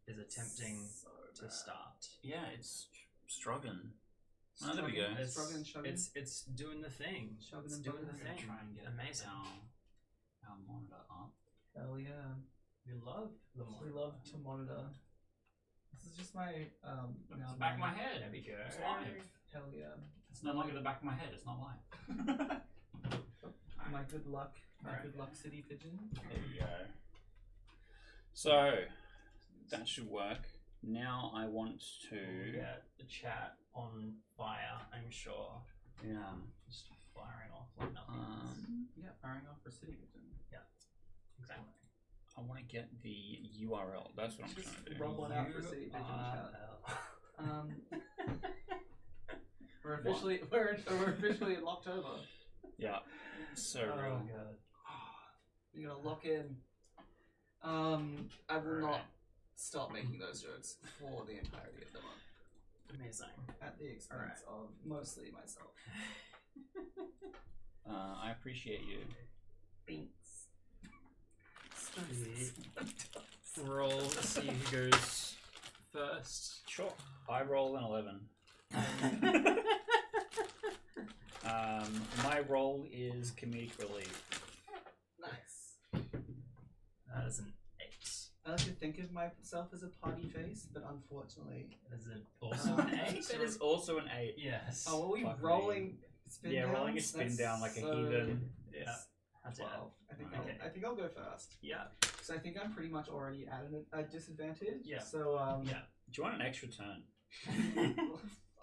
is attempting to start. Yeah, it's struggling. Oh, there we go. It's Struggling. it's doing the thing. Shoving It's and doing the bugging. thing. Try and get Amazing. our monitor up. Hell yeah. We love the We monitor. love to monitor. This is just my It's the back of my head. There we go. It's live. Hell yeah. It's no longer the back of my head. It's not live. My good luck. My Alright. good luck city pigeon. There you go. So that should work. Now I want to. Get the chat on fire, I'm sure. Yeah. Just firing off like nothing else. Yeah, firing off for city pigeon. Exactly. I want to get the URL. That's what I'm Just trying to do. rub one out for city pigeon chat. We're officially in Locktober. Yeah. So Oh real. god. We're gonna lock in. I will not stop making those jokes for the entirety of the month, Amazing. at the expense of mostly myself. I appreciate you. Thanks. Roll to see who goes first. Sure. I roll an 11. My role is comedic relief. Nice. That is an 8. I like to think of myself as a party face, but unfortunately. Is it also an 8? It is also an 8. Yes. Oh, are we Fuck rolling spin Yeah, downs? rolling a spin That's down like a so- heathen. Yeah. That's it. 12. Okay. I think I'll go first. Yeah. So I think I'm pretty much already at a disadvantage. Yeah. So Yeah. Do you want an extra turn?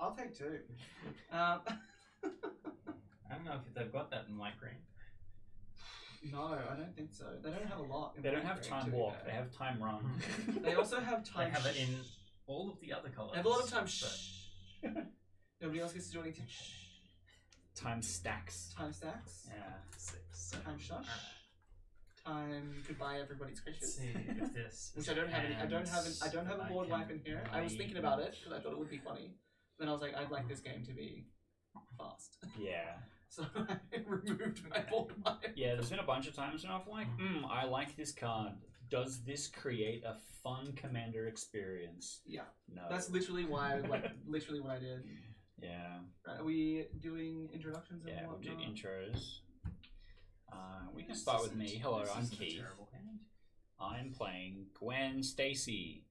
I'll take 2. I don't know if they've got that in light green. No, I don't think so. They don't have a lot. In They don't Black have Grey, time to be walk. fair. They have time run. They also have They time. have it in all of the other colours. They have a lot of time. but- Nobody else gets to do anything. Time stacks. Time stacks. Yeah. 6, 7. Time shush. Alright. Time goodbye everybody's Let's wishes. see if this. Which is I don't have any. I don't have. I don't have a I board can wipe in here. I was thinking about it because I thought it would be funny. Then I was like, I'd like this game to be fast. Yeah. So I removed my board wipe. Yeah, there's been a bunch of times when I've like, I like this card. Does this create a fun commander experience? Yeah, No. that's literally why. Literally what I did. Yeah. Right, are we doing introductions and Yeah, we'll do whatnot? intros. We can start with me. Hello, This I'm isn't a Keith. terrible hand. I'm playing Gwen Stacy,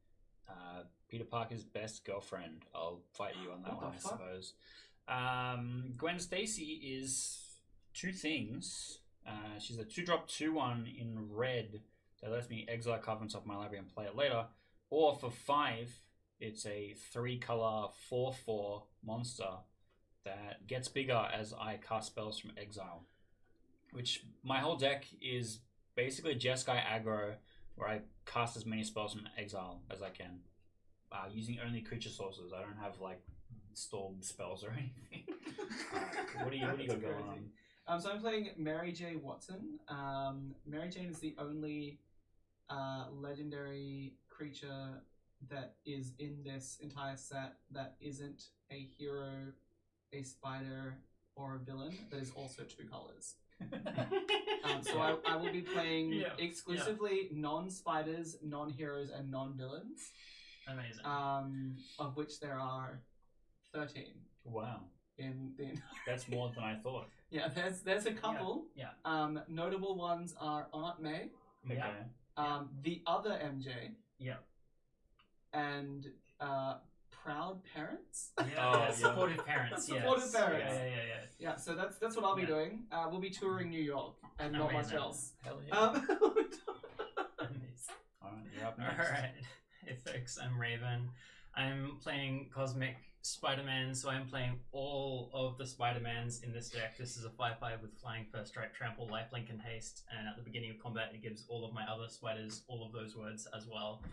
Peter Parker's best girlfriend. I'll fight you on that What one, the I fuck? suppose. Gwen Stacy is 2 things. She's a 2-drop 2/1 in red that lets me exile cards off my library and play it later. Or for 5, it's a 3-color 4/4 monster that gets bigger as I cast spells from exile. Which my whole deck is basically Jeskai aggro, where I cast as many spells from exile as I can, using only creature sources. I don't have like storm spells or anything. What do you got going on? So I'm playing Mary J. Watson. Mary Jane is the only legendary creature that is in this entire set that isn't a hero, a spider, or a villain that is also 2 colors. So I will be playing exclusively non-spiders, non-heroes, and non-villains. Amazing. Of which there are 13 Wow, in the. that's more than I thought. Yeah, there's a couple. Yeah. Notable ones are Aunt May, Yeah. Okay. the other MJ, Yeah. and Proud Parents. Yeah. Oh, Supportive parents. Supportive yes. parents. Yeah. Yeah, so that's what I'll be Yeah. doing. We'll be touring New York and not much Amazing. else. Hell yeah. Amazing. Alright, you're up All next. right. Hey folks, I'm Raven. I'm playing Cosmic Spider-Man, so I'm playing all of the Spider-Mans in this deck. This is a 5/5 with Flying, First Strike, Trample, Lifelink, and Haste. And at the beginning of combat, it gives all of my other spiders all of those words as well.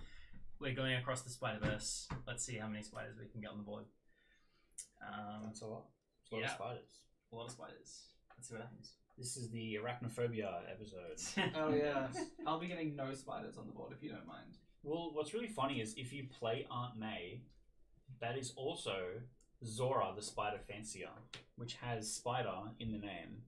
We're going across the Spider-Verse. Let's see how many spiders we can get on the board. That's a lot. It's a lot of Yeah. spiders. A lot of spiders. Let's see what happens. This is the arachnophobia episode. Oh yeah, I'll be getting no spiders on the board if you don't mind. Well, what's really funny is if you play Aunt May, that is also Zora the Spider Fancier, which has spider in the name.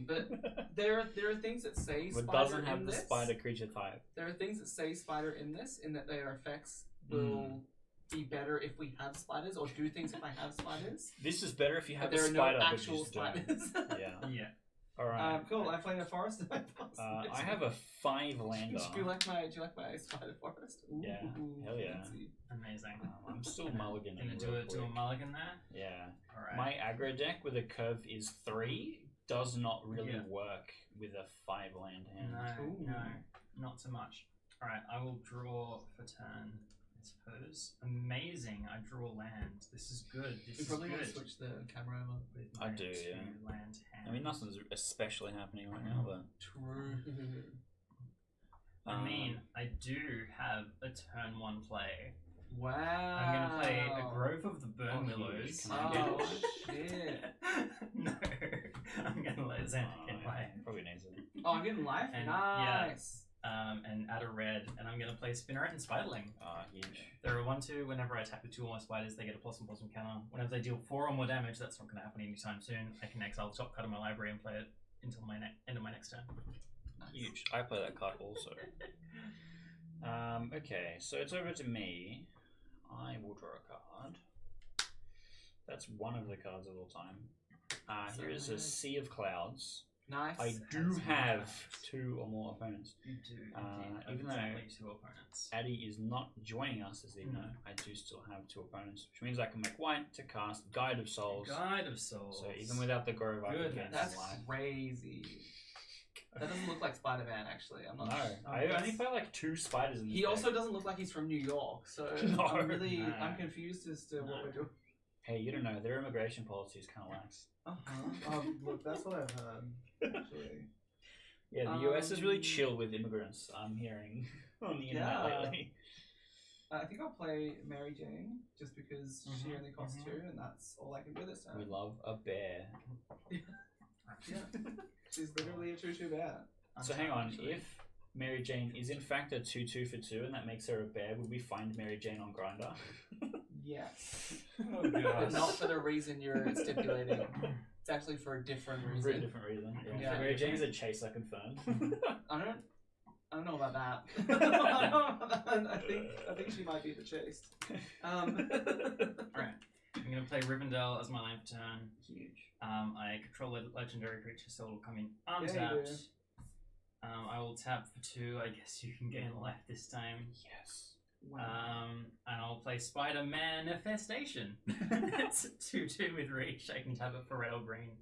But there are things that say But spider doesn't have in the this. spider creature type. There are things that say spider in this, in that they are effects will be better if we have spiders, or do things if I have spiders. This is better if you have But a there are spider, no but you actual just don't. spiders. Yeah. Yeah. All right. Cool. I played a forest in my past. I have a 5-lander. Do you like my spider forest? Ooh, Yeah. Hell yeah. fancy. Amazing. I'm still mulliganing. Gonna do real a quick. mulligan there. Yeah. All right. My aggro deck with a curve is 3 does not really Yeah. work with a 5-land hand. No, Ooh. no, not so much. All right, I will draw for turn. I suppose. Amazing. I draw land. This is good. This We is probably good. want to switch the camera over. With I my do, two yeah. Land hand. I mean, nothing's especially happening right now, but True. I mean, I do have a turn 1 play. Wow. I'm gonna play a Grove of the Burn Oh, huge. Willows. Can I get Oh shit. No, I'm gonna let Xander get play. probably needs it. Oh, I'm getting life. And, yeah. Nice. And add a red, and I'm gonna play Spinneret and Spiderling. Huge. They're a 1/2. Whenever I attack with 2 or more spiders, they get a +1/+1 counter. Whenever they deal 4 or more damage, that's not gonna happen anytime soon. I can exile the top card of my library and play it until my end of my next turn. Nice. Huge. I play that card also. Okay, so it's over to me. I will draw a card. That's one of the cards of all time. Here is a Sea of Clouds. Nice. I do Has have impact. 2 or more opponents. You do. Even though- exactly 2 opponents. Addy is not joining us this evening. No. I do still have 2 opponents, which means I can make white to cast Guide of Souls. Guide of Souls. So even without the Grove, I can Goodness. gain That's some life. crazy. That doesn't look like Spider-Man, actually. I'm not. No, I that's- only play like 2 spiders in this He deck. also doesn't look like he's from New York, so No. I'm confused as to what we're doing. Hey, you don't know. Their immigration policy is kind of lax. Look, that's what I've heard. Actually, Yeah, the US is really Um, chill with immigrants, I'm hearing on the internet Yeah. lately. I think I'll play Mary Jane just because she Mhm, only costs mhm. 2, and that's all I can do this time. We love a bear. Yeah, she's literally a choo-choo bear. So hang on, Actually. if Mary Jane is in fact a 2/2 for 2 and that makes her a bear, would we find Mary Jane on Grindr? Yes, Oh but god. not for the reason you're stipulating. It's actually for a different For a reason. different reason. Yeah. Yeah. Mary Jane is a chaser confirmed. I don't know about that. I don't know about that. I think she might be the chased. Alright. I'm gonna play Rivendell as my land for turn. Huge. I control a legendary creature, so it'll come in Yeah, you untapped. do. I will tap for 2. I guess you can gain life this time. Yes. Wow. And I'll play Spider Manifestation. It's a 2/2 with reach. I can tap it for red or green.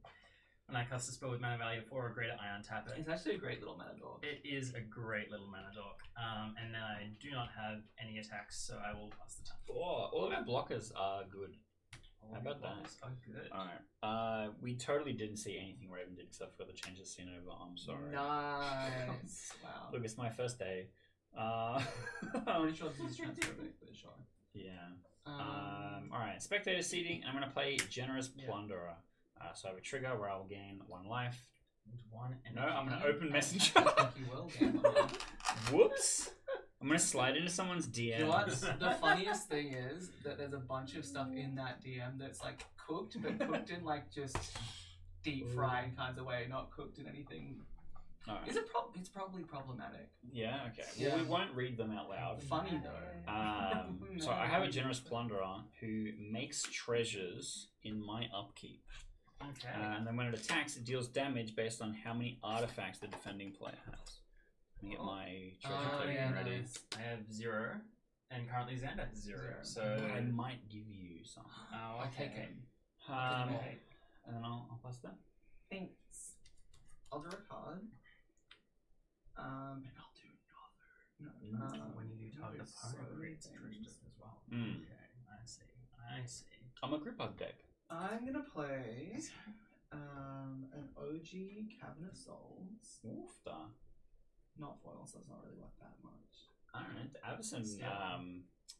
When I cast a spell with mana value of 4 or greater, I untap it. It's actually a great little mana dog. It is a great little mana dog. And then I do not have any attacks, so I will pass the turn. Oh, all of our blockers are good. How about that? Those are good. Alright. We totally didn't see anything Raven did because I forgot to change the scene over. I'm sorry. Nice. Wow. Look, it's my first day. I'm pretty sure this is transphobic, but sure. Yeah. Alright, Spectator Seating. I'm going to play Generous Plunderer. So I have a trigger where I will gain 1 life. And 1 No, energy. I'm going to open Messenger. I think you will, Dan. Whoops. I'm going to slide into someone's DM. You know what? The funniest thing is that there's a bunch of stuff in that DM that's like cooked, but cooked in like just deep fried kinds of way, not cooked in anything. Alright. It's probably problematic. Yeah, okay. Yeah. Well, we won't read them out loud. Funny though. So I have a Generous Plunderer who makes treasures in my upkeep. Okay. And then when it attacks, it deals damage based on how many artifacts the defending player has. Let me get my treasure token yeah, ready. nice. I have 0, and currently Xander has 0. Zero. So I might give you some. Oh, I'll okay. take it. Okay. And then I'll pass that. Thanks. I'll draw a card. And I'll do another. When you do target there's opponent, so many creates things. creatures as well. Mm. Okay, I see. I see. I'm a group hug deck. I'm gonna play an OG Cabinet of Souls. Oofda. Not foil, so it's not really worth that much. I don't know. Avison Yeah.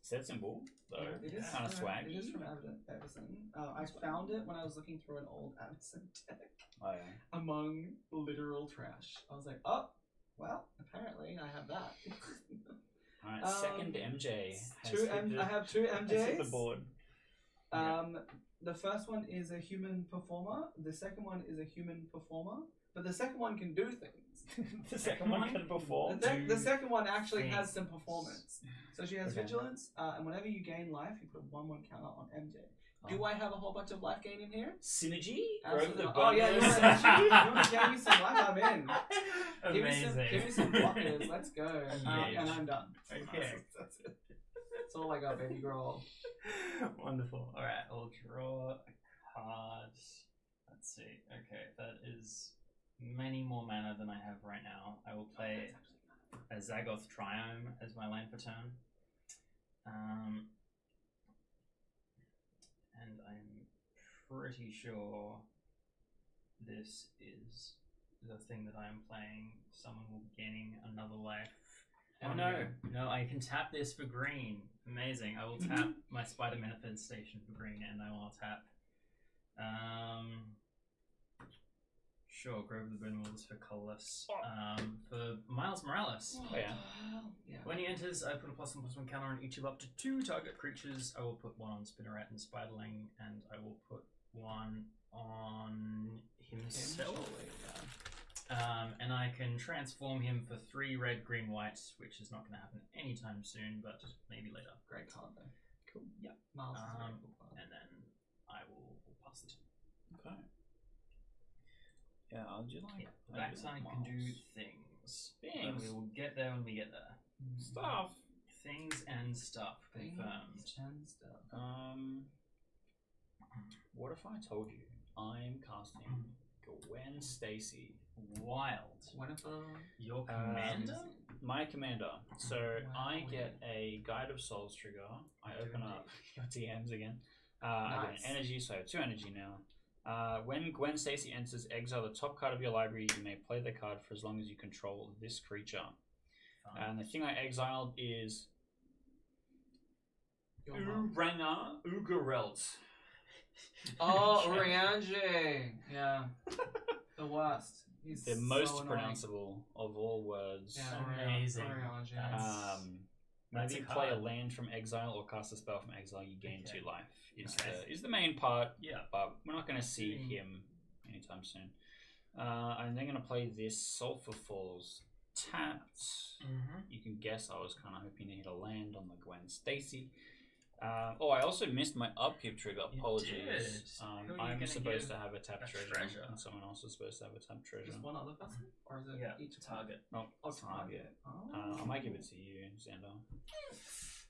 set symbol, though. It is Kind of swaggy. It is from Avison. I found it when I was looking through an old Avison deck Oh, yeah. among literal trash. I was like, oh, well, apparently I have that. Alright, second MJ. Has I have 2 has hit the MJs. board. The first one is a human performer. The second one is a human performer but the second one can do things. The second one can perform. The second one actually things. has some performance. So she has Okay. vigilance, and whenever you gain life, you put a 1/1 counter on MJ. Do I have a whole bunch of life gain in here? Synergy? Absolutely. Over the Oh yeah, you bonus. want to give me some life? I'm in. Amazing. Give me some blockers. Let's go. Engage. And I'm done. Okay. That's it. That's all I got, baby girl. Wonderful. All right, I'll draw a card. Let's see. Okay, that is many more mana than I have right now. I will play a Zagoth Triome as my land for turn. And I'm pretty sure this is the thing that I am playing. Someone will be gaining another life. Oh, And no. No, I can tap this for green. Amazing. I will tap my Spider Manifestation for green, and I will tap. Sure, Grove of the Burning Waters for colorless. For Miles Morales. Oh, yeah. Yeah. When he enters, I put a +1/+1 counter on each of up to 2 target creatures. I will put 1 on Spinneret and Spiderling, and I will put 1 on himself. And I can transform him for 3 red, green, white, which is not going to happen anytime soon, but maybe later. Great card though. Cool. Yeah. Miles is a very cool card. And then I will pass the turn. Okay. Yeah, I'll do like. Yeah, the backside can do things. Things. But we will get there when we get there. Stuff. Things and stuff confirmed. Things and stuff. What if I told you I'm casting Gwen Stacy? Wild. Winifred. Your commander? My commander. So Wow. I get a Guide of Souls trigger. I open up your TMs again. I get Nice. an energy, so I have 2 energy now. When Gwen Stacy enters, exile the top card of your library. You may play the card for as long as you control this creature. Fun. And the thing I exiled is Your mom. Uranga Ugarelt. Oh, Uriange. Yeah. The worst. He's The so most annoying. pronounceable of all words. Yeah, Amazing. Uriange. That's- Whenever That's you a play a card. land from exile or cast a spell from exile, you gain Okay. 2 life. Okay. Is the main part, Yeah. but we're not going to see Mm. him anytime soon. I'm then going to play this Sulphur Falls tapped. Mm-hmm. You can guess I was kind of hoping to hit a land on the Gwen Stacy. I also missed my upkeep trigger. You Apologies. did. Who are you I'm gonna supposed give to have a tap a treasure, treasure? and someone else is supposed to have a tap treasure. Just one other person? Or is it Yeah. each Target. No, Oh, target. Oh. I might give it to you, Xander.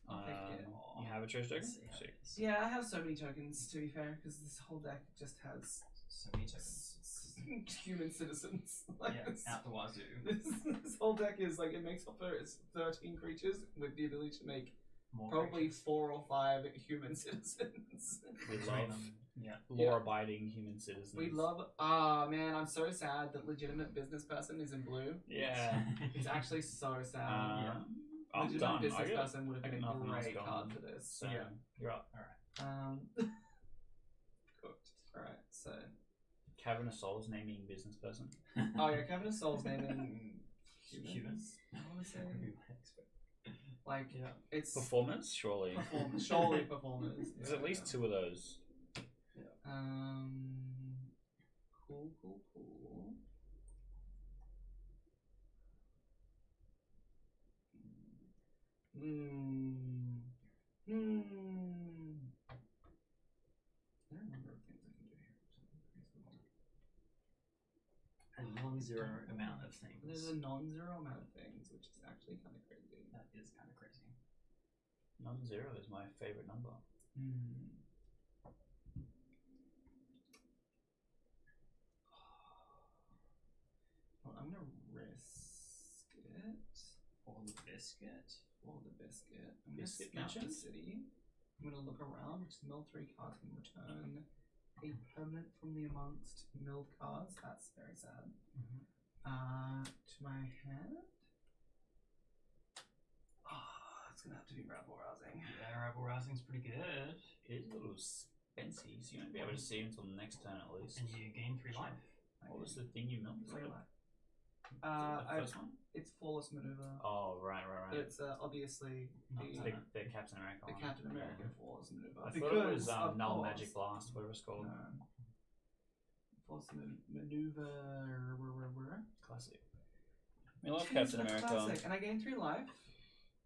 I'll take it. You have a treasure Let's token? see how Sick. it is. Yeah, I have so many tokens, to be fair, because this whole deck just has So many tokens. human citizens. Like Yeah, this, out the wazoo. this whole deck is like, it makes up for its 13 creatures with the ability to make More probably creatures. 4 or 5 human citizens. We Three love of them. Yeah. law-abiding human citizens. We love. Ah, man, I'm so sad that legitimate business person is in blue. Yeah. It's actually so sad. Yeah. I'm legitimate done. business I got, person would have I been got a nothing else great going. card for this. So Yeah. you're up. Cooked. Alright, so. Cavern of Souls naming business person. Oh, yeah, Kevin of Souls naming Humans. I want to say. Like, Yeah. it's Performance, surely. performance. Surely performers. There's at least 2 of those. Cool, cool, cool. There are a number of things I can do here. A non-zero amount of things. There's a non-zero amount of things, which is actually kind of crazy. That is kind of crazy. Non-zero is my favorite number. Well, I'm gonna risk it Or the biscuit. for the biscuit. I'm gonna Biscuit scout the mentioned? city. I'm gonna look around, which is mill 3 cards can return a permanent from the amongst milled cards. That's very sad. To my hand. It's gonna have to be rabble rousing. Yeah, Rabble Rousing's pretty good. It is a little spency, so you won't be able to see it until next turn at least. And you gain 3 life. What was the thing you milled? Is that Three a- life. is that the first one? It's flawless maneuver. Oh, right. But it's obviously It's the, the Captain America the one. Captain America Yeah. flawless maneuver. I thought it was Because, of Null course, Magic Blast, whatever it's called. No. force maneuver. Classic. We love Choose Captain a America. classic, and I gain 3 life,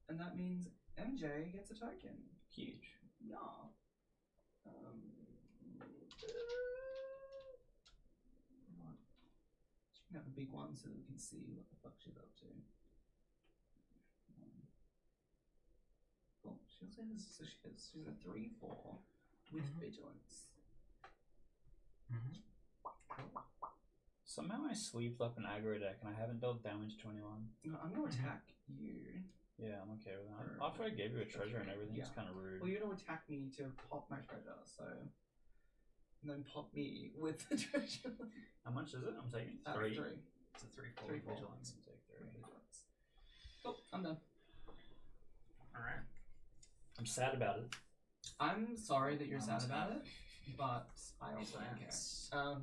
and that means MJ gets a token. Huge. Yeah. She can have a big one so that we can see what the fuck she's up to. Cool. She also has, so she's a 3/4 with vigilance. Somehow I sleeved up an aggro deck and I haven't dealt damage to anyone. No, I'm gonna attack you. Yeah, I'm okay with that. After I gave you a treasure and everything, it's kind of rude. Well, you're gonna attack me to pop my treasure, so. And then pop me with the treasure. How much is it? I'm taking 3. 3. It's a 3/4 3/4. vigilance. I'll take 3. Cool, I'm done. Alright. I'm sad about it. I'm sorry that you're sad about it, but I also don't care. It's alright.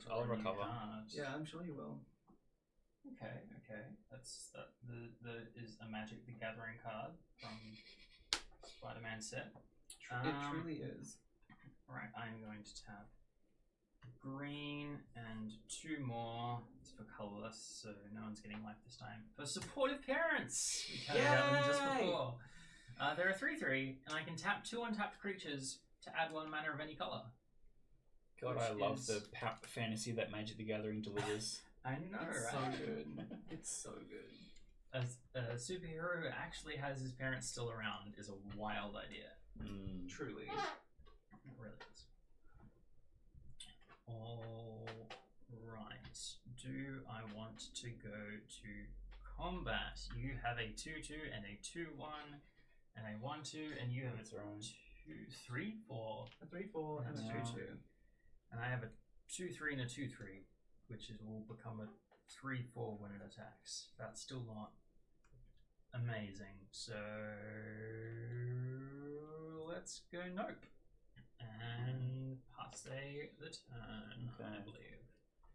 I'll recover. Yeah, I'm sure you will. Okay. That's that. The is a Magic the Gathering card from Spider-Man set. It truly is. Right, I'm going to tap green and 2 more. It's for colorless, so no one's getting life this time. For supportive parents! We counted out them just Yay! before. They're a 3/3, and I can tap 2 untapped creatures to add 1 mana of any color. God, Which I love is- the fantasy that Magic the Gathering delivers. I know, It's right? so good. It's so good. A superhero who actually has his parents still around is a wild idea. Truly. It really is. All right. Do I want to go to combat? You have a 2/2 and a 2/1 and a 1/2, and you have a That's right. 2/3/4, A 3/4 and a Yeah. 2/2. and I have a 2/3 and a 2/3, which will become a 3/4 when it attacks. That's still not amazing. So let's go nope and pass the turn. I Okay. believe.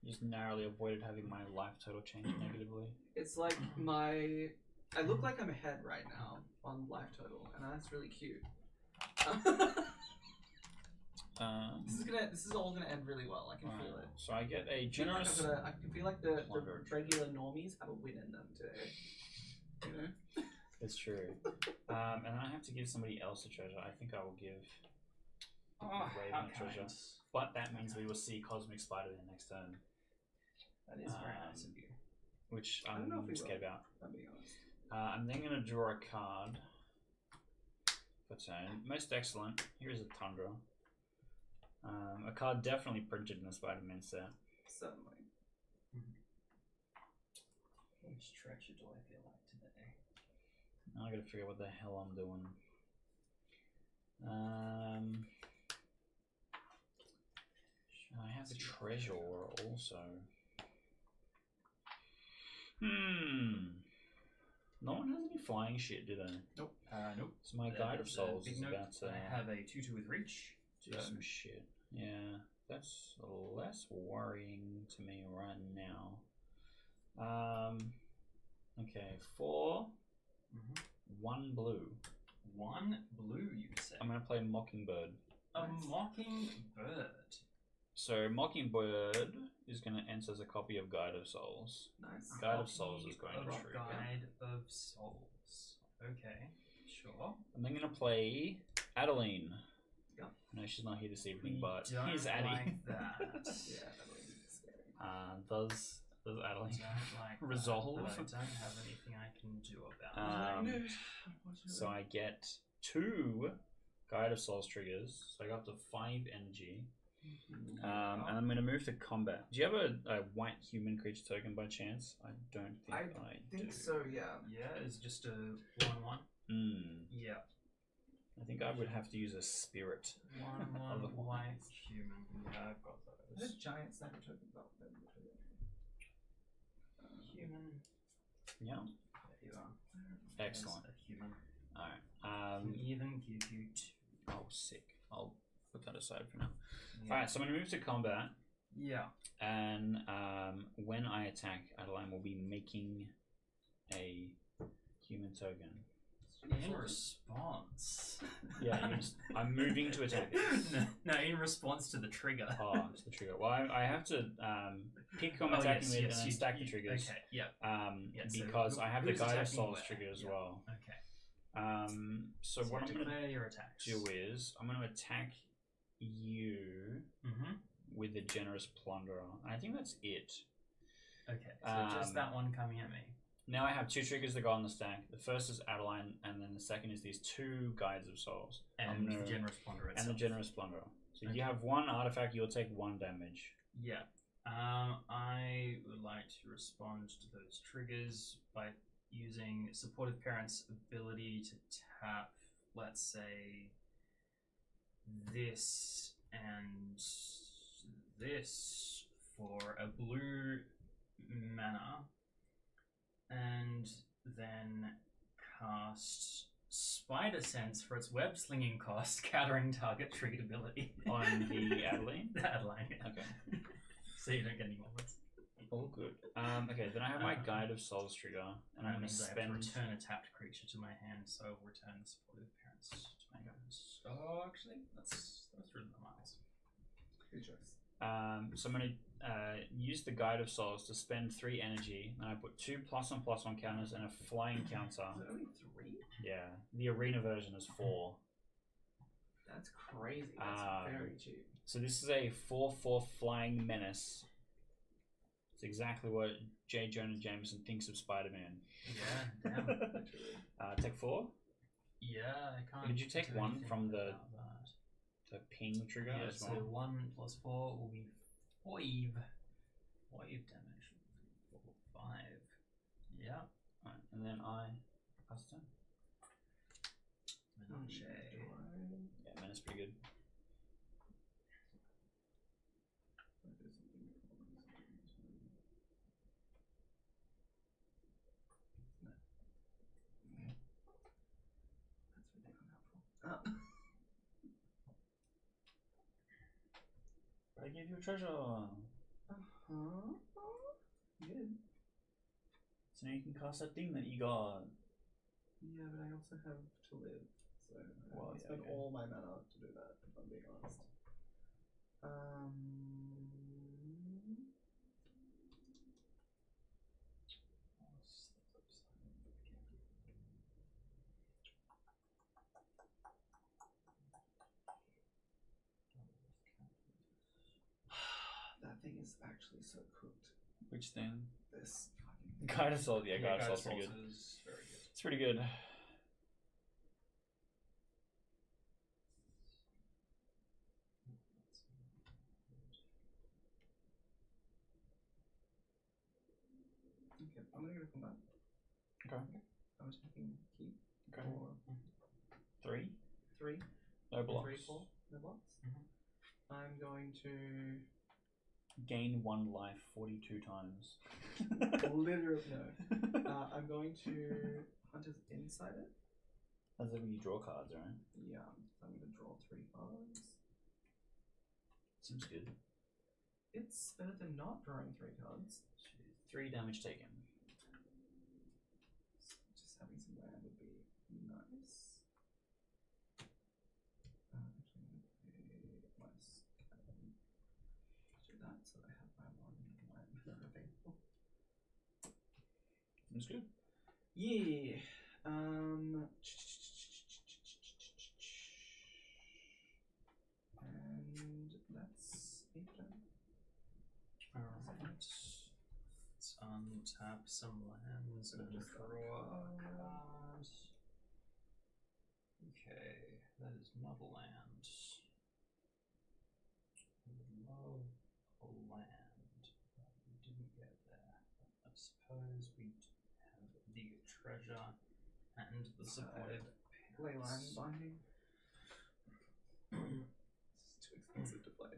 Just narrowly avoided having my life total change negatively. It's like I look like I'm ahead right now on life total, and that's really cute. This is all gonna end really well. I can feel it. So I get a I feel like generous. I can feel like the Plunder. regular normies have a win in them today. You know? It's true. And I have to give somebody else a treasure. I think I will give Raven how a treasure. kind. But that means we will see Cosmic Spider the next turn, That is very nice of you. which I don't know if I'm we scared will. about. I'm being honest. I'm then going to draw a card for turn. Most excellent. Here is a Tundra. A card definitely printed in the Spider-Man set. Certainly. Which treasure do I feel like today? Now I gotta figure out what the hell I'm doing. I have the treasure also. No one has any flying shit, do they? Nope. Nope. So my That Guide of is a Souls big is note. about to I have a 2/2 with reach. do some shit. Yeah, that's less worrying to me right now. Okay, 4, 1 blue. 1 blue, you say? I'm gonna play Mockingbird. A mockingbird. So Mockingbird is going to enter as a copy of Guide of Souls. Nice. Guide of Souls is going to Of trigger. Guide of Souls. Okay, sure. And then going to play Adeline. Yeah. No, she's not here this evening, We but don't here's Addie. like that. Yeah, that was scary. Does Adeline Don't like that, resolve? but I don't have anything I can do about it. So I get 2 Guide of Souls triggers. So I got up to 5 energy. And I'm going to move to combat. Do you have a white human creature token by chance? I don't think I do. think so, yeah. Yeah, it's just a 1/1. Yeah. I think I would have to use a spirit. 1/1 white human. Yeah, I've got There's those. giant sniper token about them. Human. Yeah. There you are. Excellent. There's a human. Alright. Can even give you 2. Oh, sick. I'll put that aside for now. Yeah. Alright, so I'm going to move to combat. Yeah. And when I attack, Adeline will be making a human token. In response, Yeah, I'm moving to attack this. No, in response to the trigger. Oh, it's the trigger. Well, I have to pick who I'm attacking with and then stack the triggers. Okay, yeah. Because I have the who's Guide of attacking Souls where? trigger as Yeah. well. Okay. So what I'm going to declare your attacks. do is I'm going to attack you with the Generous Plunderer. And I think that's it. Okay, so just that one coming at me. Now I have 2 triggers that go on the stack. The first is Adeline, and then the second is these 2 Guides of Souls. And the Generous Plunderer itself. And the Generous Plunderer. So you have 1 artifact, you'll take 1 damage. Yeah. I would like to respond to those triggers by using Supportive Parent's ability to tap, let's say, this and this for a blue mana, and then cast Spider Sense for its web slinging cost, countering target triggered ability. On the Adeline? The Adeline, yeah. Okay. So you don't get any moments. All good. Okay, then I have my Guide of Souls trigger, and I'm going to spend... return a tapped creature to my hand, so I'll return the Supportive Parents to my hand. Oh, actually, that's through the miles. Good choice. So I'm going to use the Guide of Souls to spend 3 energy, and I put 2 +1/+1 counters and a flying counter. Is it only 3? Yeah, the arena version is 4. That's crazy. That's very cheap. So this is a 4/4 flying menace. It's exactly what J. Jonah Jameson thinks of Spider-Man. Yeah, damn. Take 4? Yeah, I can't. Did you take do 1 anything from the about that. ping trigger Yeah, as so well? 1 + 4 will be 5. 5 damage. 4, 5. Yeah. Right, and then I pass turn. Menage. Yeah, menace pretty good. I gave you a treasure. Good. So now you can cast that thing that you got. Yeah, but I also have to live, so Well, I yeah, spend okay. all my mana to do that, if I'm being honest. That thing is actually so cooked. Which thing? This fucking Guide of Souls. Yeah, Guide of Souls pretty good. Is very good. It's pretty good. Okay, I'm gonna go to combat. Okay. I'm attacking keep. Okay. For 3? 3. No blocks. 3, 4. No blocks. I'm going to Gain 1 life 42 times. literally no. I'm going to Hunter's Insider. That's like when you draw cards, right? Yeah, so I'm going to draw 3 cards. Seems good. It's better than not drawing 3 cards. 3 damage taken. Just having some land would be nice. Actually, I'm going to pay minus. Do that so I have my 1 land available. Seems good. Yeah. And that's it. Alright. Let's untap some lands and Just draw a card. Okay, that is not a land. I would love a land, but we didn't get there. But I suppose we have the treasure and the supportive Leyline binding. It's too expensive to play.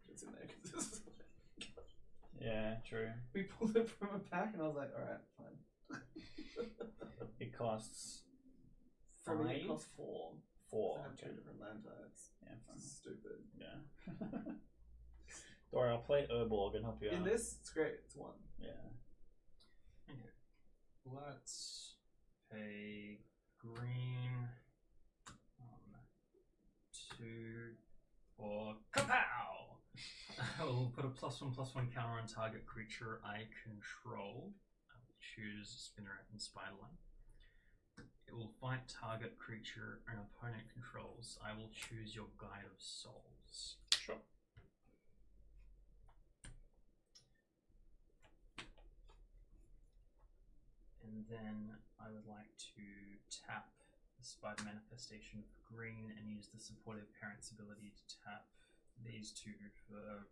It's in there because Yeah, true. we pulled it from a pack, and I was like, all right, fine. It costs For me, 5? it costs 4. 4. I have Okay. 2 different land types. Yeah, fine. It's stupid. Yeah. Don't worry, I'll play Urborg and help you out. In this, it's great. It's 1. Yeah. Okay. Let's pay green got a +1/+1 counter on target creature I control. I will choose Spinneret and Spiderling. It will fight target creature an opponent controls. I will choose your Guide of Souls. Sure. And then I would like to tap the Spider Manifestation for green and use the Supportive Parent's ability to tap these two for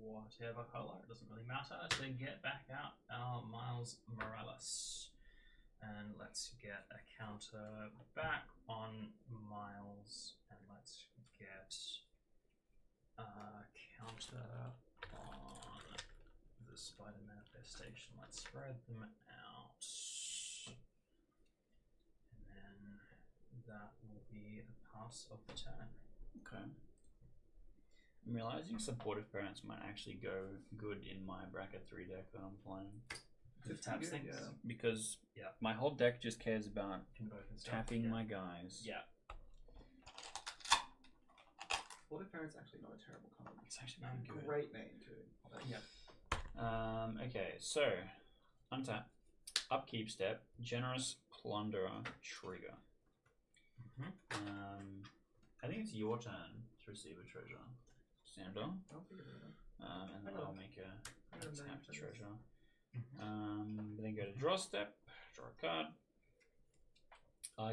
whatever color, it doesn't really matter, to get back out our Miles Morales. And let's get a counter back on Miles, and let's get a counter on the Spider Manifestation. Let's spread them out. And then that will be a pass of the turn. Okay. I'm realizing supportive parents might actually go good in my bracket 3 deck that I'm playing. It taps things. Yeah. Because Yeah. my whole deck just cares about Convoke and stuff. tapping Yeah. my guys. Yeah. What if Parent's actually not a terrible card? It's actually pretty good. Great name too. Yeah. Okay, so untap, upkeep step, generous plunderer trigger. Mm-hmm. I think it's your turn to receive a treasure, Sandra. I'll figure it And then I'll make a don't know tapped if it is. treasure. Mm-hmm. Then go to draw step, draw a card.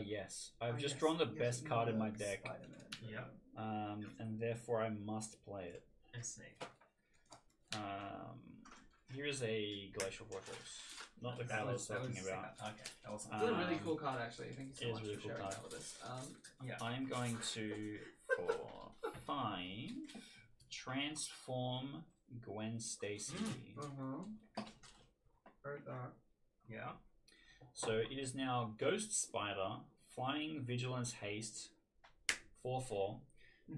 Yes, I've out. just drawn the Yes, best it card in my works, deck, Spider-Man. Yeah. and therefore I must play it. I see. Here is a Glacial Fortress, not the card I was talking about. Okay, that was It's a really cool card, actually. Thank you so it is much a really for cool sharing card. that with us. yeah. I'm going to, for 5, transform Gwen Stacy. Heard that. Yeah. So it is now Ghost Spider, Flying Vigilance Haste, 4/4.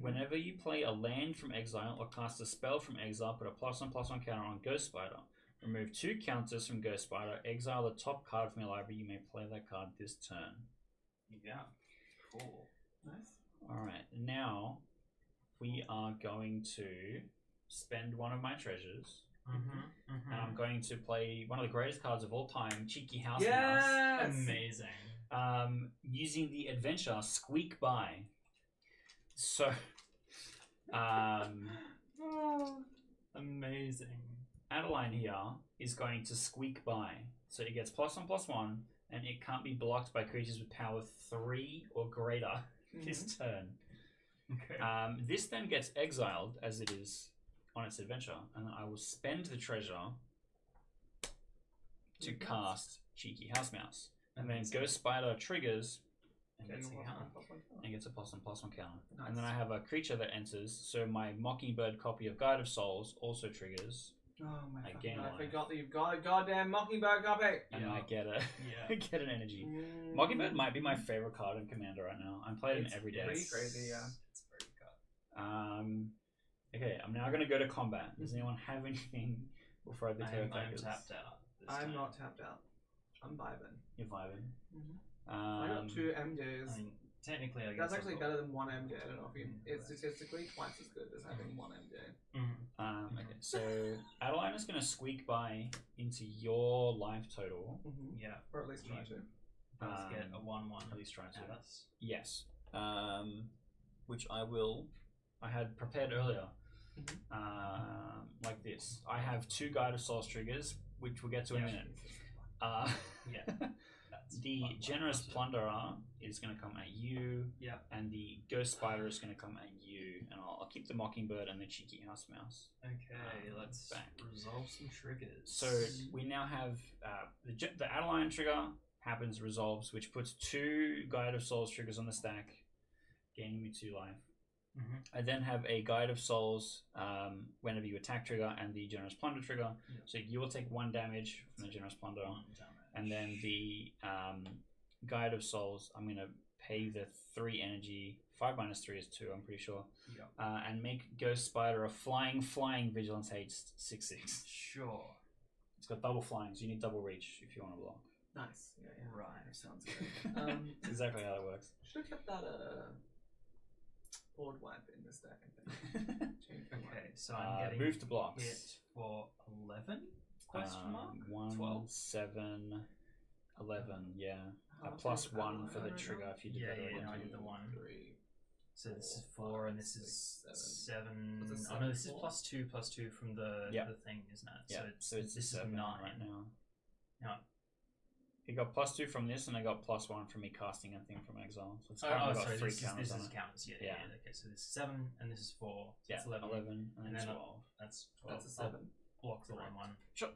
Whenever you play a land from exile or cast a spell from exile, put a +1/+1 counter on Ghost Spider. Remove 2 counters from Ghost Spider. Exile the top card from your library. You may play that card this turn. Yeah. Cool. Nice. Alright, now we are going to spend one of my treasures. Mm-hmm. And I'm going to play one of the greatest cards of all time, Cheeky House Yes! Amazing. Mouse. Using the adventure Squeak By. So, Amazing. Adeline here is going to Squeak By. So it gets +1/+1, and it can't be blocked by creatures with power 3 or greater this turn. Okay. This then gets exiled as it is on its adventure, and then I will spend the treasure to cast Cheeky House Mouse. And then Ghost Spider triggers and gets a +1/+1 counter. Nice. And then I have a creature that enters, so my Mockingbird copy of Guide of Souls also triggers, Oh my I fucking gain god, I life. forgot that you've got a goddamn Mockingbird copy! and Yeah. I get a Yeah. get an energy. Mockingbird might be my favorite card in Commander right now. I'm playing it every day. pretty crazy, yeah. It's very good. Okay, I'm now going to go to combat. Does anyone have anything before I declare I'm attackers? tapped out. This I'm time. not tapped out. I'm vibing. You're vibing. I got 2 MJs. I mean, technically, I guess That's actually I've better than 1 MJ. I don't know if you. It's statistically twice as good as having 1 MJ. got- Okay, so Adeline is going to squeak by into your life total. Yeah. Or at least try to. Let's get a 1/1. At least try to. at us. Yes. Which I will. I had prepared earlier. Like this. I have 2 Guide of Souls triggers, which we'll get to in a Yeah. minute. Yeah. That's The fun. Generous Plunderer is going to come at you. Yeah. And the Ghost Spider is going to come at you. And I'll keep the Mockingbird and the Cheeky House Mouse. Okay, let's back. resolve some triggers. So we now have the Adeline trigger happens, resolves, which puts 2 Guide of Souls triggers on the stack, gaining me 2 life. I then have a Guide of Souls whenever you attack trigger and the Generous Plunder trigger. Yep. So you will take 1 damage from the Generous Plunder. 1 damage. And then the Guide of Souls, I'm going to pay the 3 energy. 5 minus 3 is 2, I'm pretty sure. Yep. And make Ghost Spider a flying Vigilance Haste 6/6. Sure. It's got double flying, so you need double reach if you want to block. Nice. Yeah, yeah. Right. Sounds good. That's exactly how that works. Should have kept that board wipe in this deck, I think. Change my Okay, mind. so I'm getting move to blocks. hit for 11? Question mark? 1, 12? 7, 11. Yeah, How a much plus is 1 Adeline for the right trigger now? if you did Yeah, that yeah, already. no, I did the 1. 3. So this is 4, 4 and this 5, is 6, 7. Was it Oh no, this is 7, 4? plus 2 from the Yeah. the thing, isn't it? Yeah, so it's this is 7 9 right now. Yeah. He got plus 2 from this, and I got plus 1 from me casting a thing from exile. So it's Oh, currently got sorry, 3 this counters is on it. counters. Yeah, Yeah. Okay, so this is 7 and this is 4. So Yeah, that's 11. 11 and And then then 12. That's 12. That's a 7. Block the Correct. 1-1. Sure.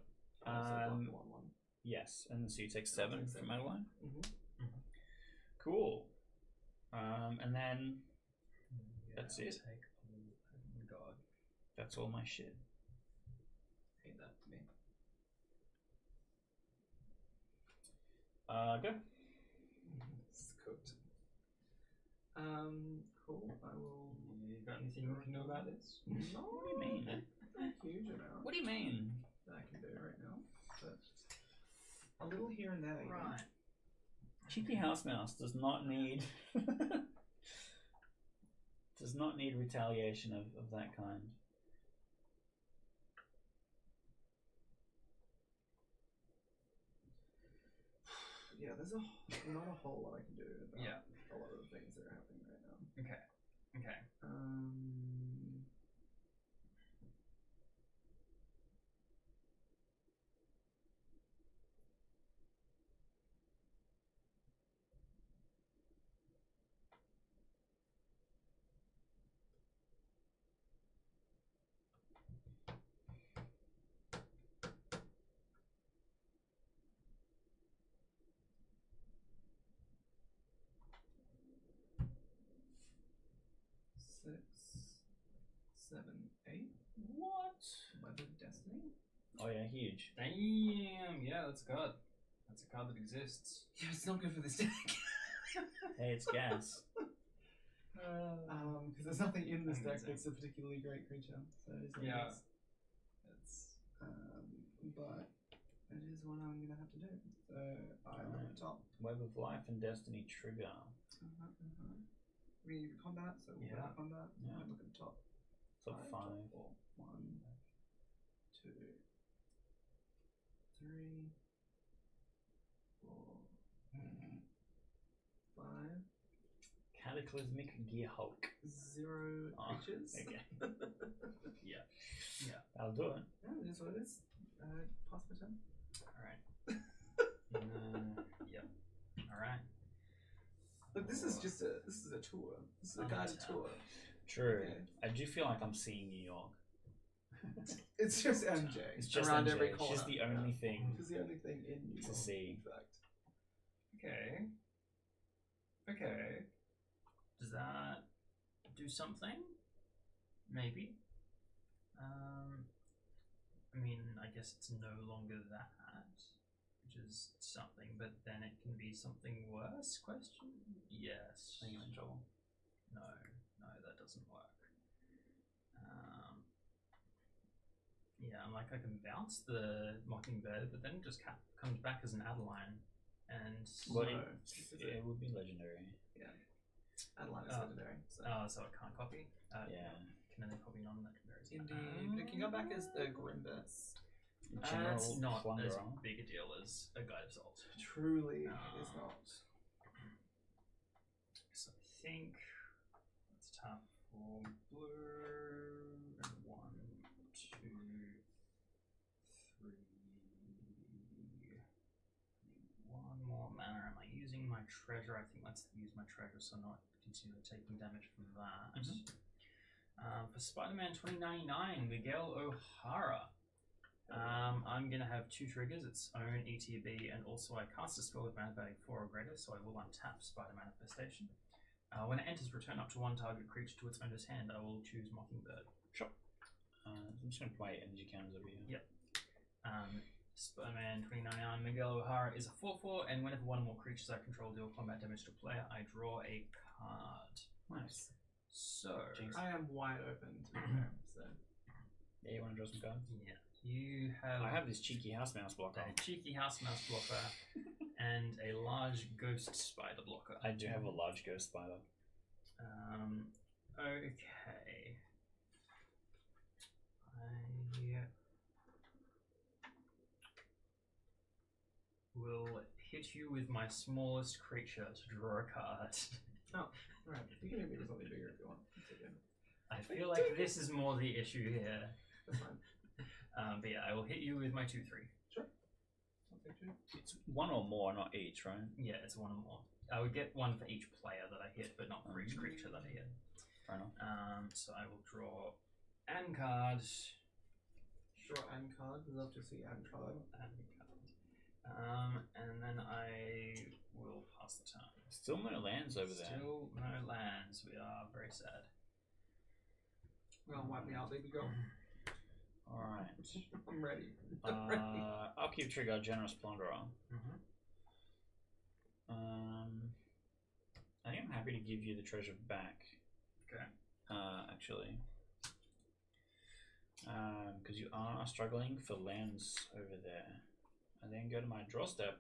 Also block Um, the 1/1. Yes, and so you take 7 take from 7. Adeline. Mm-hmm. Cool. And then Yeah, That's I'll it. Take, oh my god. that's all my shit. Hate that for me. Go. It's cooked. Cool. I will. You got anything you can know about this? No, What do you mean? not a huge amount What do you mean? that I can do right now, but a little here and there. you know. Right. Cheeky house mouse does not need does not need retaliation of that kind. Yeah, there's not a whole lot I can do about Yeah. a lot of the things that are happening right now. Okay. Okay. Six, 7, 8. What? Web of Destiny. Oh yeah, huge. Damn. Yeah, that's a card. That's a card that exists. Yeah, it's not good for this deck. Hey, it's gas. Because there's nothing in this deck Amazing. that's a particularly great creature. So it is what Yeah. it is. It's But it is what I'm gonna have to do. So I look at the top. Web of Life and Destiny trigger. We combat, so we'll Yeah. combat. Yeah. I look at the top. So Top 5. 4. 1, 2, 3, 4, 5. Cataclysmic Gear Hulk. 0 Oh, creatures. okay. yeah. I'll do it. Yeah, it is what it is. Pass my turn. All right. Yep. All right. Look, this is just a tour. This is a guided tour. True. Okay. I do feel like I'm seeing New York. It's just MJ. It's just around MJ. every It's corner. just the only thing She's the only thing in New York. to see. In fact. Okay. Okay. Does that do something? Maybe. I mean, I guess it's no longer that, which is something, but then it can be something worse? Question? Yes. Thing in trouble. No, that doesn't work. Yeah, I'm like, I can bounce the Mockingbird, but then it just comes back as an Adeline, and Well, No. it would be legendary. Adeline is Oh. legendary. So. so it can't copy. Yeah. Can only copy non-legendaries. Indeed. But it can go back as the Grimbus. General It's not as Plunderer. big a deal as a Guide of Salt. Truly is not. So I think let's tap for blue and 1, 2, 3. One more mana. Am I using my treasure? I think let's use my treasure so I'm not continue taking damage from that. For Spider-Man 2099, Miguel O'Hara. I'm going to have 2 triggers, its own ETB, and also I cast a spell with mana value 4 or greater, so I will untap Spider Manifestation. When it enters, return up to 1 target creature to its owner's hand. I will choose Mockingbird. Sure. I'm just going to play energy counters over here. Yep. Spider-Man 2099, Miguel O'Hara is a 4/4, and whenever one or more creatures I control deal combat damage to a player, I draw a card. Nice. So, Jinx. I am wide open to the game, so. Yeah, you want to draw some cards? yeah, you have I have this cheeky house mouse blocker. a cheeky house mouse blocker and a large ghost spider blocker. I do have a large ghost spider. Okay. I will hit you with my smallest creature to draw a card. Alright, you can maybe do something bigger if you want. It's okay. I feel like this is more the issue here. That's fine. But yeah, I will hit you with my 2/3. Sure. I'll take 2. It's one or more, not each, right? Yeah, it's one or more. I would get one for each player that I hit, but not for each creature that I hit. Fair enough. So I will draw an card. Sure, and card. We'd love to see and card. And then I will pass the turn. Still no lands over there. Still no lands. We are very sad. Well, wipe me out, baby girl. Alright. I'm ready. I'm ready. Upkeep trigger, Generous Plunderer. I think I'm happy to give you the treasure back. Okay. Actually. Because you are struggling for lands over there. And then go to my draw step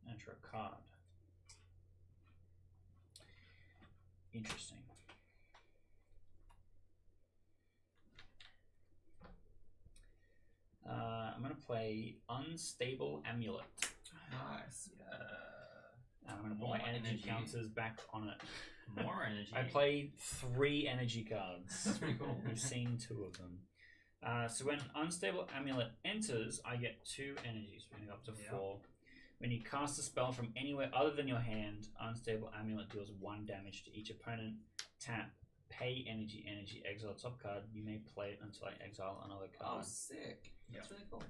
and enter a card. Interesting. I'm going to play Unstable Amulet. Nice. I'm going to put More my energy energy. counters back on it. More energy. I played 3 energy cards. That's pretty cool. We've seen 2 of them. So when Unstable Amulet enters, I get 2 energies, bringing up to 4. When you cast a spell from anywhere other than your hand, Unstable Amulet deals 1 damage to each opponent. Tap, pay energy, exile top card. You may play it until I exile another Oh, card. sick. Yeah. That's really cool.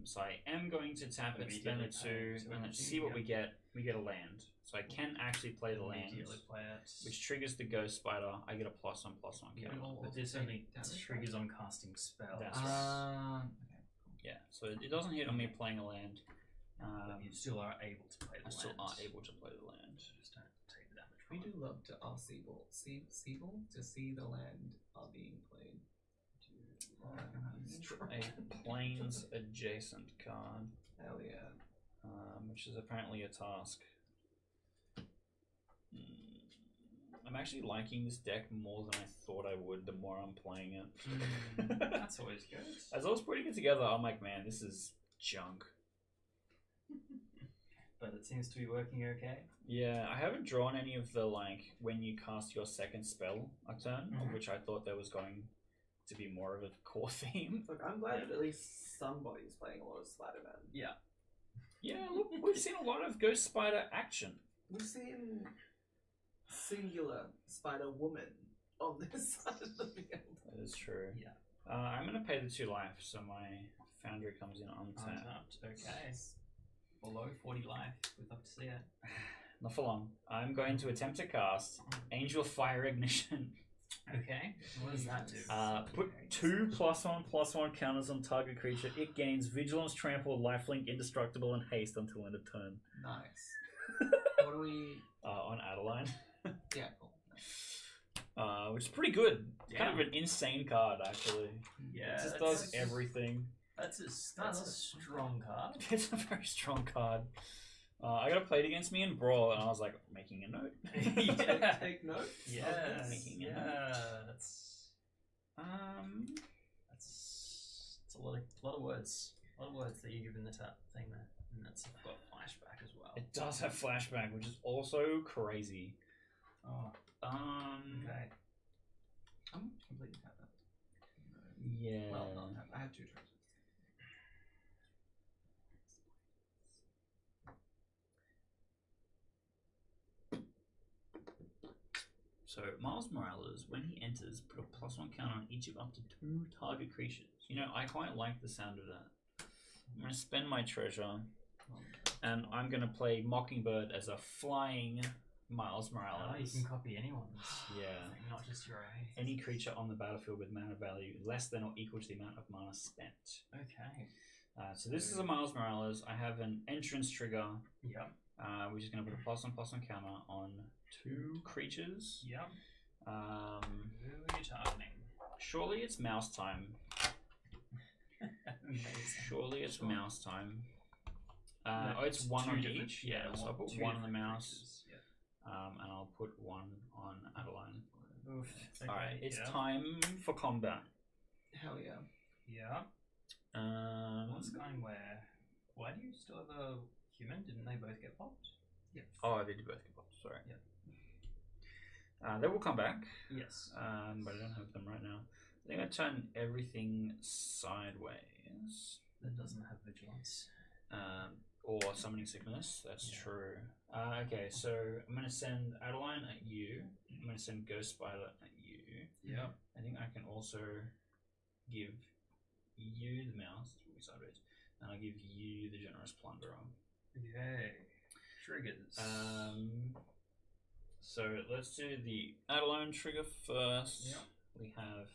So I am going to tap it, spend a Immediately 2, pay and 2 let's energy, see what yeah. we get. We get a land. So I can actually play the land, Immediately play it. which triggers the Ghost Spider. I get a +1/+1 Yeah, counter. but this only Damage, triggers on casting spells. That's Okay. Yeah, so it doesn't hit on me playing a land. But you still are able to play the I still land. are able to play the land. Just don't take the damage We from do it. love to ask Siebel to see the land are being played. A plains adjacent card, Hell yeah. which is apparently a task. I'm actually liking this deck more than I thought I would the more I'm playing it. That's always good. As I was putting it together, I'm like, man, this is junk. But it seems to be working okay. Yeah, I haven't drawn any of the, like, when you cast your second spell a turn, of which I thought there was going to be more of a core theme. Look, I'm glad that at least somebody's playing a lot of Spider-Man. Yeah. Yeah, look, we've seen a lot of Ghost Spider action. We've seen singular Spider-Woman on this side of the field. That is true. Yeah. I'm going to pay the 2 life, so my Foundry comes in untapped. Untapped. Okay. Below 40 life. We'd love to see it. Not for long. I'm going to attempt to cast Angel Fire Ignition. Okay. What does that do? Put 2 +1/+1 counters on target creature. It gains Vigilance, Trample, Lifelink, Indestructible, and Haste until end of turn. Nice. What do we... On Adeline. Yeah, cool. Which is pretty good. Yeah. Kind of an insane card, actually. Yeah. It just that's- does everything. That's a strong card. It's a very strong card. I got it played against me in Brawl, and I was like, making a note. Yeah. Take note. Yes. Making a That's Um, it's a lot of words. A lot of words that you give in the tap thing there. And that's got flashback as well. it does have flashback, which is also crazy. Oh, okay. I'm completely tapped out. Yeah. Well, not tapped. I have 2 treasures. So Miles Morales, when he enters, put a +1 counter on each of up to 2 target creatures. You know, I quite like the sound of that. I'm going to spend my treasure, and I'm going to play Mockingbird as a flying Miles You Morales. can copy anyone's. Yeah. thing, not just your own. Any creature on the battlefield with mana value less than or equal to the amount of mana spent. Okay. So this is a Miles Morales. I have an entrance trigger, Yep. which is going to put a +1/+1 counter on 2 creatures. Yep. Um, Who are you targeting? surely it's mouse time. Amazing. Surely it's Sure. mouse time. No, Oh, it's 1 two on different- each. Yeah, so I'll put two 1 on the different mouse, creatures, yeah. and I'll put 1 on Adeline. Oof. Okay, Alright, it's yeah. time for combat. Hell yeah. Yeah. What's going where? Why do you still have a human? Didn't they both get popped? Yes. Oh, they did both get popped, sorry. Yep. They will come back, Yes. but I don't have them right now. I think I turn everything sideways. That doesn't have vigilance. Or summoning sickness, that's Yeah. true. Okay, so I'm going to send Adeline at you. I'm going to send Ghost Spider at you. Yeah. I think I can also give you the mouse, sideways, and I'll give you the generous plunderer. Okay. Triggers. So let's do the Adeline trigger first. Yep. We have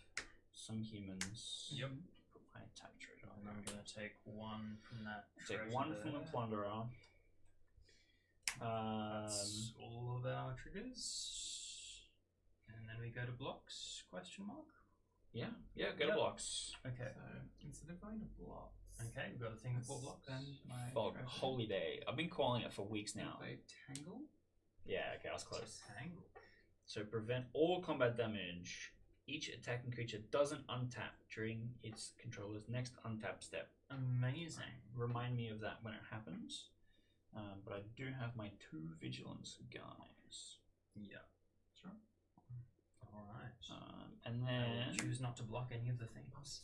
some humans. Yep. Put my attack trigger on. And I'm gonna take one from that. Take one from the there. plunderer. That's all of our triggers. And then we go to blocks? Question mark. Yeah, go to Yep. blocks. Okay. So instead of going to blocks, Okay, we've got a thing of 4 blocks. spend my Fog, treasure holy day. I've been calling it for weeks to now. play Tangle. Yeah, okay, I was close. Angle. So prevent all combat damage. Each attacking creature doesn't untap during its controller's next untap step. Amazing. Remind me of that when it happens. But I do have my 2 vigilance guys. Yeah. Sure. Alright. And I will then... choose not to block any of the things.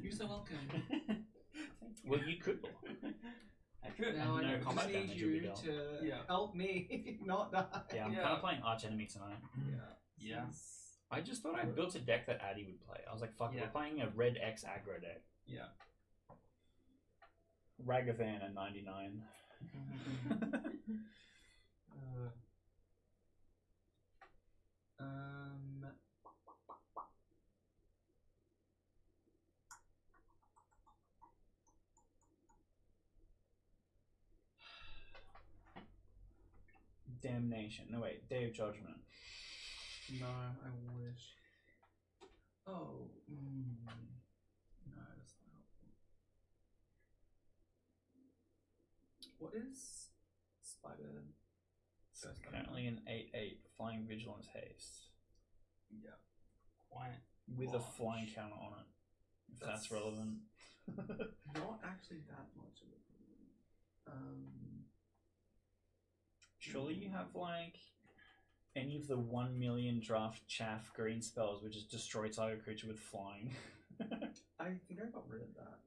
You're so welcome. Well, you could block. I could. Now I no just combat need damage will be you dealt. to Yeah. help me not die. Yeah, I'm Yeah. kind of playing Arch Enemy tonight. Yeah. Yeah. I just thought I built a deck that Addy would play. I was like, fuck it, Yeah. we're playing a red X aggro deck. Yeah. Ragavan at 99. Um. Damnation. No, wait. Day of Judgment. No, I wish. Oh. No, that's not helpful. What is Spider? So it's currently an 8/8 Flying Vigilance Haste. Yeah. Quite. With a large. flying counter on it. If that's That's- relevant. Not actually that much of a problem. Surely you have like any of the 1 million draft chaff green spells which is destroy target creature with flying. I think I got rid of that.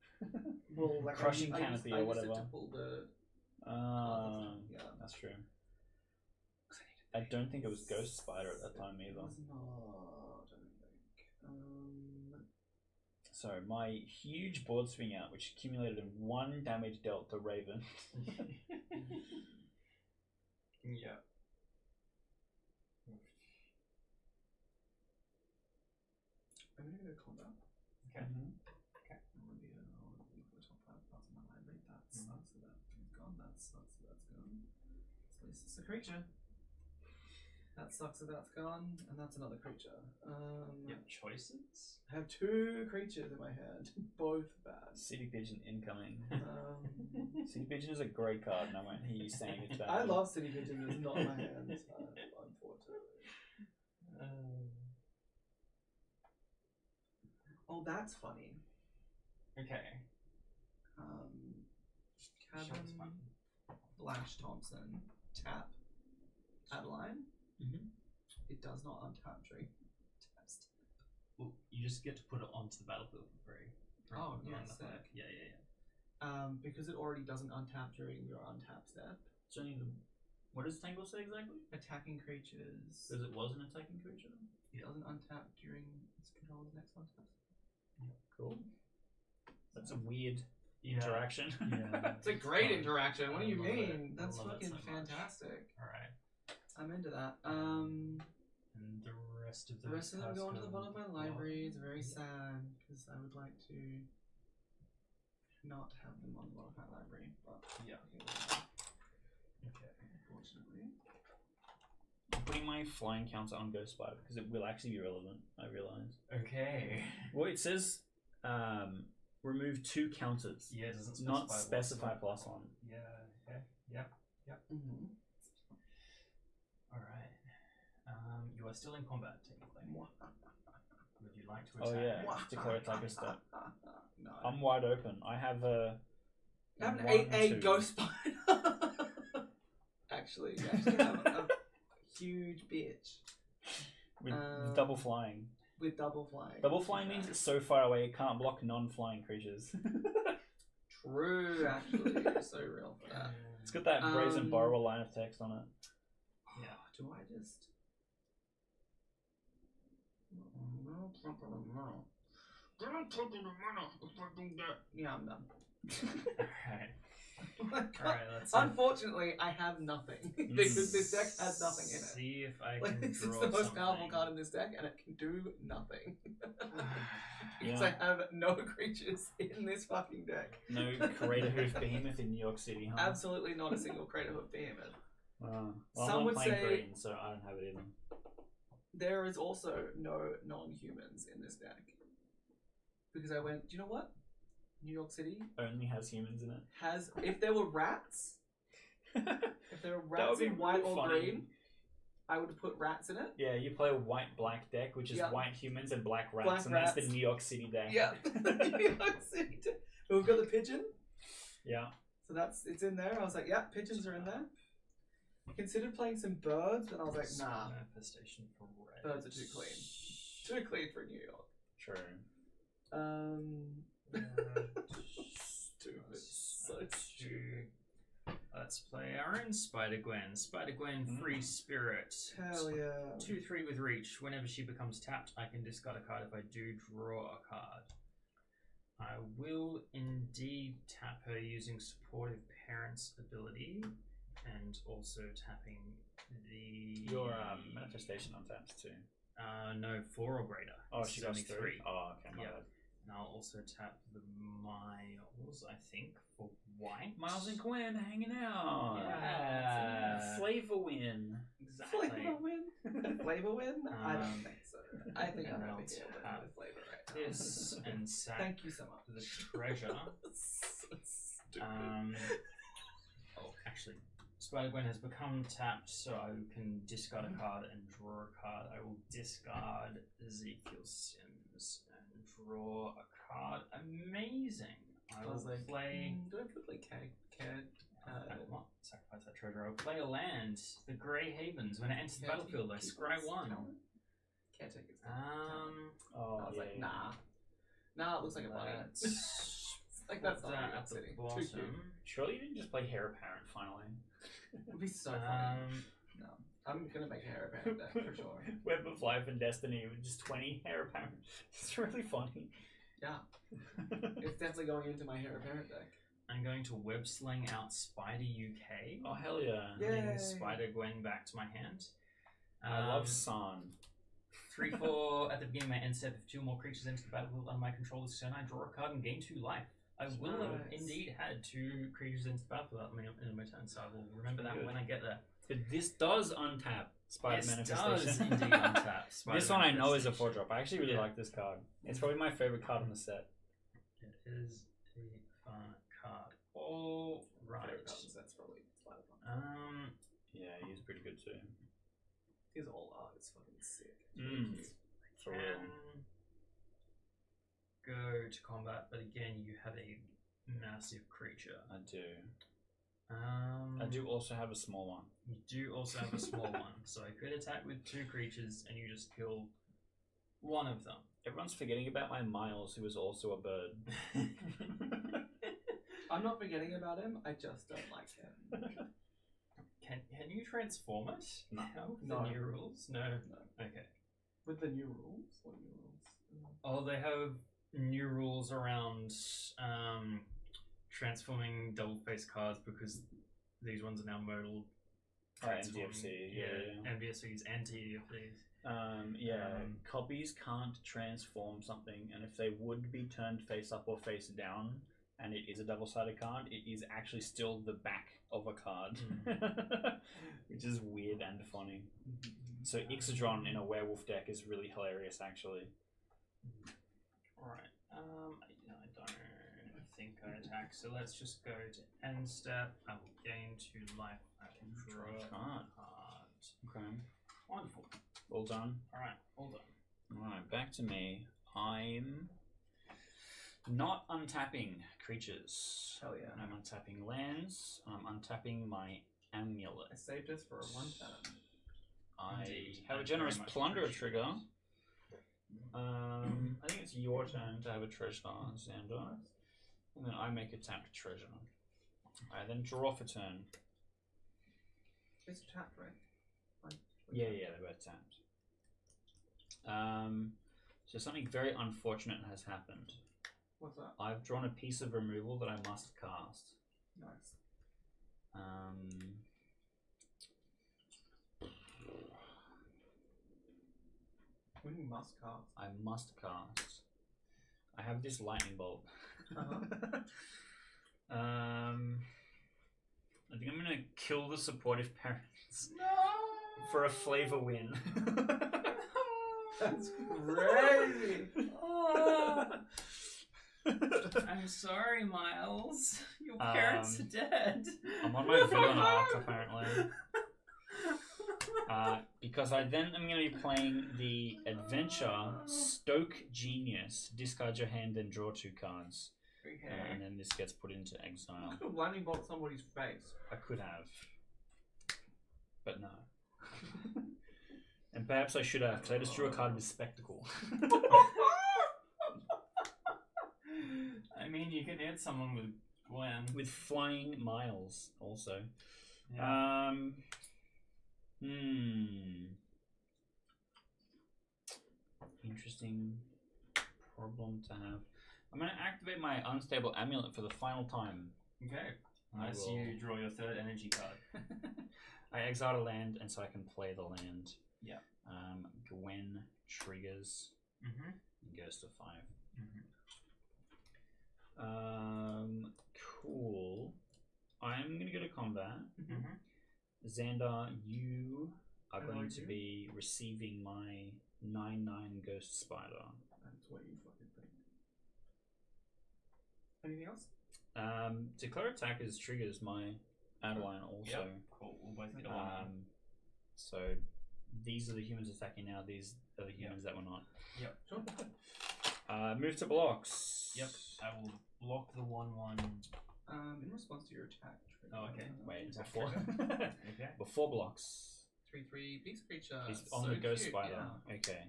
Well, like Crushing I Canopy I or used it whatever. to pull the cards, yeah. That's true. I don't think it was Ghost Spider at that time It either. was not, I don't think. So my huge board swing out, which accumulated in 1 damage dealt to Raven. Yeah. I'm gonna go to combat. Okay. I want to be the top 5 cards in my library. That sucks that that's gone. That sucks that that's gone. So at least it's a creature. That sucks that that's gone, and that's another creature. You have choices? I have 2 creatures in my hand, both bad. City Pigeon incoming. Um, City Pigeon is a great card, and I won't hear you saying it's bad. I love City Pigeon, it's not in my hands, unfortunately. Oh, that's funny. Okay. Kevin Sounds fun. Flash Thompson, tap Adeline. Mhm. It does not untap during test. Well, you just get to put it onto the battlefield for free. Oh, rather than yeah, on the flag. sick. Yeah. Because it already doesn't untap during your untap step. It's only the... What does Tangle say exactly? Attacking creatures. Because it was an attacking creature. It doesn't untap during its controller's next untap. Cool. That's a weird Yeah. interaction. Yeah. It's a great Fun. interaction. What I do you love it. mean? I That's love it fucking so much. fantastic. Alright. I'm into that. And the rest of The rest of them go into the bottom of my block. library. It's very sad because I would like to not have them on the bottom of my library, but Yeah. Okay. unfortunately. I'm putting my flying counter on Ghost Spider because it will actually be relevant, I realise. Okay. Well, it says remove 2 counters. Yeah, it doesn't Not specify specify +1. Yeah, okay. Yep. Mm-hmm. Alright. You You are still in combat, technically. Would you like to Oh attack? yeah, declare attack a step. No. I'm wide open. I have a. I have an 1, 8A 2. ghost spider. Actually, you actually have a huge bitch With double flying. with double flying. Double flying means it's so far away it can't block non-flying creatures. True, actually, you're so real for that. It's got that brazen borrower line of text on it. Yeah. Do I just? Yeah, I'm done. Alright. Alright, Alright, let's unfortunately, I have nothing because this deck has nothing in it. See if I Like, can this draw is the most powerful something. card in this deck, and it can do nothing. Because Yeah. I have no creatures in this fucking deck. No Crater Hoof Behemoth in New York City, huh? Absolutely not a single Crater Hoof Behemoth. Well, Some I'm would not playing say- green, so I don't have it either. There is also no non-humans in this deck. Because I went, do you know what? New York City Only has humans in it. has, if there were rats, if there were That would rats be in white really or funny. green, I would put rats in it. Yeah, you play a white-black deck, which is Yeah. white humans and black rats, Black and that's rats. the New York City deck. Yeah. New York City. But we've got the pigeon. Yeah. So it's in there. I was like, yeah, pigeons are in there. I considered playing some birds, but I was like, nah, Manifestation for red. birds are too clean. Too clean for New York. True. Stupid. So stupid. Let's play our own Spider-Gwen. Spider-Gwen, free spirit. Hell yeah. 2/3 with reach. Whenever she becomes tapped, I can discard a card if I do draw a card. I will indeed tap her using supportive parents ability and also tapping the Your manifestation on taps too. No, 4 or greater. Oh, It's she got only 3. Oh, okay, my Yeah. bad. And I'll also tap the Miles, I think, for white. Miles and Gwen hanging out. Yeah. Flavor win. Exactly. Flavor win? Flavor win? I don't Um, think so. I think I'm and over I'll here winning tap with flavor right now. This and sack Thank you so much. the treasure. So stupid. Oh, actually, Spider-Gwen has become tapped, so I can discard a card and draw a card. I will discard Ezekiel Sims and draw a card. Amazing. I I was will like, play. do I put like cat? I will not sacrifice that treasure. I will play a land, the Grey Havens. When it enters the battlefield, I scry 1. Caretaker's Oh, I was yeah, like, yeah. nah. Nah, it looks like a bunny. Let's Like, that's put not New that York at the City. Too bottom. cute. Surely you didn't just play Hair Apparent finally. It'd be so funny. Um, No. I'm gonna make a hair apparent deck for sure. Web of Life and Destiny with just 20 Hair Apparent. It's really funny. Yeah. It's definitely going into my hair apparent deck. I'm going to web sling out Spider UK. Oh, hell yeah. Bring Yay. Spider Gwen back to my hand. I love San. 3/4 at the beginning of my end step. If 2 or more creatures enter the battlefield under my control this turn, I draw a card and gain 2 life. I will have Nice. indeed had 2 creatures into the battlefield at my turn, so I will remember that Good. when I get there. But this does untap Spider This Manifestation. does indeed untap Spider This one I know is a Manifestation. 4-drop. I actually really Yeah. like this card. It's probably my favorite card in the set. It is a fun card. All right. That's probably Spider-Man. Yeah, he's pretty good too. His whole art is fucking sick. For real. Can go to combat, but again, you have a massive creature. I do. I I do also have a small one. You do also have a small one, so I could attack with 2 creatures and you just kill one of them. Everyone's forgetting about my Miles, who is also a bird. I'm not forgetting about him. I just don't like him. Can you transform it? No. Now with No. the new rules? No. No. Okay. With the new rules? What new rules? Oh, they have new rules around transforming double face cards because these ones are now modal. transforming. NDFC, yeah. NBFCs and TDFCs. Copies can't transform something, and if they would be turned face up or face down, and it is a double-sided card, it is actually still the back of a card, which is weird and funny. So Ixodron in a werewolf deck is really hilarious, actually. Alright, I don't think I attack, so let's just go to end step. I will gain 2 life. I can draw a card. Okay. Wonderful. All done. Alright, hold on. Alright, back to me. I'm not untapping creatures. Hell yeah. I'm untapping lands. I'm untapping my amulet. I saved us for a 1 turn. I Indeed. have a I generous very much plunder appreciate trigger. it. I think it's your turn to have a treasure, Xander. And then I make a tapped treasure. I then draw for turn. It's tapped, right? Yeah, they're both tapped. So something very unfortunate has happened. What's that? I've drawn a piece of removal that I must cast. Nice. We must cast. I must cast. I have this lightning bolt. I think I'm gonna kill the supportive parents No! for a flavor win. That's crazy. I'm sorry, Miles. Your parents are dead. I'm on my villain arc apparently. Because I then am going to be playing the adventure Stoke Genius. Discard your hand and draw 2 cards. Okay. And then this gets put into exile. I could have lightning bolt somebody's face. I could have. But no. And perhaps I should have, because I just drew a card with Spectacle. I mean, you could hit someone with Gwen. With Flying Miles, also. Yeah. Interesting problem to have. I'm going to activate my Unstable Amulet for the final time. Okay. I As will- you draw your 3rd energy card. I exile a land, and so I can play the land. Yeah. Gwen triggers Mm-hmm. and goes to 5. Mm-hmm. Cool. I'm going to go to combat. Mm-hmm. Xander, you are How do going I to do? be receiving my 9/9 Ghost Spider. That's what you fucking think. Anything else? Declare attackers triggers my Adeline also. Yep. Cool. We'll both get a 1. So these are the humans attacking now. These are the humans that were not. Yep. Sure. Move to blocks. Yep. I will block the 1/1. In response to your attack. Oh, okay. Wait, attack before trigger. Okay. before blocks. 3/3 beast creature. Is So on the Ghost cute, Spider. yeah. Okay.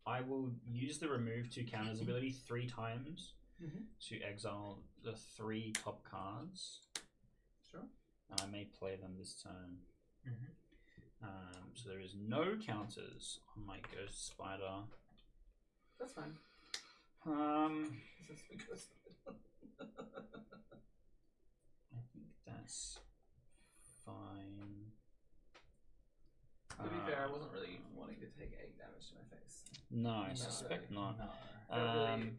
I will use the remove 2 counters ability 3 times to exile the 3 top cards. Sure. And I may play them this turn. Mm-hmm. So there is no counters on my Ghost Spider. That's fine. This is the Ghost Spider. I think that's fine. To be fair, I wasn't really wanting to take 8 damage to my face. No, I No. suspect not. No. Really,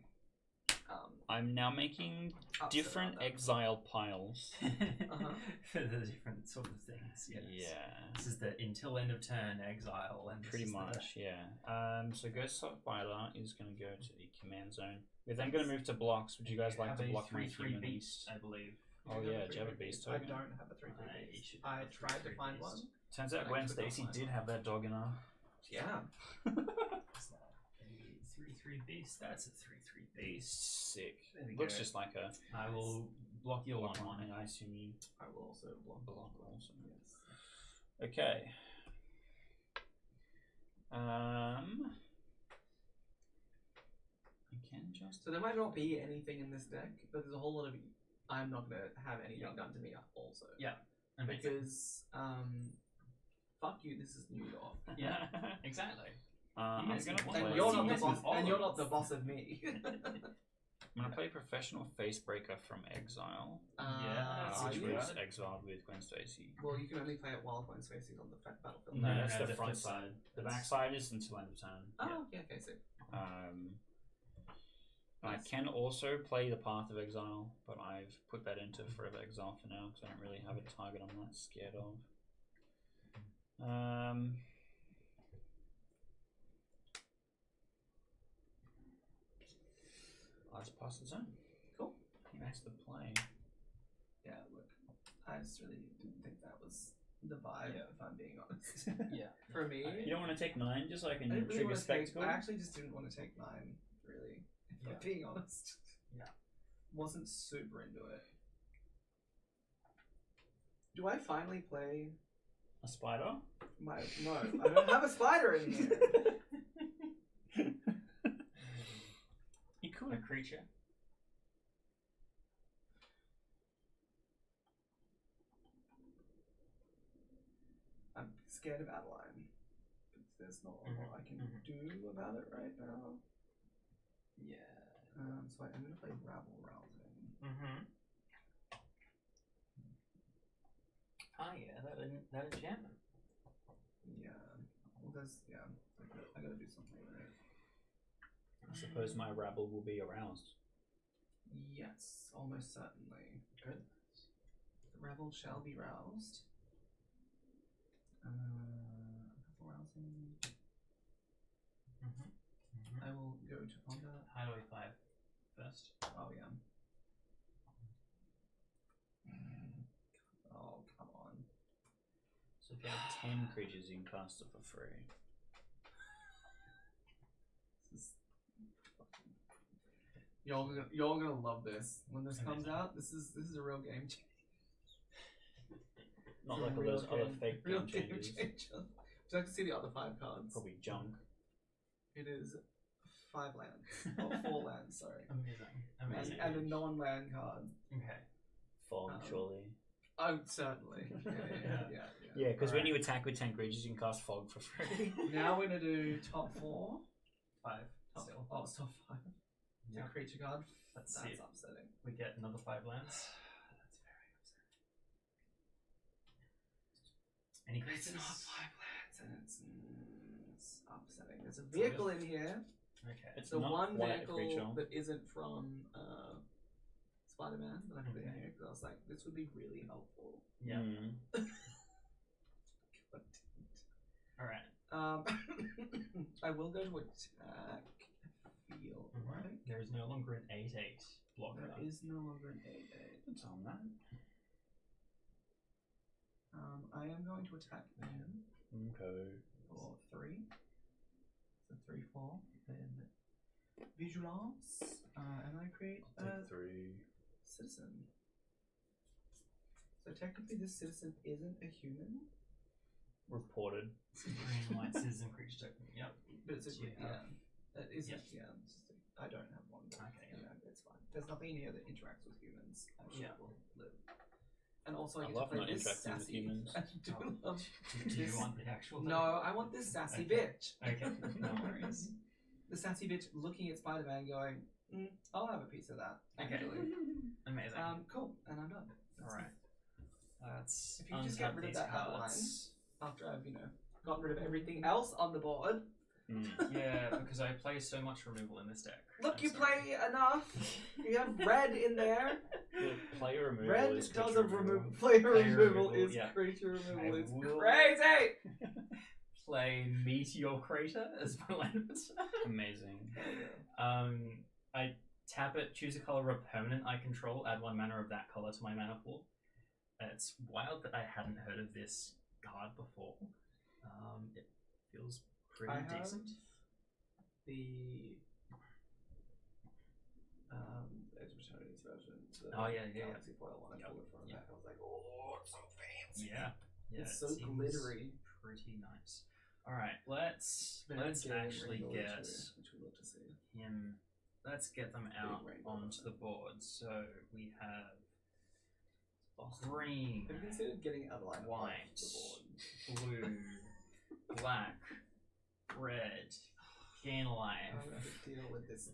I'm now making upset different about that. exile piles. For the different sort of things, yes. Yeah. This is the until end of turn exile, and this Pretty is the- much, yeah. So Ghost Spider is going to go to the command zone. We're then going to move to blocks. Would you guys like have to a block my 3/3 humans? beast, I believe. Oh yeah, do you have a beast I token? don't have a 3/3 I beast. should I have a tried to 3/3 find beast. one. Turns out I Gwen could not Stacy find did one. have that dog in her. Yeah. Is that a 3/3 beast? That's a 3/3 beast. Sick. There we Looks go. just like a I will block your block 1/1. and I assume you I will also block block also. Yes. Okay. I can just. So there might not be anything in this deck, but there's a whole lot of. I'm not gonna have anything Yeah. done to me also. Yeah. Amazing. Because fuck you. This is New York. Yeah, exactly. I'm Yes, gonna you play. want And you're not the Yes, boss. with all And of you're not us. the boss of me. I'm gonna play Professional Facebreaker from Exile, Yeah, are which you? was exiled with Gwen Stacy. Well, you can only play it while Gwen's facing on the battlefield. No, No, that's no, the the front flip side. side. The That's- back side is until end of turn. Oh, yeah, okay, so. I Nice. can also play the Path of Exile, but I've put that into Forever Exile for now because I don't really have a target I'm that scared of. I'll just pass the turn. Cool. He makes the play. Yeah, look, I just really didn't think that was the vibe, Yeah. if I'm being honest. Yeah. For me, You don't want to take 9 just so I can I didn't really trigger want to take. spectacle? I actually just didn't want to take 9. Really, if Yeah. I'm being honest. Yeah. Wasn't super into it. Do I finally play A spider? my? No, I don't have a spider in here. You could. A creature. I'm scared of Adeline. But there's not a lot I can do about it right now. Yeah. So I'm gonna play Rabble Rousing. Mm-hmm. Oh yeah, that enchantment. Yeah. Well, there's I gotta do something with it. I suppose my rabble will be aroused. Yes, almost certainly. Good. The Rabble shall be roused. Rousing. I will go to combat. Hideaway 5 first. Oh yeah. Oh come on. So if you have 10 creatures, you can cast it for free. This is y'all gonna love this when this comes Amazing. out. This is a real game changer. Not It's a like all real those other game- fake real game game changes. changer. Would you like to see the other 5 cards? Probably junk. It is 5 lands. Or 4 lands, sorry. Amazing. And a non-land card. Okay. Fog, Um, surely. Oh, certainly. Yeah. Yeah, because when Alright. you attack with 10 creatures, you can cast Fog for free. Now we're gonna do top 4. 5. Top, Still. oh, it's top 5. Yeah. The creature card. Let's That's see. upsetting. We get another 5 lands. That's very upsetting. Any It's creatures? not 5 lands, and it's upsetting. There's a vehicle in here. Okay. It's The not one quite a vehicle creature. that isn't from Spider-Man that I put in Okay. here because I was like, this would be really helpful. Yeah. But Alright. I will go to attack. Feel right. There is no longer an 8/8 blocker. There is no longer an 8/8. It's on that. I am going to attack him Okay. for 3. So 3/4. Then vigilance, and I create a Take 3. citizen. So technically, this citizen isn't a human, Reported. It's a green white citizen creature token. Yep. but it's a You have- That isn't. Yep. Yeah. I don't have one. But, Okay, yeah. it's fine. There's nothing in here that interacts with humans. I Yeah. will live. And also, I I get love to play not this interacting with sassy. humans. I do love Do you this. want the actual? No, I want this sassy Okay. bitch. Okay. No worries. The sassy bitch looking at Spider-Man, going, "I'll have a piece of that." Okay. Actually, Amazing. cool, and I'm done. That's All it. right. Let's If you just get untap rid of these that outline. cards. After I've gotten rid of everything else on the board. Yeah, because I play so much removal in this deck. Look, I'm you sorry. play enough. You have red in there. Look, player removal Red is does creature a removal. player Player removal removal, is yeah. creature removal I is will- crazy. Play Meteor Crater as my land. Amazing. I tap it, choose a color of a permanent I control, add 1 mana of that color to my mana pool. It's wild that I hadn't heard of this card before. It feels pretty I have decent. the Edge of Eternity's version. The Oh, yeah. Galaxy Foil one. I Yep. pulled it from the Yep. back. I was like, oh, it's so fancy. Yeah, It's it so seems glittery. Pretty nice. All right, let's Very actually rainbow get which we love to see. him. Let's get them out rainbow onto the board. So we have green, Have you considered getting Adeline white, off the board? blue, black, red, gain life, I'm gonna have to deal with this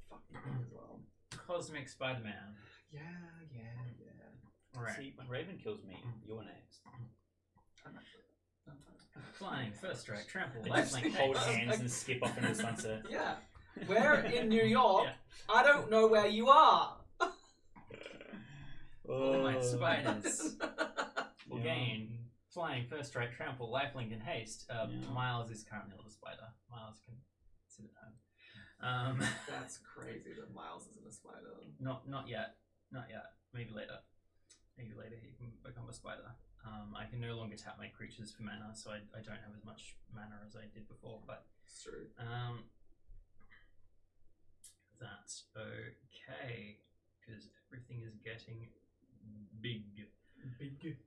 fucking thing as well. Cosmic Spider-Man. Yeah. All right, See, when Raven kills me, you're next. I'm actually. I'm fine. flying, first strike, trample, They life just link, hold haste. hands and skip off into the sunset. Yeah. We're in New York. Yeah. I don't know where you are. All my spiders will Yeah. gain flying, first strike, trample, lifelink, and haste. Yeah. Miles is currently a little spider. Miles can sit at home. That's crazy that Miles isn't a spider. Not yet. Not yet. Maybe later. Maybe later he can become a spider. I can no longer tap my creatures for mana, so I don't have as much mana as I did before. But It's true. that's okay because everything is getting big. Big.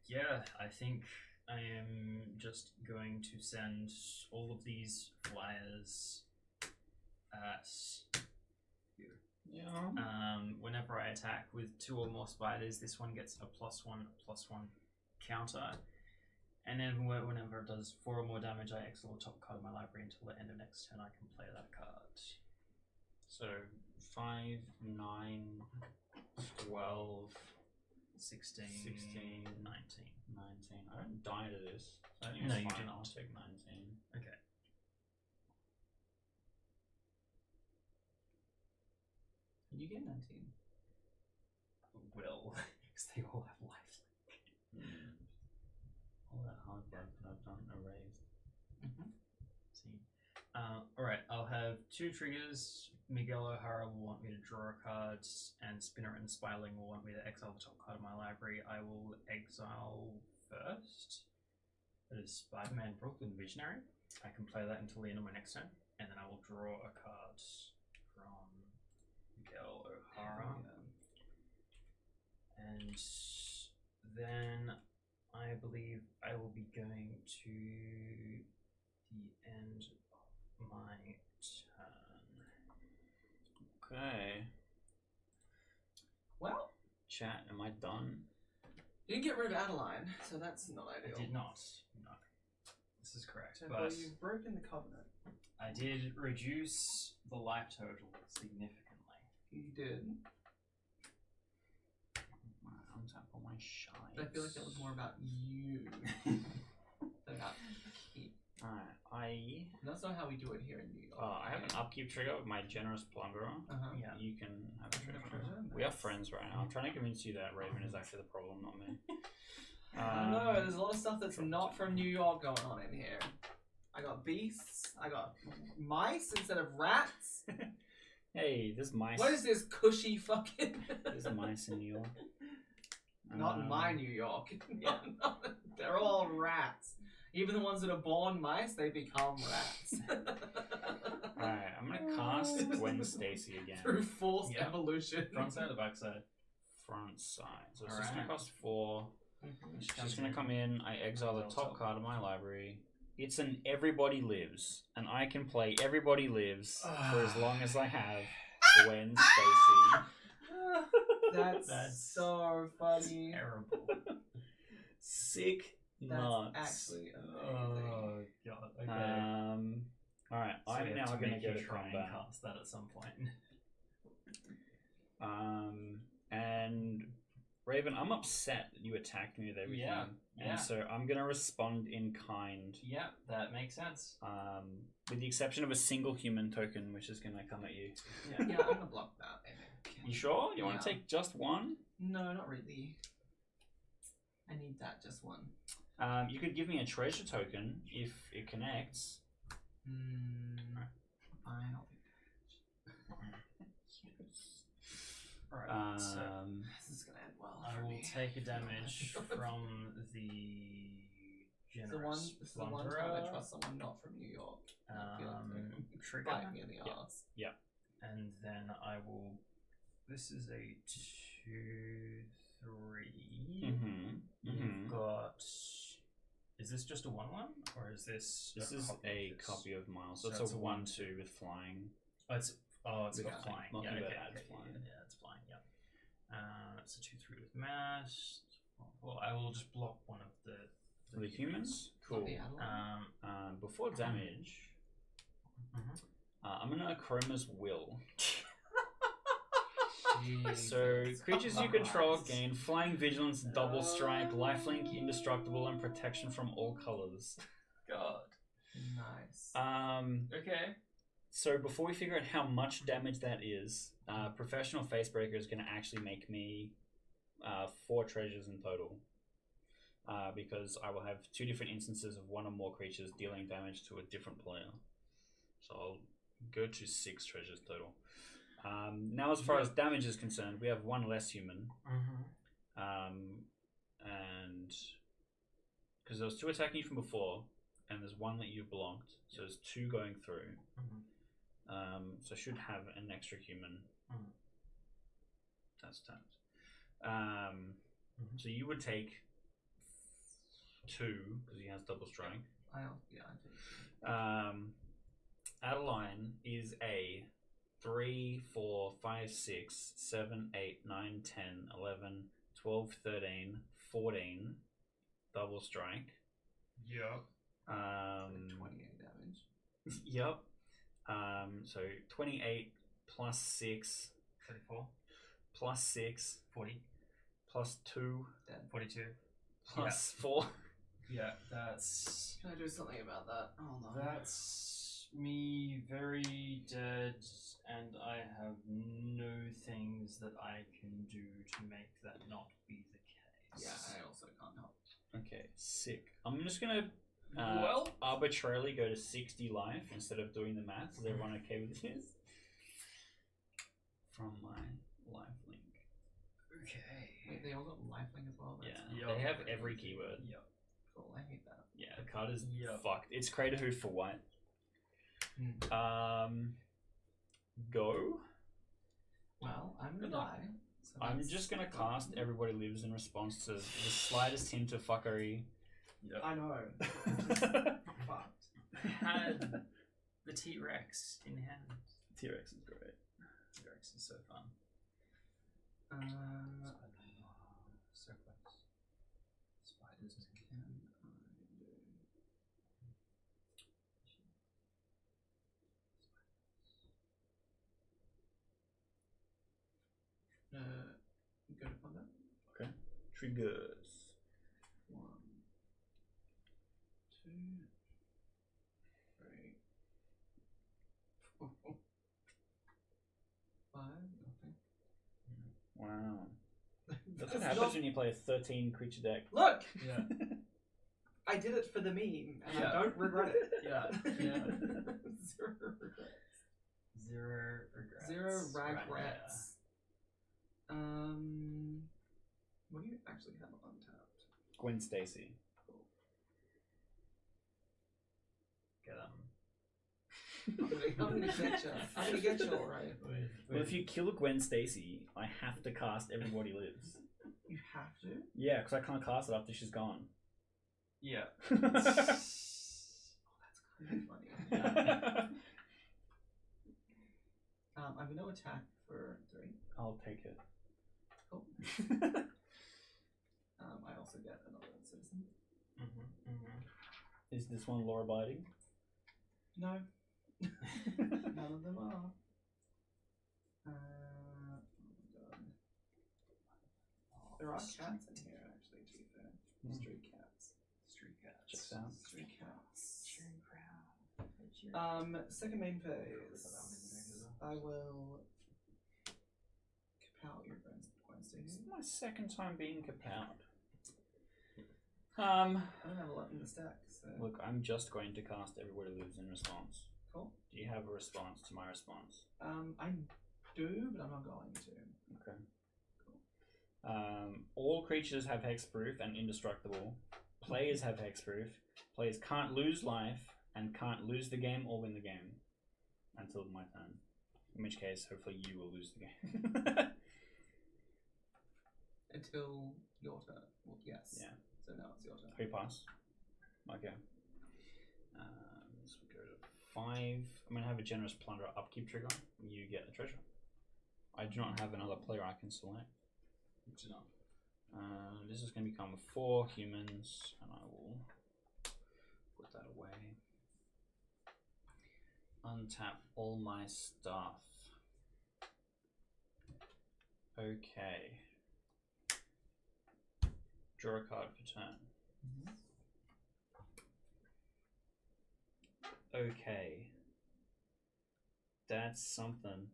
Yeah, I think I am just going to send all of these flyers at you. Yeah. Whenever I attack with 2 or more spiders, this one gets a +1/+1 counter. And then whenever it does 4 or more damage, I exile the top card of my library until the end of next turn. I can play that card. So 5, 9, 12, 16, 16, 19. 19. I don't die to this. So I think No, it's you fine. do not. I'll take 19. Okay. You get 19. Will, because they all have life. All that hard work that I've done erased. See. Alright, I'll have 2 triggers. Miguel O'Hara will want me to draw a card, and Spinner and Spiling will want me to exile the top card of my library. I will exile first. That is Spider-Man Brooklyn Visionary. I can play that until the end of my next turn, and then I will draw a card from Miguel O'Hara. And then I believe I will be going to the end of my turn. Okay. Well, Chat, am I done? you didn't get rid of Adeline, so that's not I ideal. did not. No. This is correct. So, But well, you've broken the covenant. I did reduce the life total significantly. You did. Untap all my shite. But I feel like that was more about you than about me. Alright, That's not how we do it here in New York. I have an upkeep trigger with my generous plunderer. Uh-huh. Yeah. You can have a trigger. Nice. We are friends right now. I'm trying to convince you that Raven is actually the problem, not me. I know, there's a lot of stuff that's not from New York going on in here. I got beasts, I got mice instead of rats. Hey, there's mice. What is this cushy fucking... There's mice in New York. Not in my New York. They're all rats. Even the ones that are born mice, they become rats. Alright, I'm gonna cast Gwen Stacy again. Through forced Yeah. evolution. Front side or back side? Front side. So it's Alright. just gonna cost 4. She's gonna come in. I exile the top card of my library. It's an Everybody Lives, and I can play Everybody Lives for as long as I have Gwen Stacy. That's so funny. Terrible. Sick That's nuts. actually amazing. Oh god. Okay. Alright, So I'm we have now to gonna make go you to try and combat. cast that at some point. And Raven, I'm upset that you attacked me with everything. Yeah, yeah. And so I'm gonna respond in kind. Yeah, that makes sense. With the exception of a single human token, which is gonna come at you. Yeah, I'm gonna block that. You sure? You want Yeah. to take just one? No, not really. I need that, just one. You could give me a treasure token if it connects. Fine, I'll Alright, so This is gonna end well. I for will me. take a damage from the This generous is the one time I plunderer. trust someone not from New York. I feel like they're gonna Trigger. bite me in the Yeah. ass. And then I will. This is a 2, 3. You've got. Is this just a 1/1 or is this? This is a copy of Miles. So So it's it's a a 1/2 with flying. It's got Yeah. flying. Not Yeah, that okay, it adds okay, flying. yeah, it's flying. Yeah. It's a 2/3 with mass. Well, I will just block one of The humans? Cool. Okay, Adeline. Before damage, Mhm. I'm gonna Chroma's Will. Jesus So, creatures you control Christ. gain flying vigilance, double strike, lifelink, indestructible, and protection from all colors. God. Nice. Okay. So before we figure out how much damage that is, Professional Facebreaker is going to actually make me 4 treasures in total. Because I will have 2 different instances of 1 or more creatures dealing damage to a different player. So I'll go to 6 treasures total. Now as far as damage is concerned, we have 1 less human. and because there was 2 attacking you from before, and there's 1 that you've blocked, so there's 2 going through. So I should have an extra human. That's tapped. So you would take 2 because he has double strike. I take 2. Adeline is a 3, 4, 5, 6, 7, 8, 9, 10, 11, 12, 13, 14 double strike. Yep. 28 damage. Yep. So 28 plus 6 34. plus 6 40. plus 2 42. plus 4. Yeah, that's... Can I do something about that? Oh no. That's me very dead, and I have no things that I can do to make that not be the case. Yeah, I also can't help. Okay, sick. I'm just gonna Well, arbitrarily go to 60 life instead of doing the maths. Is everyone okay with this? From my life link. okay. Wait, they all got lifelink as well? Yeah, Yep. they have every keyword. Yep. Cool, I hate that. Yeah, the card is Yep. fucked. It's Crater Hoof for white. Hmm. Go. Well, I'm gonna Good luck. die. So I'm that's just gonna fun. cast Everybody Lives in response to the slightest hint of fuckery. Yep. I know. Fucked. I had the T-Rex in hand. T-Rex is great. T-Rex is so fun. So close. Spiders. Can I do? Go to combat. Okay. Triggers. 1, 2, 3, 4, 5. Nothing. Wow. That's what happens when you play a 13 creature deck. Look, Yeah. I did it for the meme, and Yeah. I don't regret it. Yeah. Yeah. Zero regrets. Zero regrets. Zero Right, regrets. What do you actually have untapped? Gwen Stacy. Cool. Get them. I'm gonna get you. I'm gonna get you, alright. Well, if you kill Gwen Stacy, I have to cast Everybody Lives. You have to. Yeah, because I can't cast it after she's gone. Yeah. Oh, that's kind of funny. I'm gonna attack for 3. I'll take it. Cool. I also get another citizen. Is this one law abiding? No. None of them are. Oh my god. There are cats in here, actually, to be fair. Street cats. Street cats. Checks out. Street cats. Cheering crowd. Second main phase. I will cap out your Gwen This Stacy. is my second time being kapowed. I don't have a lot in the stack, so. Look, I'm just going to cast Everybody Lives in response. Cool. Do you have a response to my response? I do, but I'm not going to. Okay. All creatures have hexproof and indestructible. Players have hexproof. Players can't lose life and can't lose the game or win the game until my turn. In which case, hopefully you will lose the game. Until your turn. Well, yes. Yeah. So now it's your turn. Who pass? Okay. So we go to 5. I'm going to have a generous plunder upkeep trigger. You get a treasure. I do not have another player I can select. Good to know. This is going to become 4 humans, and I will put that away. Untap all my stuff. Okay. Draw a card per turn. Okay. That's something.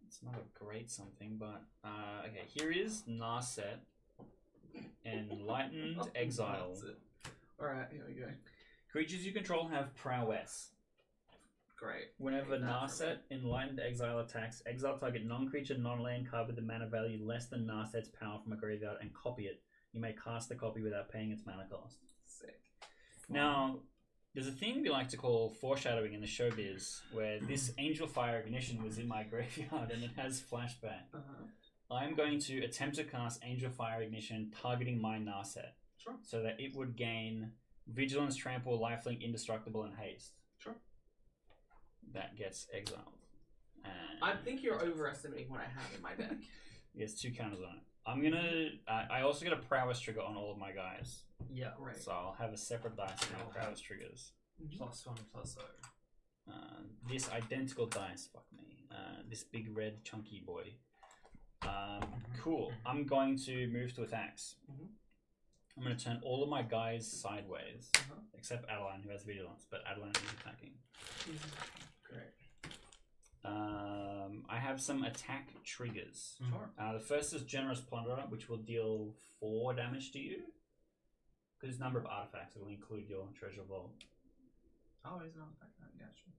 It's not a great something, but okay. Here is Narset, Enlightened Exile. Alright, here we go. Creatures you control have prowess. Great. Whenever Hate that for me. Narset Enlightened Exile attacks, exile target non-creature, non-land card with a mana value less than Narset's power from a graveyard and copy it. You may cast the copy without paying its mana cost. Sick. Now, there's a thing we like to call foreshadowing in the showbiz, where this Angel Fire Ignition was in my graveyard and it has flashback. I'm going to attempt to cast Angel Fire Ignition targeting my Narset. Sure. So that it would gain Vigilance, Trample, Lifelink, Indestructible, and Haste. Sure. That gets exiled. And I think you're overestimating what I have in my deck. There's 2 counters on it. I'm gonna. I also get a prowess trigger on all of my guys, Yeah. Great. so I'll have a separate dice for my prowess triggers. +1/+0. This identical dice, fuck me. This big red chunky boy. Cool. I'm going to move to attacks. Mhm. I'm going to turn all of my guys sideways, Uh-huh. except Adeline, who has vigilance, but Adeline is attacking. Great. I have some attack triggers. Sure. The first is Generous Plunderer, which will deal 4 damage to you. Because number of artifacts, it will include your treasure vault. Oh, he's not back then. Yeah, sure.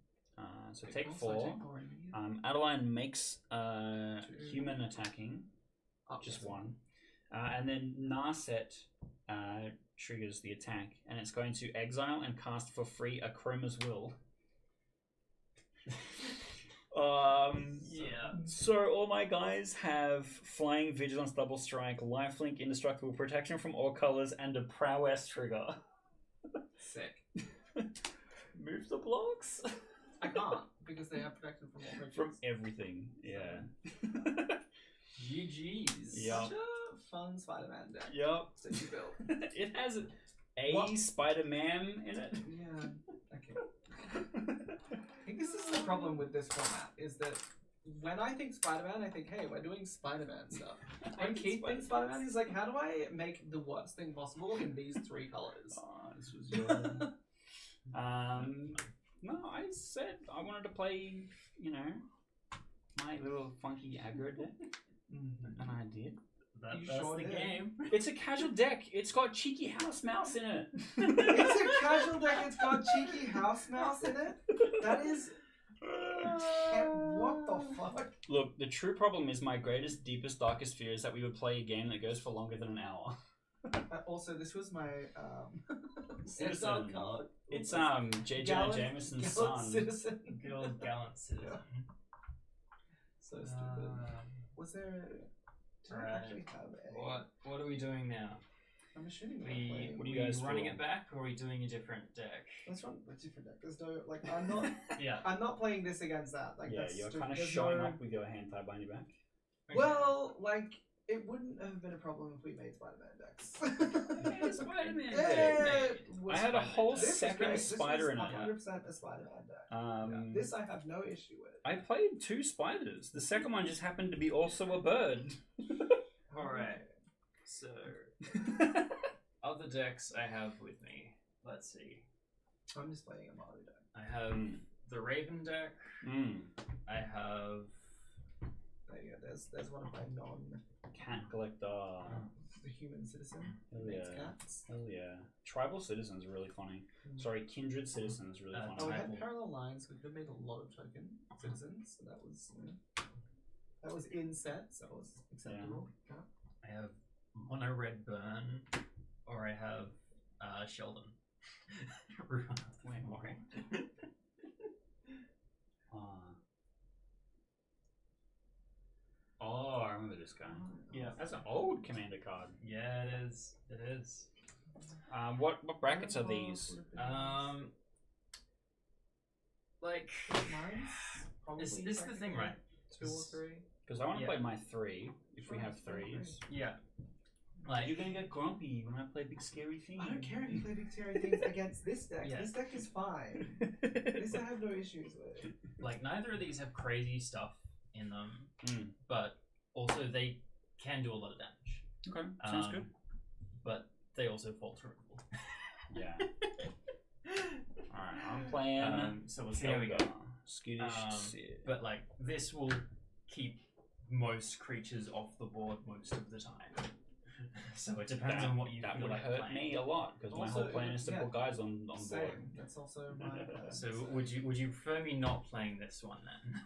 So Okay, take cool. 4. So I take 4 immediately. Adeline makes 2. human attacking, Oh, just yes. 1. And then Narset triggers the attack, and it's going to exile and cast for free a Chroma's Will. Yeah. So all my guys have Flying, Vigilance, Double Strike, Lifelink, Indestructible, Protection from all colors, and a Prowess trigger. Sick. Move the blocks. I can't because they have protection from all creatures. From everything, yeah. GG's. Yeah. Such a fun Spider-Man deck. Yep. So you built. It has a What? Spider-Man in it. Yeah. Okay. I think this is the problem with this format, is that when I think Spider-Man, I think, hey, we're doing Spider-Man stuff. When Keith thinks Spider-Man, he's like, how do I make the worst thing possible in these 3 colors? This was your... no, I said I wanted to play, my little funky aggro deck, and I did. You That's sure the did. game. It's a casual deck. It's got cheeky house mouse in it. It's a casual deck, it's got cheeky house mouse in it? That is... What the fuck? Look, the true problem is my greatest, deepest, darkest fear is that we would play a game that goes for longer than an hour. Also, this was my Citizen. exile card. It's J. Jonah Jameson's son. Citizen. Good old gallant citizen. So stupid. Was there? Did I Alright. actually have a? What are we doing now? I'm assuming we're We playing. What do you guys running feel? it back, or are we doing a different deck? Let's run a different deck. There's no like. I'm not. Yeah. I'm not playing this against that. Like Yeah, that's you're stupid. kind of There's showing no- up with your hand tied behind your back. Well, like it wouldn't have been a problem if we made Spider-Man decks. Yeah, Spider-Man Yeah, deck. it was I had a Spider-Man. whole This was second great. This spider was in it. 100% a Spider-Man deck. This I have no issue with. I played 2 spiders. The second one just happened to be also a bird. Alright. So, other decks I have with me. Let's see. I'm just playing a Mario deck. I have the Raven deck. I have There you go. There's one of my Cat collector. the human citizen. Hell Makes yeah. cats. Hell yeah. Tribal Citizen's really funny. Sorry, Kindred Citizen's really Oh, Oh, funny. we had Tribal. parallel lines. We could have made a lot of token citizens, so that was that was in set, so it was acceptable. Yeah. I have Mono Red Burn, or I have Sheldon. Ruin of the Memory. Oh, I remember this guy. Yeah. That's an old commander card. Yeah, it is. It is. What brackets are these? Like, Mine's probably this is the thing, right? 2 or 3. Because I want to Yeah. play my 3, if we Sure, have play 3s. Yeah. Like, You're gonna get grumpy when I play big scary things. I don't care if you play big scary things against this deck. Yeah. This deck is fine. This I have no issues with. like neither of these have crazy stuff in them, Mm. but also they can do a lot of damage. Okay, sounds good. But they also falter. Yeah. Alright, I'm playing. So we'll see how we go. Skittish Um, Sid. But like this will keep most creatures off the board most of the time. So it depends on what you That feel would like hurt playing. me a lot because my Also, whole plan is to yeah, put guys on Same. board. That's also my plan. So would you prefer me not playing this one then?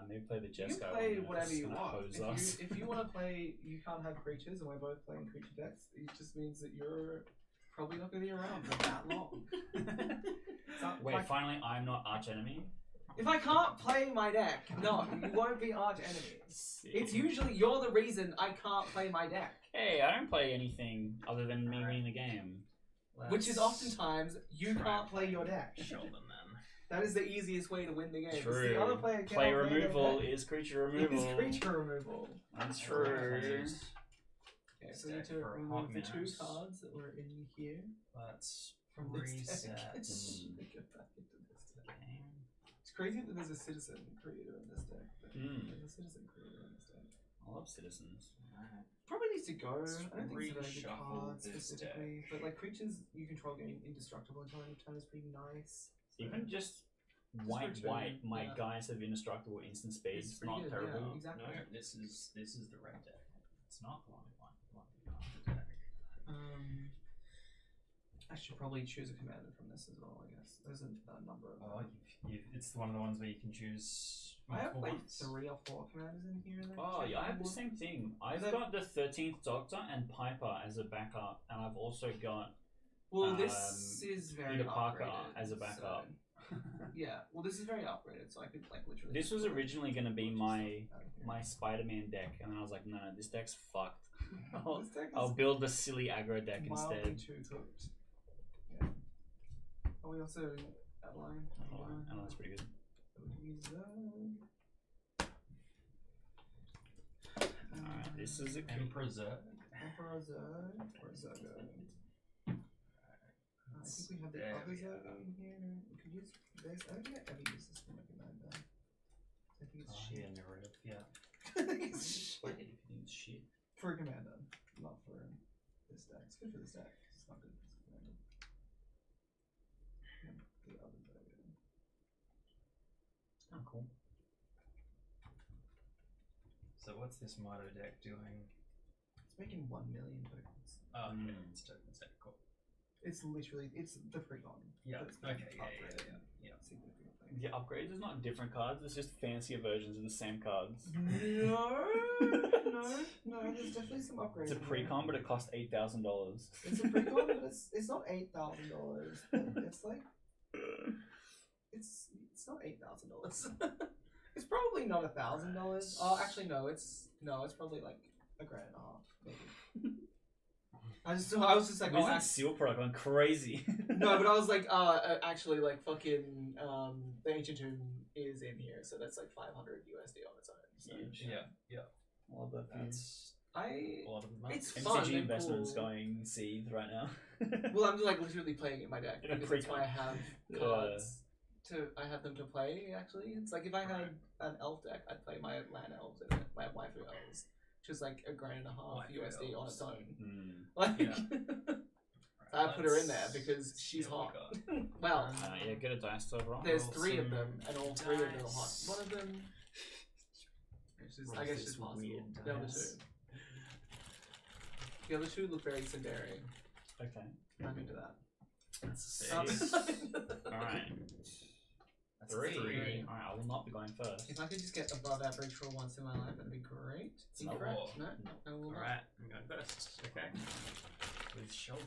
Maybe play the You can Jesco play one, whatever that's you gonna want. hose us. If you want to play, you can't have creatures, and we're both playing creature decks. It just means that you're probably not going to be around for that long. Wait, finally, I'm not arch enemy. If I can't play my deck, no, you won't be arch enemies. It's usually you're the reason I can't play my deck, Hey, I don't play anything other than me winning the game. which is oftentimes you try can't and play your deck. Sheldon then. That is the easiest way to win the game. It's True. the other player cannot Play play their removal deck. is creature removal. It's creature removal. That's Right. true. Okay, so we need to For a remove hot the 2 minute. cards that were in here Let's from this reset. deck. Mm. Get back into this deck. Okay. It's crazy that there's a citizen creator in this deck. But Mm. There's a citizen creator in this deck. I love citizens. Alright. Probably needs to go. Let's I don't think it's a very good reshuffle card this specifically, but like creatures you control getting indestructible until end of turn is pretty nice. Even just white, return, my yeah. guys have indestructible instant speed. It's It's pretty not good, terrible. yeah, exactly. No, this is the red deck. It's not the one deck. I should probably choose a commander from this as well. I guess there's a number of. Oh, it's one of the ones where you can choose I have multiple like ones. 3 or 4 commanders in here. And Oh, yeah, I have the same thing. I've that- got the 13th Doctor and Piper as a backup, and I've also got Well, this is very Peter Parker upgraded, as a backup. so- yeah, well, this is very upgraded, so I could like literally. This was originally going to be my my Spider-Man deck, and then I was like, no, this deck's fucked. I'll, This deck is I'll build the silly aggro deck mildly instead. too cooked. Yeah. Oh, we also outline. Oh, that's pretty good. Alright, this is a Emperor Zerg. Emperor Zerg or Zergo. I think we have the There other we Zergo go. in here. We could use this. I don't think I ever use this for my commander. I think it's Oh, shit. yeah, narrative. Yeah. I think it's shit. Wait, if you need shit. For a commander, not for this deck. It's good for this deck. It's not good for this commander. And the other Zergo. Oh, cool. So what's this motto deck doing? It's making 1 million tokens. Oh, Mm. okay, it's tokens deck. Cool. It's literally, it's the precon. Yeah. but it's been Okay. upgraded Yeah. significantly. The upgrades is not different cards, it's just fancier versions of the same cards. No, there's definitely some upgrades. It's a in there. pre-con, but it costs $8,000. It's a precon, but it's not $8,000. It's like it's not $8,000. It's probably not $1,000. Oh, actually no, it's probably like $1,500 maybe. I was just like, Wizard Seal product went crazy. no, but I was like, actually, like fucking, the Ancient Tomb is in here, so that's like 500 USD on its own. So. Huge. Yeah. I love that. That's I a lot of money. it's fun MCG and investments cool. going seethe right now. Well, I'm like literally playing it in my deck In a because that's why I pre-con. have cards. I have them to play. Actually, it's like if I had an elf deck, I'd play my land elves in it, my waifu elves, which is like $1,500 Waifu USD on elves. its own. Hmm. Like, Yeah. I put her in there Let's because see she's what hot. we got. Well, Yeah, get a dice server on. there's roll 3 of some them, and all 3 of them are hot. dice. One of them, which is, Roll I guess, this just possible. weird The other dice. 2. The other 2 look very Sinderi. Okay. I'm into that. That's Um, 6. Alright. That's 3. 3. Alright, I will not be going first. If I could just get above average for once in my life, that'd be great. No. Incorrect? No, I will not. Alright, I'm going first. Okay. With Sheldon.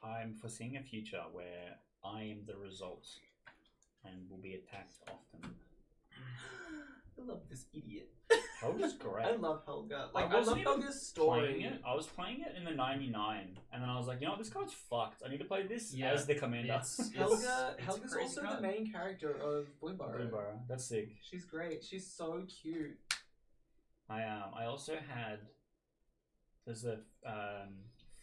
I'm foreseeing a future where I am the result and will be attacked often. I love this idiot. Helga's great. I love Helga. I Like, I love wasn't even Helga's story. Playing it, I was playing it in the 99, and then I was like, you know what, this card's fucked. I need to play this Yeah, as the commander. it's- Helga's it's a crazy also the card. main character of Bloomburrow. Bloomburrow. That's sick. She's great. She's so cute. I also had there's a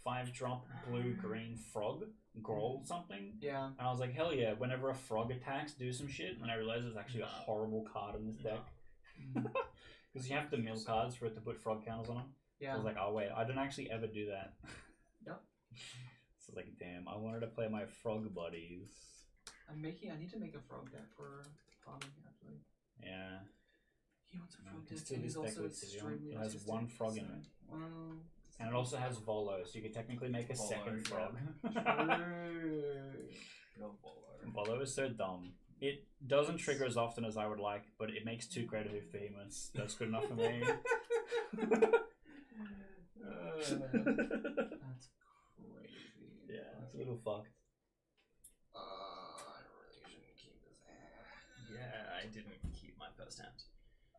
5-drop blue green frog, Growl something. Yeah. And I was like, hell yeah, whenever a frog attacks, do some shit. And I realized it's actually a horrible card in this deck. Because you have to mill cards for it to put frog counters on them. So I Yeah. was like, oh wait, I don't actually ever do that. Yep. So I was like, damn, I wanted to play my frog buddies. I need to make a frog deck for farming, actually. Yeah. He wants a frog can deck, steal and this he's deck also with if you want. extremely It has autistic, one frog in so- it. Well, And it also has Volo, so you could technically make a Volo, second yeah. frog. True. Go Volo. Volo is so dumb. It doesn't trigger as often as I would like, but it makes 2 creative behemoths. That's good enough for me. That's crazy. Yeah, it's a little fucked. I really shouldn't keep this hand. Yeah, I didn't keep my first hand.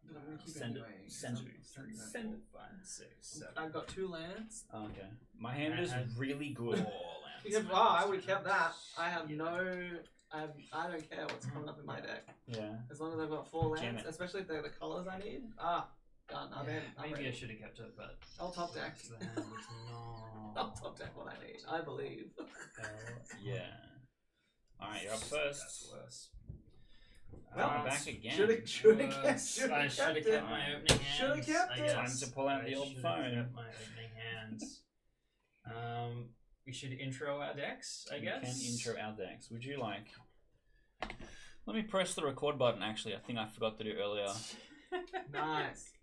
But I'm gonna keep Send it it. anyway. Send so- it. send that Send for- it. 5, 6, 7. I've got 2 lands. Okay. My hand I is had really good. 4 lands Because, in my I first would have kept hand. that. I have Yeah. I don't care what's coming up in my deck. Yeah. As long as I've got 4 Jam lands, it. especially if they're the colors I need. Done. I'm Yeah, in. I'm maybe I ready. should have kept it, but I'll top deck. the hand was not. I'll top deck what I need. I believe. Hell yeah. Alright, you're up first. That's worse. I'm back again. Should've I kept should have it. kept my opening hands. Shoulda kept I it. guess. Time to pull out I the old should've phone. kept my opening hands. We should intro our decks, I guess. We can intro our decks. Would you like? Let me press the record button. Actually, I think I forgot to do earlier. Nice.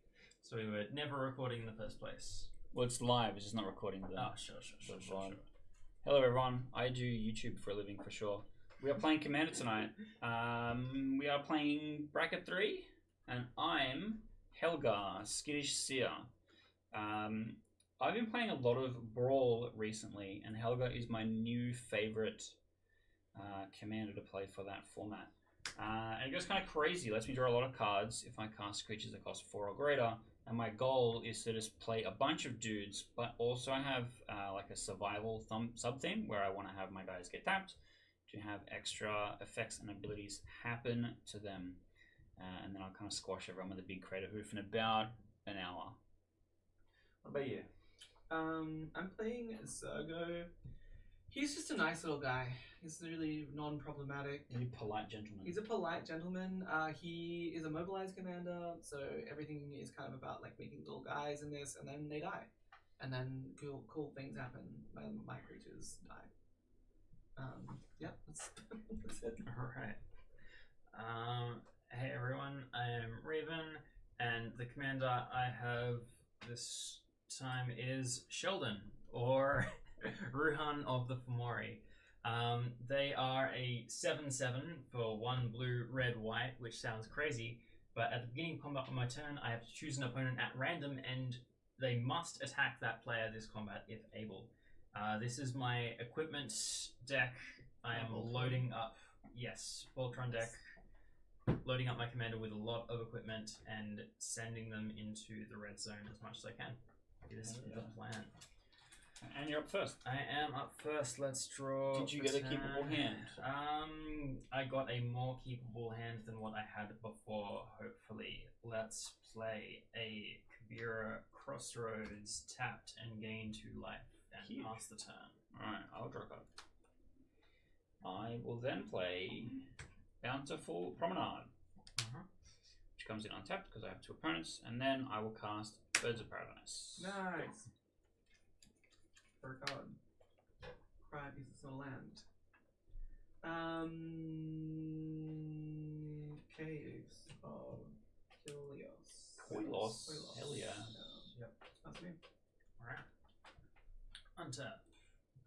So we were never recording in the first place. Well, it's live. It's just not recording the. Oh, sure. the VOD. Hello, everyone. I do YouTube for a living, for sure. We are playing Commander tonight. We are playing Bracket 3, and I'm Helga, Skittish Seer. I've been playing a lot of Brawl recently, and Helga is my new favorite commander to play for that format. And it goes kind of crazy. It lets me draw a lot of cards if I cast creatures that cost 4 or greater. And my goal is to just play a bunch of dudes, but also I have like a survival sub-theme where I want to have my guys get tapped to have extra effects and abilities happen to them. And then I'll kind of squash everyone with a big crater hoof in about an hour. What about you? I'm playing Zergo. He's just a nice little guy. He's really non-problematic. Really polite gentleman. He's a polite gentleman. He is a mobilized commander, so everything is kind of about like making little guys in this, and then they die, and then cool things happen when my creatures die. Yeah, that's it. Alright. Hey everyone, I am Raven, and the commander I have this time is Sheldon, or Ruhan of the Fomori. They are a 7/7 for 1 blue, red, white, which sounds crazy, but at the beginning of combat on my turn, I have to choose an opponent at random, and they must attack that player this combat if able. This is my equipment deck. I am loading up, yes, Voltron deck, loading up my commander with a lot of equipment and sending them into the red zone as much as I can. It is the plan. And you're up first. I am up first. Let's draw. Did you the get a turn. keepable hand? I got a more keepable hand than what I had before. Hopefully, let's play a Kabira Crossroads, tapped and gain 2 life and Huge. pass the turn. Alright, I'll draw a card. I will then play Bountiful Promenade, which comes in untapped because I have 2 opponents, and then I will cast Birds of Paradise. Nice. For a card. Cry because it's not a land. Caves of Koilos. Hell yeah. Yep. That's me. Alright. Untap.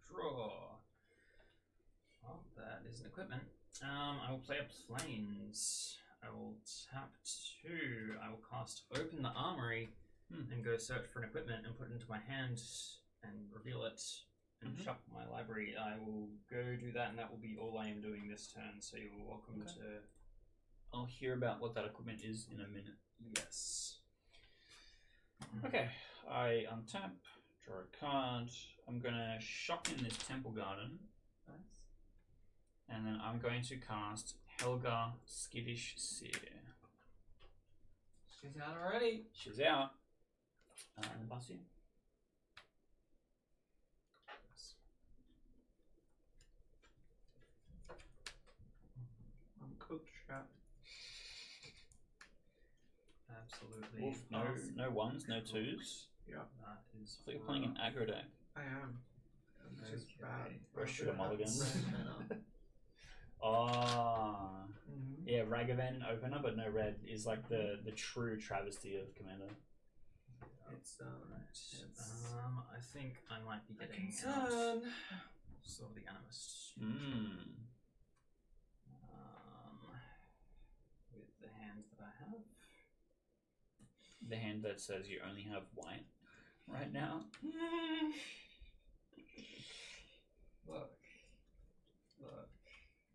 Draw. Well, that is an equipment. I will play a Plains. I will tap 2. I will cast Open the Armory and go search for an equipment and put it into my hand and reveal it and shuffle my library. I will go do that, and that will be all I am doing this turn. So you're welcome to. I'll hear about what that equipment is in a minute. Yes. Okay, I untap, draw a card. I'm gonna shock in this Temple Garden. Nice. And then I'm going to cast Helga, Skittish Seer. She's out already. She's out. And pass you. I'm cooked, chat. Absolutely. Wolf, no ones, no twos. Yeah, That is. I thought you're playing an aggro deck. I am. Which is Okay. bad. Or should a mulligan. Oh. Mm-hmm. Yeah, Ragavan opener, but no red is like the true travesty of Commander. It's I think I might be a getting concern. Sword of the Animist. With the hand that I have. The hand that says you only have white right now. Look.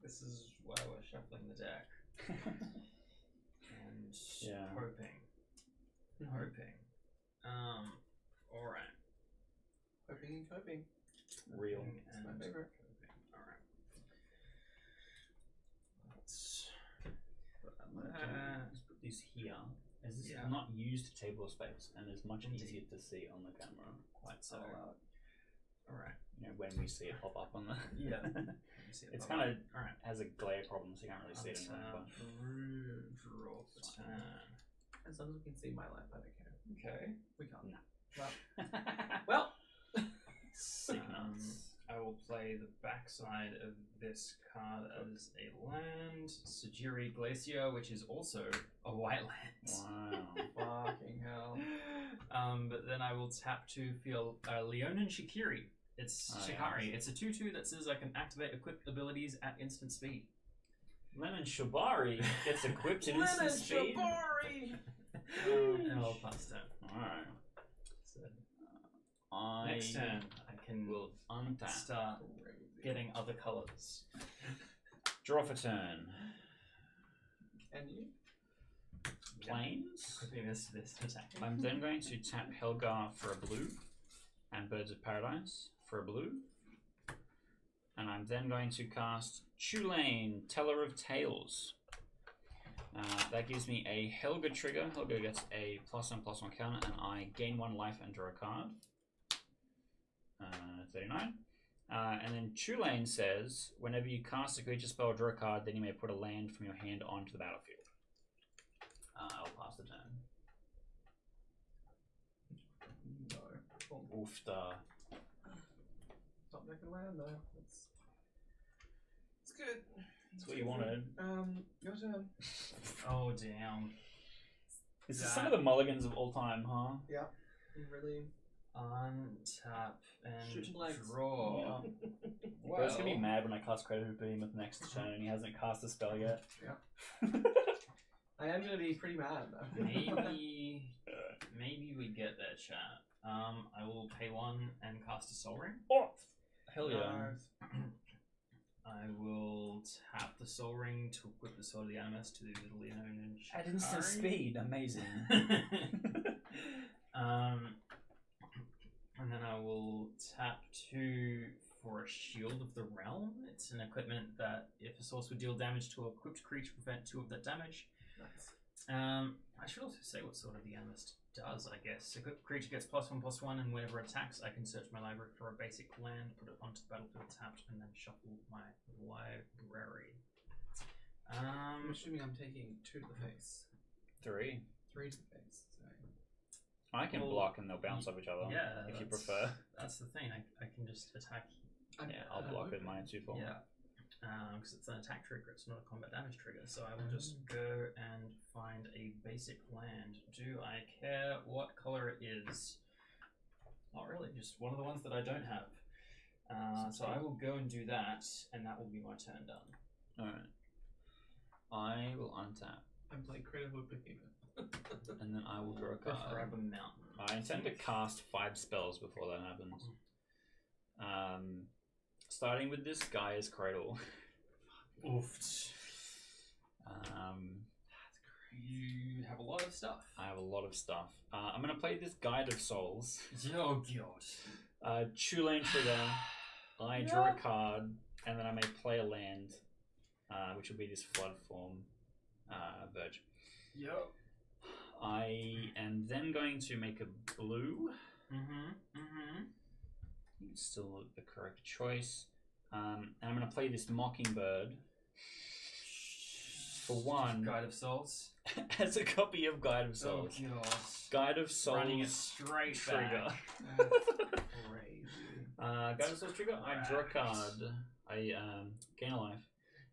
This is why we're shuffling the deck. And Yeah. hoping. Alright. Hoping and coping. Real. And my favorite. coping. Alright. Let's Let's put this here. As this Yeah. is not used table space and is much Indeed. easier to see on the camera. quite so. Alright. You know, when we see it pop up on the Yeah. It's kind of alright. has a glare problem, so you can't really see it in front of Draw for turn. As long as we can see my life, I don't care. Okay. We can't. No. Well, I will play the backside of this card as a land, Sajiri Glacier, which is also a white land. Wow. fucking hell. But then I will tap to feel Leonin Shikiri. It's Shikari. Yes. It's a 2/2 that says I can activate equipped abilities at instant speed. Lemon Shibari gets equipped in instant speed. And I'll pass turn. Alright. So I next turn, I can will untap. start getting other colors. Draw for turn. And you? Planes. Equipping this to this attack. I'm then going to tap Helgar for a blue and Birds of Paradise for a blue. And I'm then going to cast Tulane, Teller of Tales. That gives me a Helga trigger. Helga gets a +1/+1 counter, and I gain 1 life and draw a card. 39. And then Tulane says, whenever you cast a creature spell or draw a card, then you may put a land from your hand onto the battlefield. I'll pass the turn. No. Oofda. Top deck and land though. It's good. That's what you wanted. Your turn. Oh damn! This is some of the mulligans of all time, huh? Yeah. Really. Untap Shooting and legs. draw. Bro's gonna be mad when I cast Creditor Behemoth next turn and he hasn't cast a spell yet. I am gonna be pretty mad though. Maybe we get that chat. I will pay 1 and cast a Soul Ring. Oh, hell yeah! I will tap the Soul Ring to equip the Sword of the Animist to the Leonin At instant speed, amazing. And then I will tap 2 for a Shield of the Realm. It's an equipment that if a source would deal damage to a equipped creature, prevent 2 of that damage. Nice. I should also say what Sword of the Animist does, I guess. A creature gets +1/+1, and whenever it attacks, I can search my library for a basic land, put it onto the battlefield tapped, and then shuffle my library. I'm assuming I'm taking 2 to the face. 3. 3 to the face. Sorry. I can Well, block and they'll bounce off each other. Yeah, if you that's- prefer. That's the thing. I can just attack. Yeah, I'll block with my 2/4. Yeah. Because it's an attack trigger, it's not a combat damage trigger. So I will just go and find a basic land. Do I care what color it is? Not really, just one of the ones that I don't have. So I will go and do that, and that will be my turn done. Alright. I will untap. I'm playing Critical Behemoth. And then I will draw a Grab card. a mountain. I intend to cast 5 spells before that happens. Starting with this Gaia's Cradle. Oofed. You have a lot of stuff. I have a lot of stuff. I'm going to play this Guide of Souls. Oh god. Tulane trigger. I draw a card, and then I may play a land, which will be this Flood form Verge. Yep. I am then going to make a blue. It's still the correct choice. And I'm going to play this Mockingbird for 1 Guide of Souls. as a copy of Guide of Souls. Oh god. Guide of Souls Running it straight trigger. back. Crazy. Guide of Souls trigger. I draw a card. I gain a life.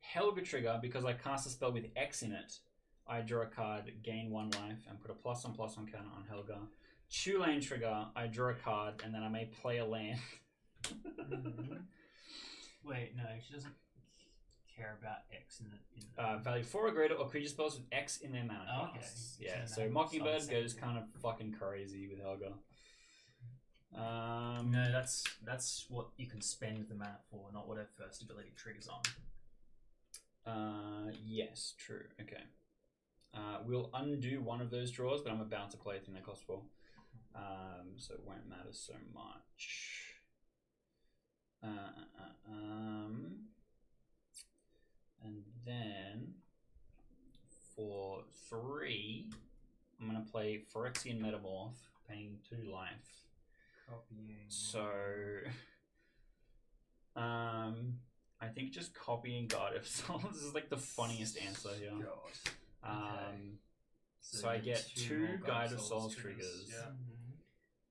Helga trigger, because I cast a spell with X in it, I draw a card, gain 1 life, and put a +1/+1 counter on Helga. Tulane trigger, I draw a card, and then I may play a land. Wait, no, she doesn't care about X in the. Value 4 or greater, or creature spells with X in their mana Oh, okay. class. Yeah, So so that Mockingbird sounds goes same. kind of fucking crazy with Helga. No, that's what you can spend the mana for, not what her first ability triggers on. Yes, true. Okay. We'll undo one of those draws, but I'm about to play a thing that costs 4. So it won't matter so much. And then for 3, I'm gonna play Phyrexian Metamorph, paying 2 life. Copying. So, I think just copying God of Souls is like the funniest answer here. God. So I get 2 more Guide of Souls triggers. Yeah.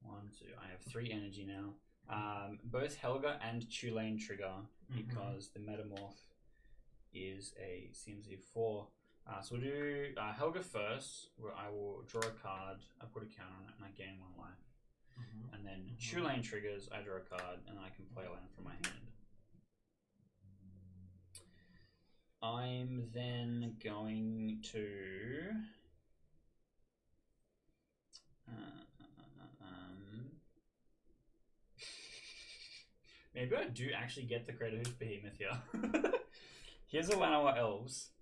1, 2. I have 3 energy now. Both Helga and Tulane trigger because the Metamorph is a CMC 4. So we'll do Helga first, where I will draw a card, I put a counter on it, and I gain 1 life. And then Tulane triggers, I draw a card, and I can play a land from my hand. I'm then going to maybe I do actually get the Greater Hoof Behemoth here. Here's a Llanowar Elves.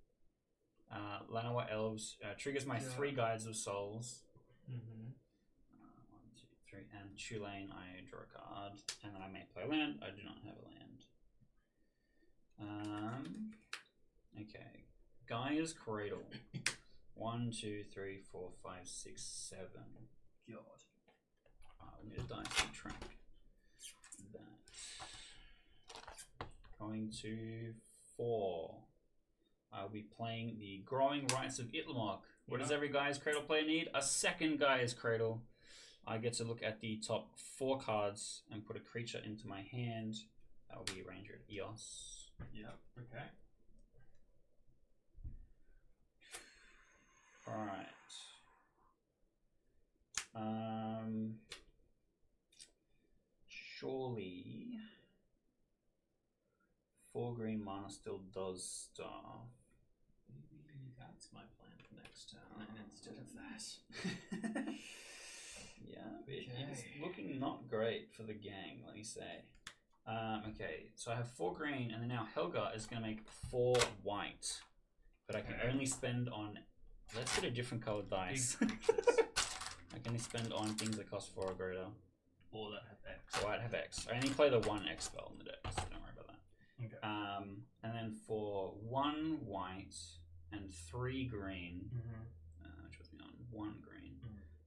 Llanowar Elves triggers my 3 Guides of Souls. 1, 2, 3, and Tulane, I draw a card, and then I may play a land. I do not have a land. Okay, Gaia's Cradle. 1, 2, 3, 4, 5, 6, 7. God. We need a dice to track that. Going to 4. I'll be playing the Growing Rites of Itlamok. What does every Gaia's Cradle player need? A second Gaia's Cradle. I get to look at the top 4 cards and put a creature into my hand. That will be Ranger of Eos. Yeah, okay. Alright. Surely 4 green mana still does stuff. Maybe that's my plan for next turn instead of that. Yeah, it's looking not great for the gang, let me say. Okay, so I have 4 green, and then now Helga is going to make 4 white. But I can only spend on... Let's get a different colored dice. I can only spend on things that cost 4 or greater. Or that have X. Or I'd have X. I only play the 1 X spell in the deck, so don't worry about that. Okay. And then for 1 white and 3 green, which was me on 1 green,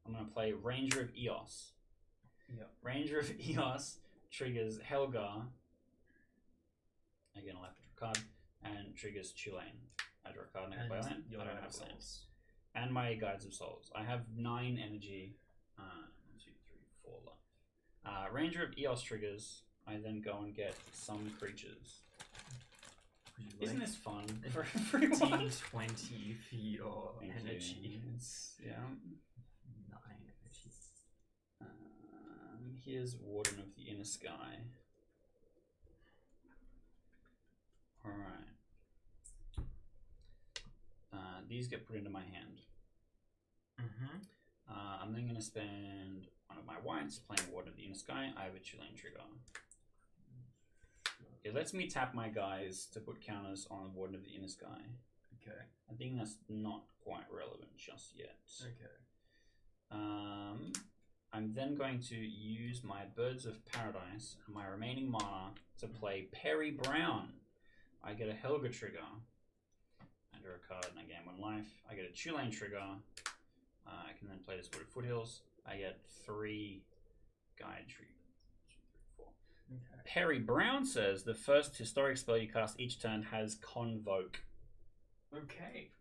I'm going to play Ranger of Eos. Yep. Ranger of Eos triggers Helga. Again, I'll have to draw a card. And triggers Tulane. I draw a card and I can play a land. I don't have a land. And my Guides of Souls. I have 9 energy. 1, 2, 3, 4 left. Ranger of Eos triggers. I then go and get some creatures. Isn't this fun for everyone? 20 for your energy. Yeah. 9 energy. Here's Warden of the Inner Sky. Alright. These get put into my hand. I'm then going to spend one of my whites playing Warden of the Inner Sky. I have a Tulane trigger. It lets me tap my guys to put counters on Warden of the Inner Sky. Okay. I think that's not quite relevant just yet. Okay. I'm then going to use my Birds of Paradise and my remaining mana to play Perry Brown. I get a Helga trigger. I draw a card and I gain 1 life. I get a Tulane trigger. I can then play this Wooded Foothills. I get 3 Guide triggers. 2, 3, 4. Okay. Perry Brown says the first historic spell you cast each turn has Convoke. Okay.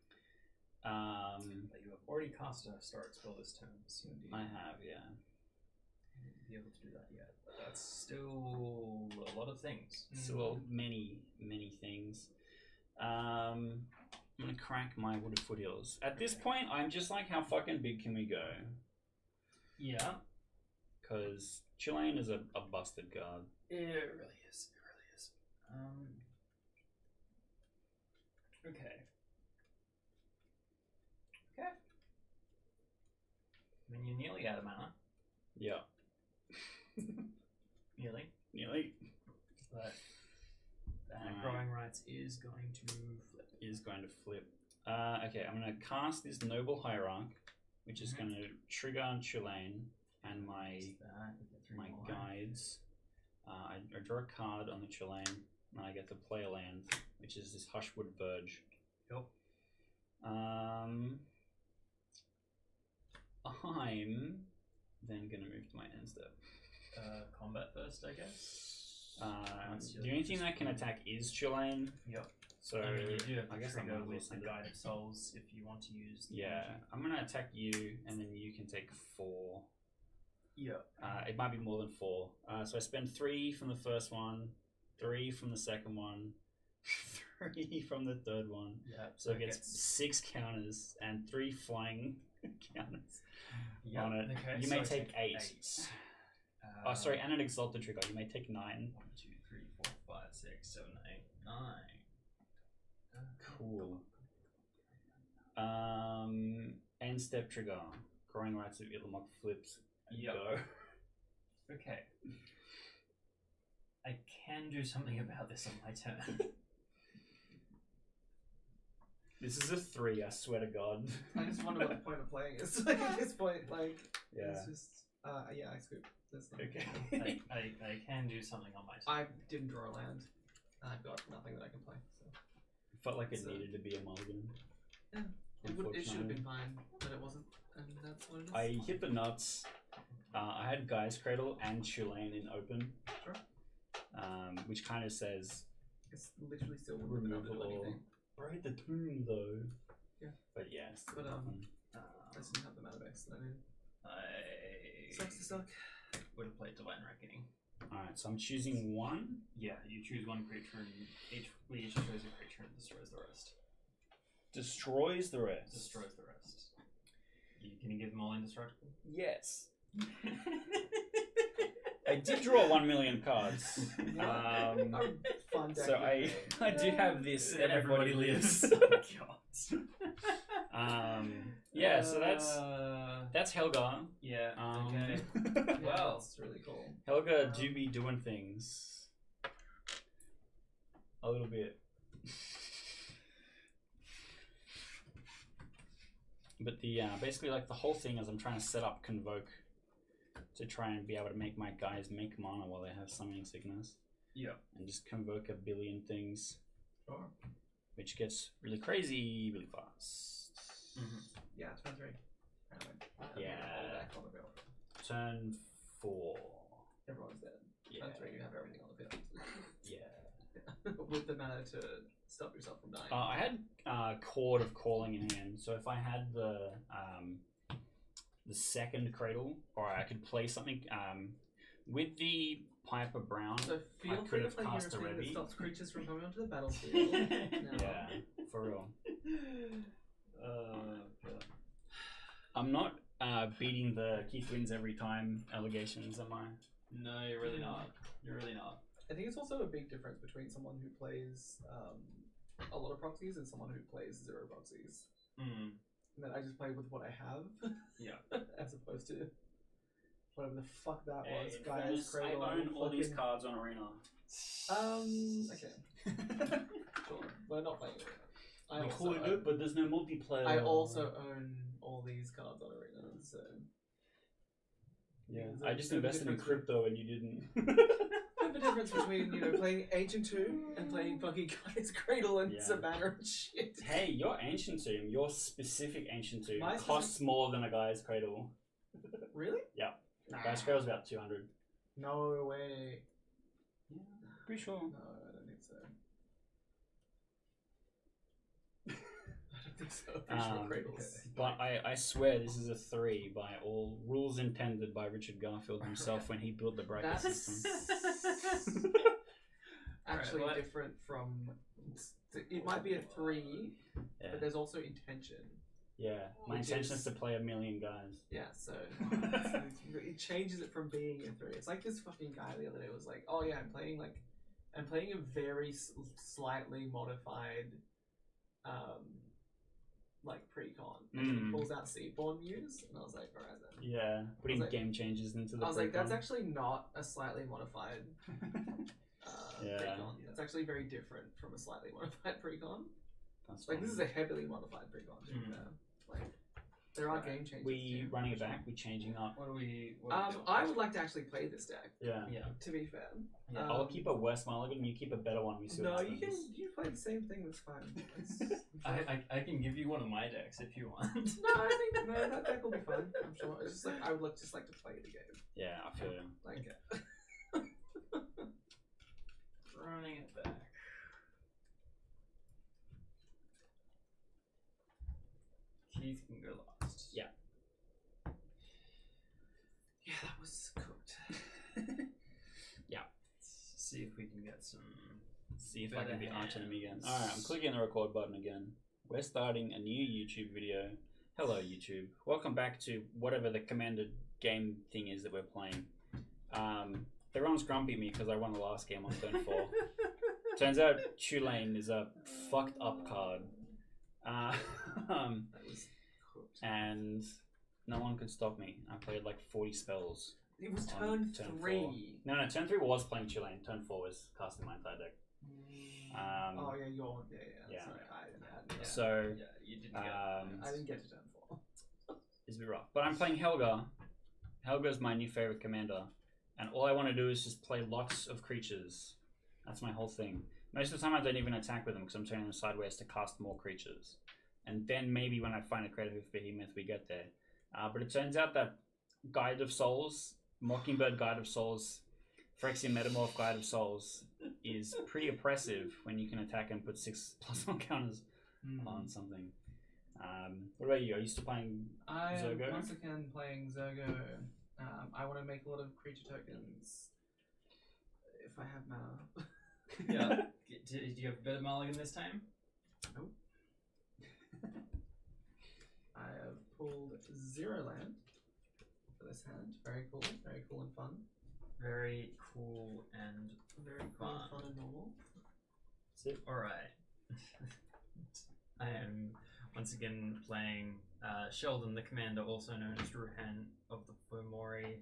You have already cast a historic spell this turn, so I have, yeah. I won't be able to do that yet, but that's still a lot of things. Still many things. I'm gonna crack my wooded foothills. At this point, I'm just like, how fucking big can we go? Yeah. Because Chilean is a busted card. It really is. It really is. Okay. Okay. I mean, you're nearly out of mana. Yeah. Nearly. But Growing Rights is going to flip. Okay, I'm going to cast this Noble Hierarch, which is going to trigger on Chilean and my guides. I draw a card on the Chilean, and I get to play a land, which is this Hushwood Verge. Yep. I'm then going to move to my end step. Combat first, I guess. The only thing that can attack is Chilean. Yep. So I mean, you do have I guess trigger I'm with the Guided Souls if you want to use the yeah, energy. I'm gonna attack you, and then you can take 4. Yep. It might be more than 4. So I spend 3 from the first one, 3 from the second one, 3 from the third one. Yeah. So it gets 6 counters and 3 flying counters on it. Okay, You so may I take 8. Oh, sorry, and an Exalted Trigger. You may take 9. 1, 2, 3, 4, 5, 6, 7, 8, 9. Cool. End step trigger. Growing Rights of Illamok flips. Yep. Go. Okay. I can do something about this on my turn. This is a 3, I swear to God. I just wonder what the point of playing is. Like at this point, like Yeah. it's just yeah, I scoop. There's no. Okay. I can do something on my turn. I didn't draw a land. I've got nothing that I can play. So Felt like it So- needed to be a mulligan. yeah, it should have been fine, but it wasn't, and that's what it is. I hit the nuts. I had Guy's Cradle and Chilean in open. Sure. Which kind of says It's literally still wouldn't have been able to do anything. I hit the tomb though. Yeah. But yes. But I just didn't have the mana base that I needed. I Sucks to suck. would have played Divine Reckoning. Alright, so I'm choosing 1. Yeah, you choose one creature and we each choose a creature and destroys the rest. Destroys the rest. Destroys the rest. Can you give them all indestructible? Yes. I did draw 1 million cards. Fun deck So with I do have this. Everybody lives. Oh, God. Yeah, so that's Helga. Yeah. Okay. Yeah, Well. it's really cool. Helga do be doing things. A little bit. But the basically like the whole thing is I'm trying to set up Convoke to try and be able to make my guys make mana while they have Summoning Sickness. Yeah. And And just convoke a billion things. Sure. Which gets really crazy really fast. Yeah, turn 3. Apparently. Yeah. All back on the field. Turn 4. Everyone's dead. Yeah. Turn 3, you have everything on the field. Yeah. With the mana to stop yourself from dying. I had Chord of Calling in hand, so if I had the second Cradle, or I could play something with the Piper Brown. So I feel could free to have play cast a Hero Team that Revi. stops creatures from coming onto the battlefield. No. Yeah, for real. God. I'm not beating the Keith wins every time allegations, am I? No, you're really not. You're really not. I think it's also a big difference between someone who plays a lot of proxies and someone who plays 0 proxies. Mm. And then I just play with what I have. Yeah. As opposed to whatever the fuck that Hey, was. in Guys, fairness, I Cradle, own all these fucking- cards on Arena. Okay. Sure. We're not playing Arena. I We also could, own- but there's no multiplayer. I also own all these cards on Arena, so. Yeah, There's I a just bit of a invested in difference crypto and you didn't. The difference between, playing Ancient Tomb and playing fucking Guy's Cradle and Yeah. Savannah and shit. Hey, your Ancient Tomb, your specific Ancient Tomb, My costs more than a Guy's Cradle. Really? Yeah. Nah. Guy's Cradle's about 200. No way. Yeah, pretty sure. No, I don't think so. I don't think so. Pretty sure Cradles. But I swear this is a 3 by all rules intended by Richard Garfield himself when he built the bracket That's system. actually Right, what? different from It might be a 3, Yeah. but there's also intention. Yeah. My Which intention is- is to play 1,000,000 guys. Yeah, so it changes it from being a 3. It's like this fucking guy the other day was like, "Oh yeah, I'm playing a very slightly modified, like pre-con." And then he pulls out Seedborn Muse, and I was like, "All right then." Yeah. Putting like- game changes into the I was like, "That's pre-con. actually not a slightly modified Yeah. pre-con. It's actually very different from a slightly modified pre-con. That's Like fine. this is a heavily modified pre-con. To be fair. Like there are game changes. We yeah, running for it sure. back. We changing up. What are we? I would like to actually play this deck. Yeah. Yeah. To be fair, Yeah. I'll keep a worse mulligan. You keep a better one. We see. no, what you happens. can play the same thing. That's fine. It's- I can give you one of my decks if you want. no, I think that deck will be fun. I'm sure. It's just like I would just like to play the game. Yeah, I feel you. Like Running it back. Keith can go last. Yeah. yeah, that was cooked. Let's see if we can get some. See if I can be Better arch enemy again. hands. Alright, I'm clicking the record button again. We're starting a new YouTube video. Hello YouTube. Welcome back to whatever the commanded game thing is that we're playing. Everyone's grumpy at me because I won the last game on turn 4. Turns out Tulane is a fucked up card. That was cooked. And no one could stop me. I played like 40 spells. It was on turn turn 3. No, turn 3 was playing Tulane. Turn 4 was casting my entire deck. Oh yeah, yeah. Sorry, I hadn't. So, Yeah, you didn't I didn't get to turn 4. it's a bit rough. But I'm playing Helga. Helga's my new favorite commander. And all I want to do is just play lots of creatures. That's my whole thing. Most of the time I don't even attack with them because I'm turning them sideways to cast more creatures. And then maybe when I find a creative behemoth we get there. But it turns out that Guide of Souls, Mockingbird Guide of Souls, Phyrexian Metamorph Guide of Souls is pretty oppressive when you can attack and put 6+1 counters on something. What about you? Are you still playing I am Zergo? once again playing Zergo. I want to make a lot of creature tokens if I have mana. Yeah. Do you have a better mulligan this time? Nope. I have pulled 0 land for this hand. Very cool and fun. Very cool and Very cool fun. and fun and normal. Alright. I am once again playing Sheldon the Commander, also known as Ruhan of the Fomori.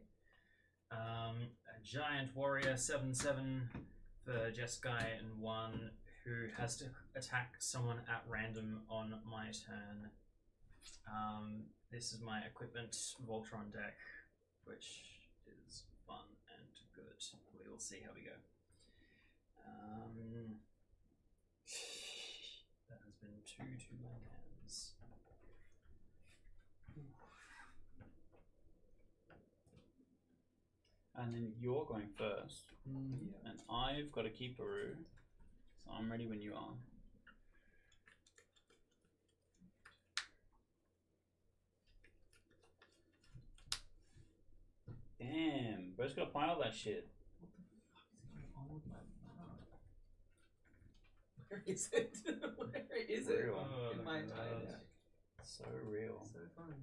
A giant warrior, 7/7 for Jeskai, and 1 who has to attack someone at random on my turn. This is my equipment Voltron deck, which is fun and good. We will see how we go. That has been 2 2-land hands. And then you're going first. Yeah. And I've got a Keeperoo. So I'm ready when you are. Damn, bro's got to pile that shit. What the fuck is going on with my mana? Where is it? Where is it? Real. In my entire deck. So real. So fun.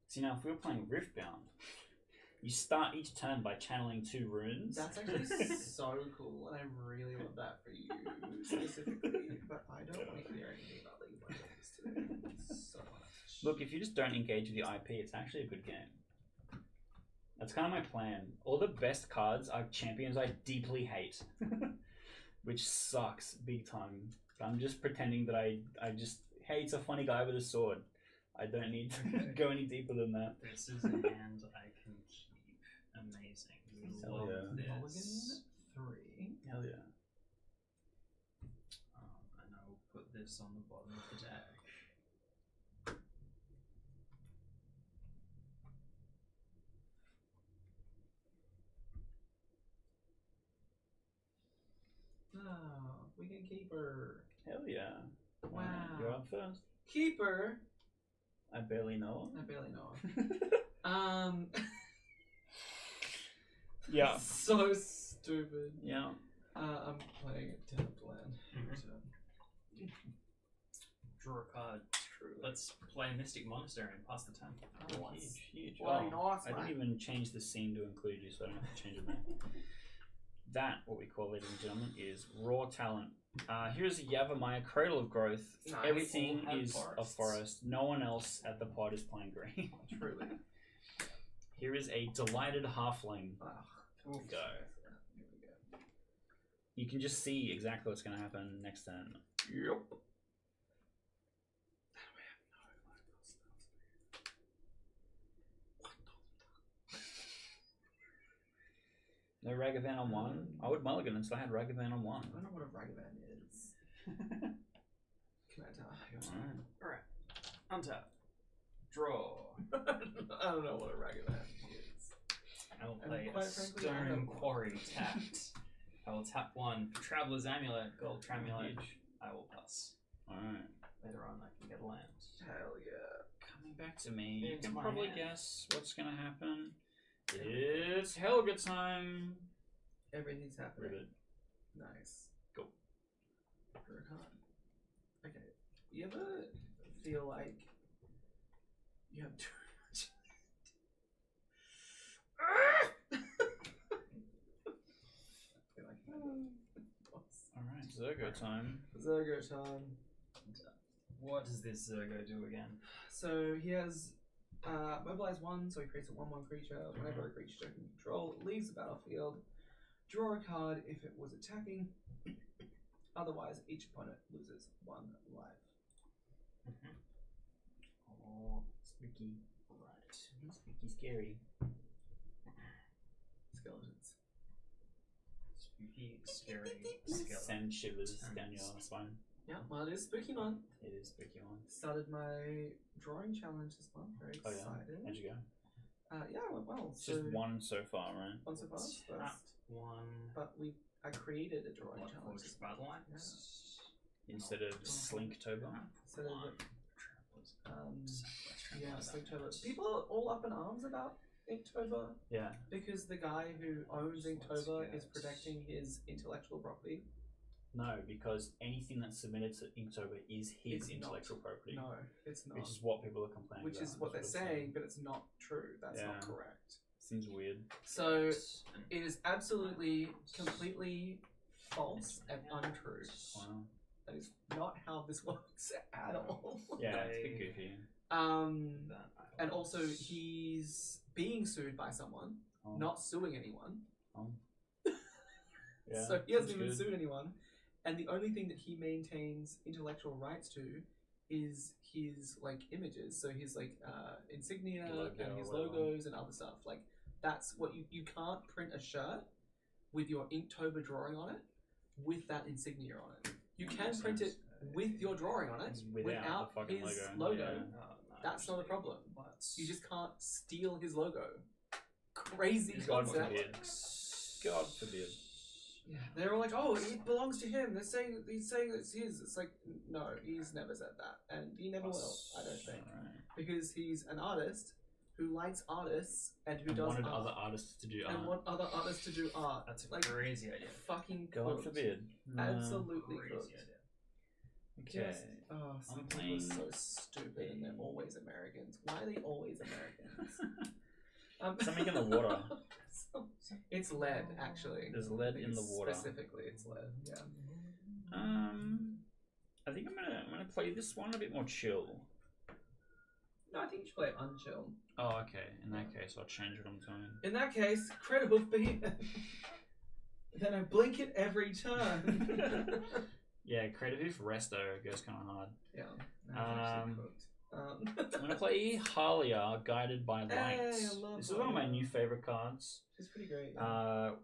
See, now if we were playing Riftbound, you start each turn by channeling 2 runes. That's actually so cool, and I really want that for you specifically, but I don't want to hear anything about League of Legends today so much. Look, if you just don't engage with the IP, it's actually a good game. That's kind of my plan. All the best cards are champions I deeply hate, which sucks big time. But I'm just pretending that I just, hey, it's a funny guy with a sword. I don't need to go any deeper than that. This is a hand I can keep. Amazing. Hell Love yeah. this. Mulligan 3. Hell yeah. And I will put this on the bottom of the deck. Oh, we can keep her. Hell yeah. Wow. You're up first. Keeper. I barely know I barely know him. her. Yeah. So stupid. Yeah. I'm playing a tapped land. Mhm. Draw a card. Let's play Mystic Monastery and pass the turn. Huge. Well, Oh, nice, I didn't mate. even change the scene to include you, so I don't have to change it back. That, what we call, ladies and gentlemen, is raw talent. Here's a Yavimaya, Cradle of Growth. Nice. Everything All have is a forests. forest. No one else at the pod is playing green. Truly. Here is a Delighted Halfling. Go. Go. Here we go. You can just see exactly what's going to happen next turn. Yep. No Ragavan on one. I would mulligan until I had Ragavan on one. I don't know what a Ragavan is. Can I tell? Alright. Untap. Draw. I don't know what a Ragavan is. I will And play quite a frankly, I Stone don't- Quarry tapped. I will tap one for Traveler's Amulet, Gold Tramulet. I will pass. Alright. Later on, I can get a land. Hell yeah. Coming back to me. You Into can my probably hand. guess what's going to happen. It's Helga time. Everything's happening. Ribbit. Nice. Go. Draw a card. Okay. You ever feel like you have too much? I feel like Alright, Zergo time. Zergo time. What does this Zergo do again? So he has mobilize 1, so he creates a 1/1 creature. Whenever a creature you can control leaves the battlefield, draw a card if it was attacking. Otherwise, each opponent loses 1 life. Oh, spooky. Right. Spooky, scary. Skeletons. Spooky, scary skeleton. Send shivers down your spine. Yeah, well, it is spooky month. It is spooky one. Started my drawing challenge this month. Very Oh, excited. yeah. How'd you go? Yeah, it went well. It's just one so far, right? One so far. First. Tapped one. But I created a drawing Blood challenge. Force Battlelines. Instead of Slinktober. Instead of One. yeah, Inktober. People are all up in arms about Inktober Yeah. because the guy who owns Let's Inktober is get- protecting his intellectual property. No, because anything that's submitted to Inktober is his It's intellectual not. property. No, it's not. Which is what people are complaining Which about. is what they're That's it's saying, but it's not true. That's not Yeah. correct. Seems weird. So it is absolutely, completely false and untrue. Wow. That is not how this works at all. Yeah, it's a bit goofy. And also he's being sued by someone, Oh. not suing anyone. Oh. Yeah, So he hasn't that's even good. sued anyone. And the only thing that he maintains intellectual rights to is his images. So his insignia Logo and his or whatever. logos and other stuff. That's what you can't print a shirt with your Inktober drawing on it with that insignia on it. You can Makes print sense. it with your drawing on it It's without the fucking his logo. logo. Yeah. That's not a problem. You just can't steal his logo. Crazy God concept. forbid. God forbid. Yeah, they're all like, "Oh, it belongs to him." He's saying it's his. It's like, no, he's never said that, and he never will. I don't think, Alright. because he's an artist who likes artists and who And does wanted art other artists to do and art. want other artists to do art. That's a Like, crazy idea. fucking God cooked. forbid. Absolutely Crazy cooked. idea. Okay. Just, some I'm people are playing- so stupid, and they're always Americans. Why are they always Americans? Something in the water. It's lead, actually. There's lead in the water. Specifically, it's lead. Yeah. I think I'm gonna play this one a bit more chill. No, I think you should play it unchill. Oh, okay. In that case, I'll change what I'm doing. In that case, credible beat. Then I blink it every turn. Yeah, Creative Resto goes kind of hard. Yeah. Um, Um, I'm gonna play Halia, Guided by Light. Hey, I love This is one of my Halia. new favorite cards. She's pretty great.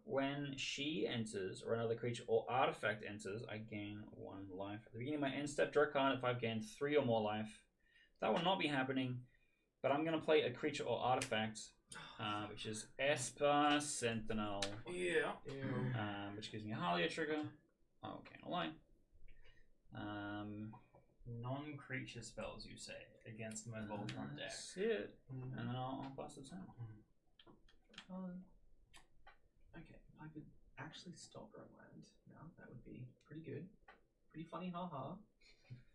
When she enters, or another creature or artifact enters, I gain 1 life. At the beginning of my end step, draw a card if I've gained 3 or more life. That will not be happening, but I'm going to play a creature or artifact, which is Esper Sentinel, Yeah. which gives me a Halia trigger. Oh, okay, no lie. Non-creature spells, you say, against my Voltron deck. That's it. And then I'll pass the turn. Okay, I could actually stop growing land now. That would be pretty good. Pretty funny, haha.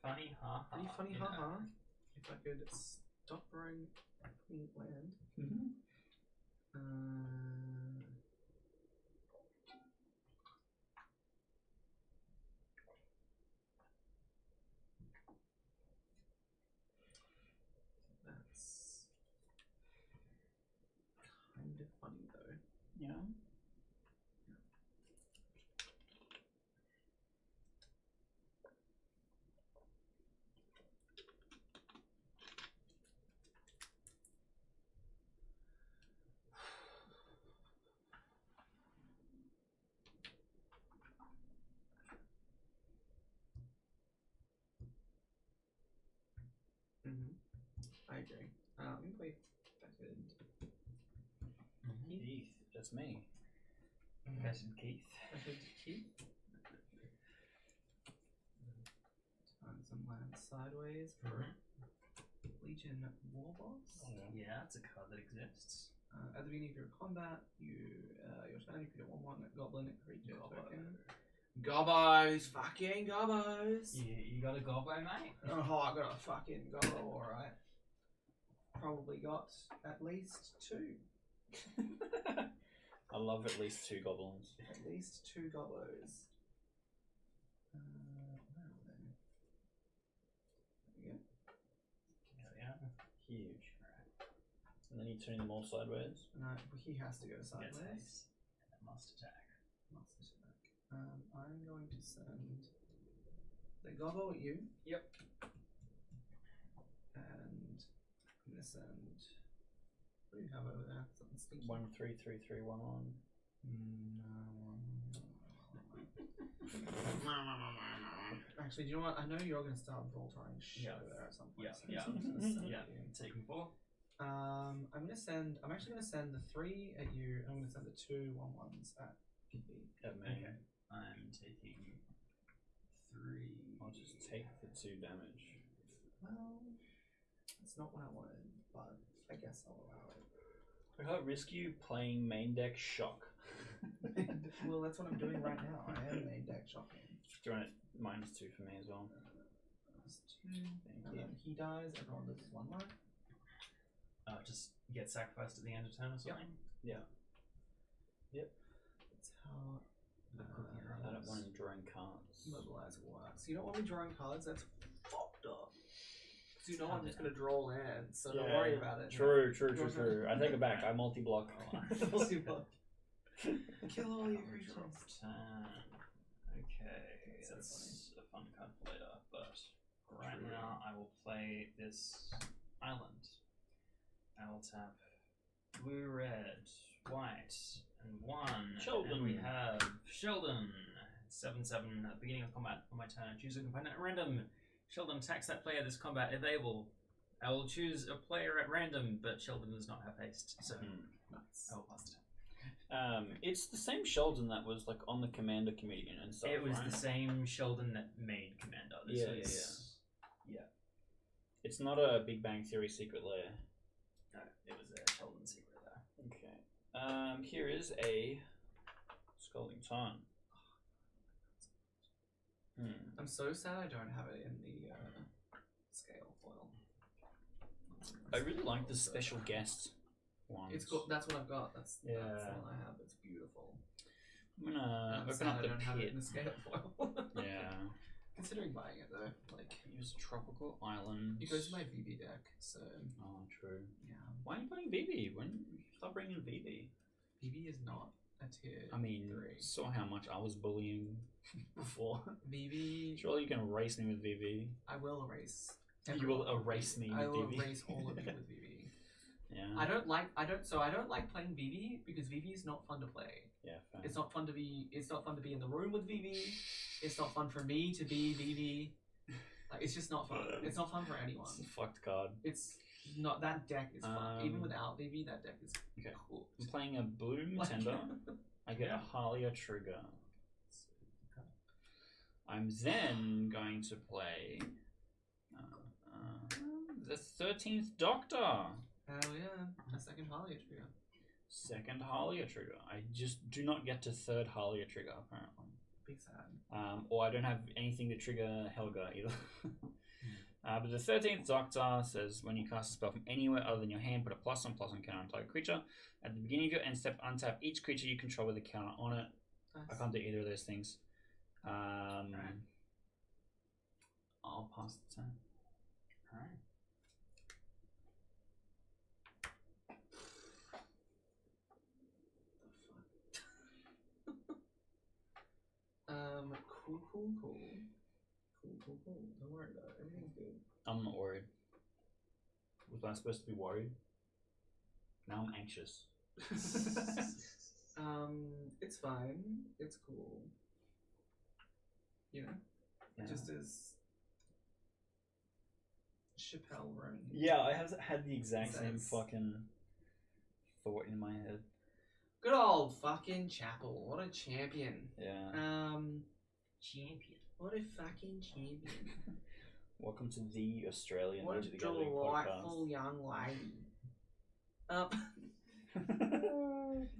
Funny, ha ha. Pretty funny, you know. haha. If I could stop growing land. That's kind of funny though. Yeah. I agree. I'm gonna play Fetid. Keith, that's me. Fetid Keith. Fetid Keith. Turn some land sideways for Legion Warboss. Oh, yeah. Yeah, it's a card that exists. At the beginning of your combat, your turn, you put a 1/1 goblin creature token. Gobbos! Fucking gobbos! You got a gobbo, mate? Oh, I got a fucking gobbo, alright. Probably got at least 2. I love at least 2 goblins. At least 2 gobbos. Where are they? There we go. Yeah. Huge. And then you turn them all sideways. No, he has to go Gets sideways. haste. And must attack. Must attack. I'm going to send the gobbo at you. Yep. And I'm going to send. What do you have over there? Something stinky. 1 3 3 3 1 1. Actually, do you know what? I know you're going to start Voltairing Shadow there at some point. Yeah, so I'm just gonna send Yeah. you. Taking 4. I'm actually gonna send the 3 at you, and I'm gonna send the 2 1/1s at me. At me. Okay. I'm taking 3. I'll just take the 2 damage. Well, it's not what I wanted, but I guess I'll allow it. Look how risk you playing main deck shock. Well, that's what I'm doing right now. I am main deck shocking. Do you want it -2 for me as well? And then he dies, everyone loses 1 life. Just get sacrificed at the end of turn or something? Yeah. That's how I don't want him drawing cards. Mobilize works. You don't want me drawing cards? That's fucked up. Because you know I'm just going to draw land, so don't worry about it. True. I take it back. I multi-block. Kill all your Coverage creatures. of turn. Okay, So that's a fun card for later, but right now I will play this island. I will tap blue, red, white, and 1. Sheldon. And we have Sheldon. 7/7 at the beginning of combat on my turn. Choose a component at random. Sheldon attacks that player this combat if able. I will choose a player at random, but Sheldon does not have haste, so Nice. I will pass the turn. It's the same Sheldon that was like on the commander committee and stuff. It was right? the same Sheldon that made Commander. This Yeah. It's not a Big Bang Theory secret lair. No, it was a Sheldon secret there. Okay. Here is a Scalding Tarn. I'm so sad I don't have it in the scale foil. I really like the special guest ones. It's got. That's what I've got. That's the Yeah. one I have. It's beautiful. I'm gonna I'm open sad up I the don't have it pit. in the scale foil. Yeah. Considering buying it though, like Use Tropical Island. it goes to my VB deck, so Oh, true. yeah. Why are you playing VB? When you stop bringing in VB? VB is not a tier. I mean, 3. saw how much I was bullying before. VB. Surely you can erase me with VB. I will erase. You will everyone with erase VB. me I with will VB. erase all of you with VB. Yeah. I don't like playing VB because VB is not fun to play. Yeah. Fair. It's not fun to be in the room with VB. It's not fun for me to be VB. Like it's just not fun. It's not fun for anyone. It's a fucked card. It's not that deck is fun. Even without VB, that deck is Okay. cool. I'm playing a blue Matenda. I get a Halia trigger. I'm then going to play the 13th Doctor. Hell yeah, a second Halia trigger. Second Harlia trigger. I just do not get to third Harlia trigger, apparently. Big sad. Or I don't have anything to trigger Helga either. But the 13th Doctor says, when you cast a spell from anywhere other than your hand, put a +1/+1 counter on target creature. At the beginning of your end step, untap each creature you control with a counter on it. Nice. I can't do either of those things. Right. I'll pass the turn. Alright. Cool. Don't worry about it. Everything's good. I'm not worried. Was I supposed to be worried? Now I'm anxious. It's fine. It's cool. You know? Yeah. Just as Chappelle Roan. Yeah, I have had the exact same Says- fucking thought in my head. Good old fucking Chapel. What a champion. Yeah. Champion. What a fucking champion. Welcome to the Australian What a Magic the Gathering delightful young lady.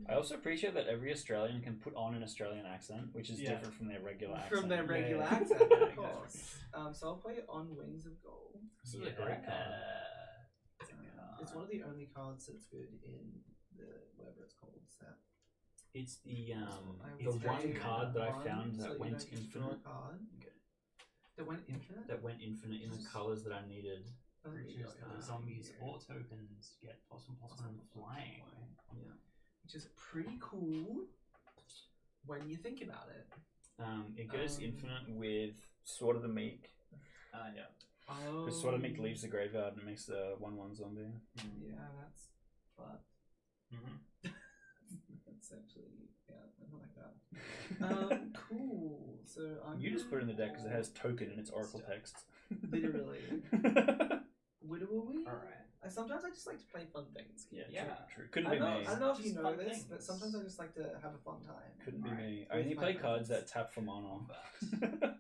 I also appreciate that every Australian can put on an Australian accent, which is different from their regular accent. From their regular Yeah. accent, Yeah, of course. So I'll play On Wings of Gold. This is a great card. It's one of the only cards that's good in the whatever it's called set. It's the It's one very card that I one, found so that you went don't just draw a infinite. card. Okay. That went infinite. That went infinite in the colors that I needed. Oh, there you Creatures go. that zombies or tokens get +1/+1 flying. Yeah, which is pretty cool when you think about it. It goes Um, infinite with Sword of the Meek. Yeah. Oh, Because Sword of the Meek leaves the graveyard and makes the 1/1 zombie. Yeah, that's fucked. Mm-hmm. That's actually I don't like that. Cool. So I'm You just put it in the deck because it gonna has token in its oracle text. literally. Widowy. Alright. Sometimes I just like to play fun things. Yeah, Yeah. true. Couldn't I be don't, me. I don't know if you Just know fun this, things. but sometimes I just like to have a fun time. Couldn't be Right. me. I With only my play friends. cards that tap for mana.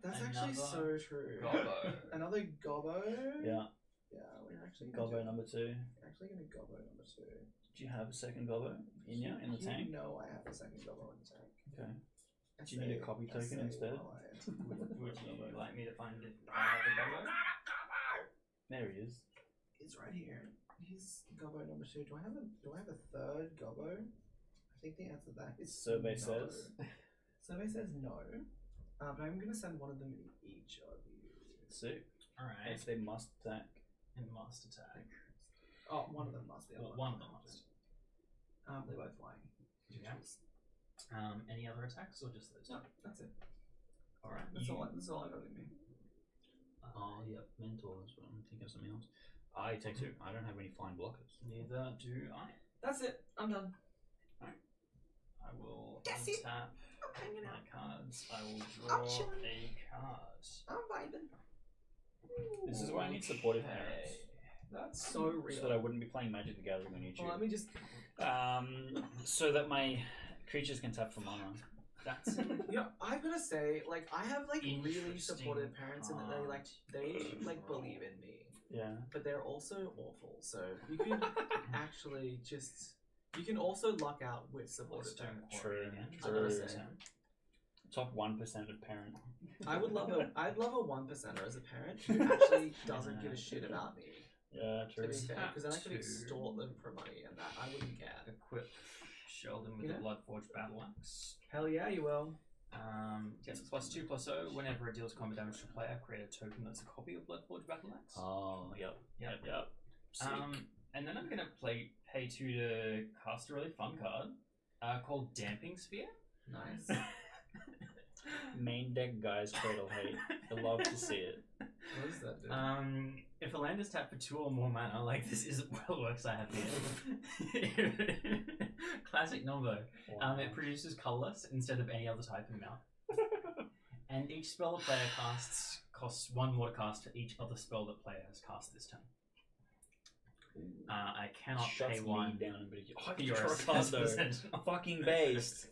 That's actually so Another true. Gobbo. Another Gobbo. Yeah, Yeah, we're actually gonna Gobbo do- number 2. we're actually gonna Gobbo number 2. Do you have a second Gobbo in you, in the You tank? know I have a second Gobbo in the tank. Okay. I Do you need a say- copy I token say instead? while I- Would you like me to find it? Gobbo? There he is. It's right here. He's Gobbo number 2. Do I have a third Gobbo? I think the answer to that is Survey no. says. Survey says no. But I'm gonna send one of them in each of you. Sick. Alright. As they must attack. And must attack. Oh, one of them must. The other Well, one of them must. They're both flying. Yeah. Any other attacks or just those? No, that's it. Alright. That's all I know to me. Oh, yep. Mentor as well. I'm thinking of something else. I take 2. I don't have any flying blockers. Neither do I. That's it. I'm done. I will That's it. untap I'm hanging my out. cards. I will draw chilling. a card. I'm vibing. This is why I need supportive Okay. parents. That's so real. So that I wouldn't be playing Magic the Gathering on YouTube. Well, let me just. So that my creatures can tap for mana. That's I've gotta say, like, I have like really Interesting supportive parents, and that they believe in me, Yeah. but they're also awful. So you could actually just. You can also luck out with supportive Stone parents. True. Quarry again. I gotta True. say. Top 1% of parent. I'd love a 1%er as a parent who actually doesn't give a shit about me. Yeah, To true. be fair, because then I could Two. extort them for money, and that I wouldn't care. Equip Sheldon with Yeah. the Bloodforged Battle Axe. Hell yeah, you will. Gets a +2/+0. Whenever it deals combat damage to a player, create a token that's a copy of Bloodforged Battle Axe. Oh, yep. Sick. And then I'm gonna pay 2 to cast a really fun card called Damping Sphere. Nice. Main deck guys cradle hate. I love to see it. What does that do? If a land is tapped for 2 or more mana, like this is well works I have here. Classic Nombo. It produces colorless instead of any other type of mount. And each spell a player casts costs 1 more to cast for each other spell that player has cast this turn. I cannot Shuts pay me 1 down, but for you're your a card though. assessment. Fucking based.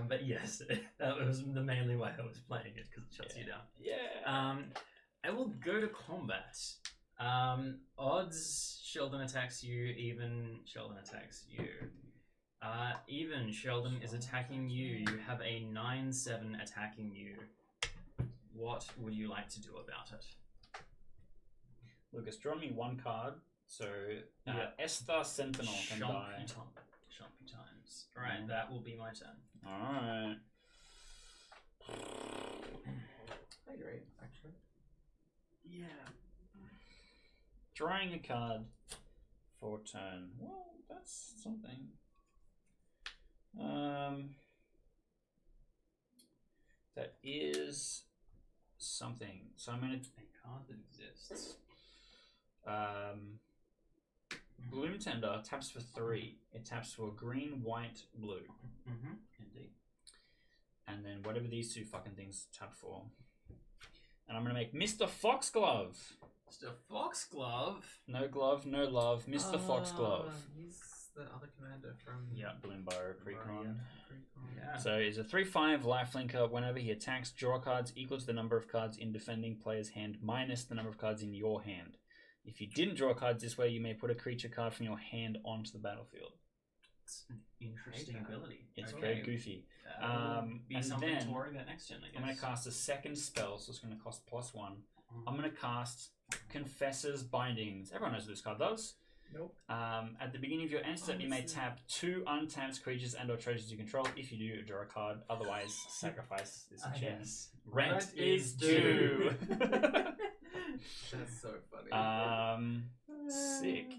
But yes, that was the mainly way I was playing it because it shuts you down. Yeah. I will go to combat. Odds Sheldon attacks you, even Sheldon attacks you. Even Sheldon is attacking you. You have a 9/7 attacking you. What would you like to do about it? Lucas, draw me one card. So Yeah. Esther Sentinel can die. Chompy times. Alright, that will be my turn. Alright. Pretty great, actually. Yeah. Drawing a card for turn. Well, that's something. That is something. So I'm gonna A card that exists. Bloom Tender taps for 3. It taps for green, white, blue. Mm-hmm. Indeed. And then whatever these two fucking things tap for. And I'm gonna make Mr. Foxglove. Mr. Foxglove. No glove, no love. Mr. Foxglove. He's the other commander from Yeah, Bloombo Precon. Yeah. So it's a 3/5 lifelinker. Whenever he attacks, draw cards equal to the number of cards in defending player's hand minus the number of cards in your hand. If you didn't draw cards this way, you may put a creature card from your hand onto the battlefield. It's an interesting Hate that. ability. It's Okay. very goofy. Be and something then to worry about next turn, I guess. I'm going to cast a second spell, so it's going to cost +1. Mhm. I'm going to cast Confessor's Bindings. Everyone knows what this card does. Nope. At the beginning of your end step, you may Honestly. tap 2 untapped creatures and/or treasures you control. If you do, draw a card. Otherwise, sacrifice this chance. Yes. Rent Rent is is due. That's so funny. Sick.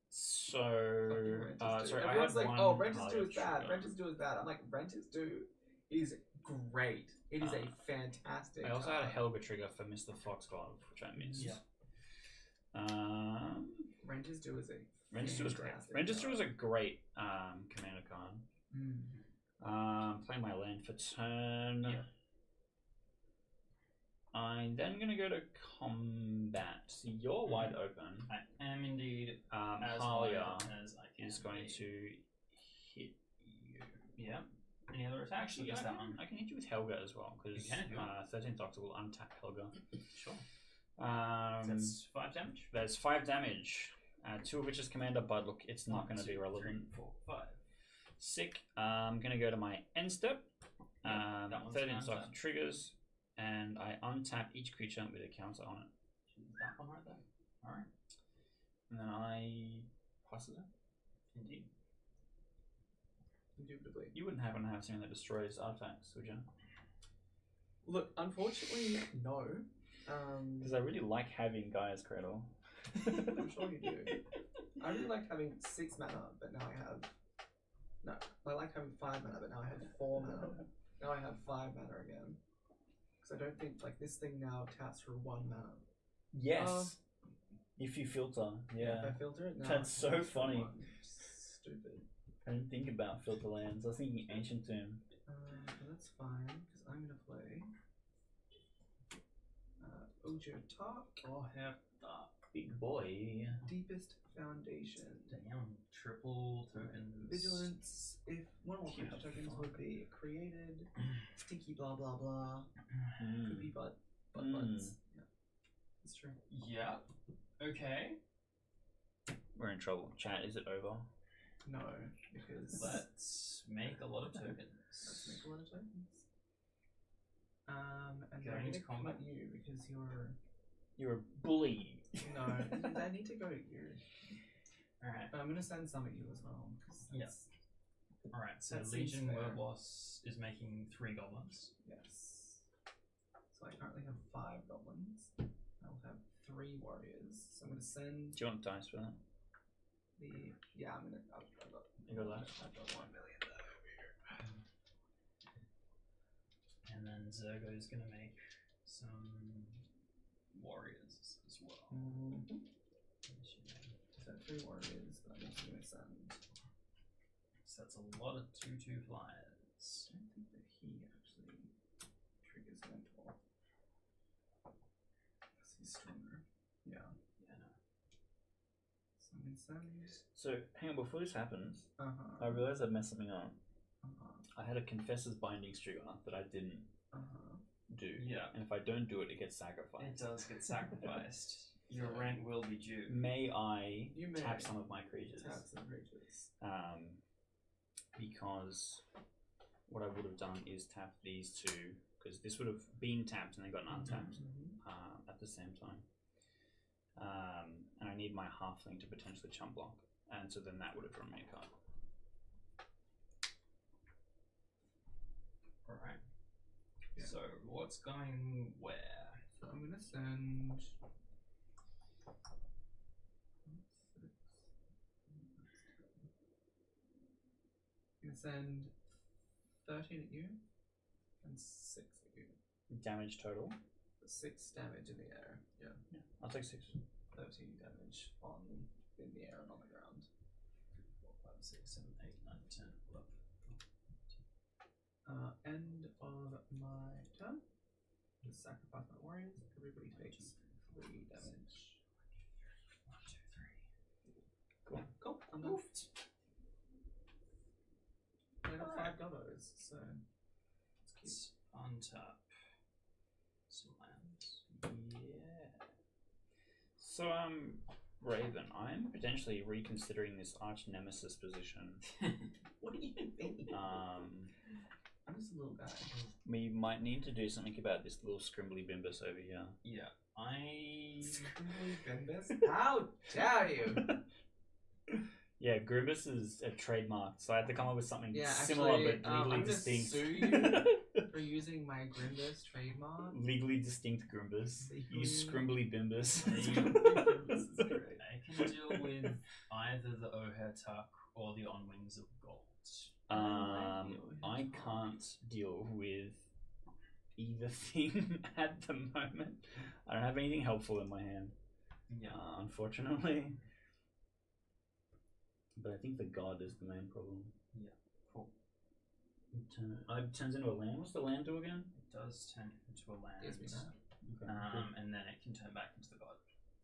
So, Fucking Rent is due. sorry, I Everyone's had like, one. oh, rent is card due is extra bad. go. Rent is due is bad. I'm like, rent is due is great. It is a fantastic. I also had a card. Helga trigger for Mr. Foxglove, which I missed. Yeah. Rent is due is a Register was great. fantastic Register was a card. great commander card. Play my land for turn. Yeah. I'm then gonna go to combat. So you're wide open. I am indeed as Halia wide as I can is going be. to hit you. Yeah. Any other attacks? Actually, Just that one. I can hit you with Helga as well because You can if you want. 13th Doctor will untap Helga. Sure. Um, That's 5 damage. there's 5 damage. 2 of which is commander, but look, it's not 1, going to be 2, relevant. 3, 4, 5. Sick. I'm going to go to my end step. Yeah, that one's 13th gonna Doctor untap. triggers, and I untap each creature with a counter on it. That one right there. Alright. And then I pass it. Indeed. Indubitably. You wouldn't happen to have something that destroys artifacts, would you? Look, unfortunately, no. Because I really like having Gaia's Cradle. I'm sure you do. I really liked having 6 mana, but now I have. No, I like having 5 mana, but now I have 4 mana. Now I have 5 mana again. Because I don't think, like, this thing now taps for 1 mana. Yes. If you filter, yeah. If I filter it now. That's it so taps for funny. 1. Stupid. I didn't think about filter lands. I was thinking Ancient Tomb. But that's fine, because I'm going to play. Ojo Talk. Oh, have dark. Big boy. Deepest Foundation. Damn. Triple tokens. Vigilance. If one more creature tokens would be created. Stinky blah blah blah. Could be butts. Yeah. It's true. Yeah. Okay. We're in trouble. Chat, is it over? No, because Let's make a lot of tokens. let's make a lot of tokens. And Going I need to to come combat. at you because you're. You're a bully. No, I need to go at you. Alright. But I'm gonna send some at you as well. Yeah. Alright, so That seems Legion fair. Wereboss is making 3 goblins. Yes. So I currently have 5 goblins. I will have 3 warriors. So I'm gonna send Do you want dice for that? the. Yeah, I'm gonna. I've got. You got that? I've got 1 million over here. And then Zergo's gonna make some warriors as well. So 3 warriors, but I'm also gonna send. So that's a lot of 2/2 flyers. I don't think that he actually triggers mentor. Because he's stronger. Yeah. Yeah, no. So I'm gonna send. So, hang on, before this happens, Uh I huh. realised I've messed something up. Uh huh. I had a Confessor's Bindings trigger that I didn't Uh huh. do. Yeah. And if I don't do it, it gets It sacrificed. does get sacrificed. Your So- rent will be due. May I You may tap some of my creatures? Tap some creatures. because what I would have done is tap these two, because this would have been tapped and then gotten untapped at the same time. And I need my halfling to potentially chump block, and so then that would have drawn me a card. Alright. Yeah. So, what's going where? So I'm gonna send. I'm gonna send 13 at you and 6 at you. Damage total? 6 damage in the air. Yeah. Yeah, I'll take 6. 13 damage in the air and on the ground. 4, 5, 6, 7, 8, 9, 10, 11. End of my turn. Just sacrifice my warriors. Everybody takes 3 damage. 1, 2, 3. Cool. Cool. I'm done. I got 5 gobos, so Let's untap some lands. Yeah. So, Raven, I'm potentially reconsidering this arch nemesis position. what do you mean? I'm just a little guy. We might need to do something about this little scrimbly bimbus over here. Yeah, Scribbly Bimbus? How dare you? Yeah, Grimbus is a trademark, so I had to come up with something Yeah, similar actually, but legally I'm gonna distinct. sue you for using my Grimbus trademark. Legally distinct Grimbus. You scrimbly bimbus. This is great. I can deal with either the Ohertuck or the On Wings of Gold. I can't deal with either thing at the moment. I don't have anything helpful in my hand, unfortunately. But I think the god is the main problem. Yeah, cool. It turns into a land. What's the land do again? It does turn into a land. Gives me that. Okay, cool. And then it can turn back into the god.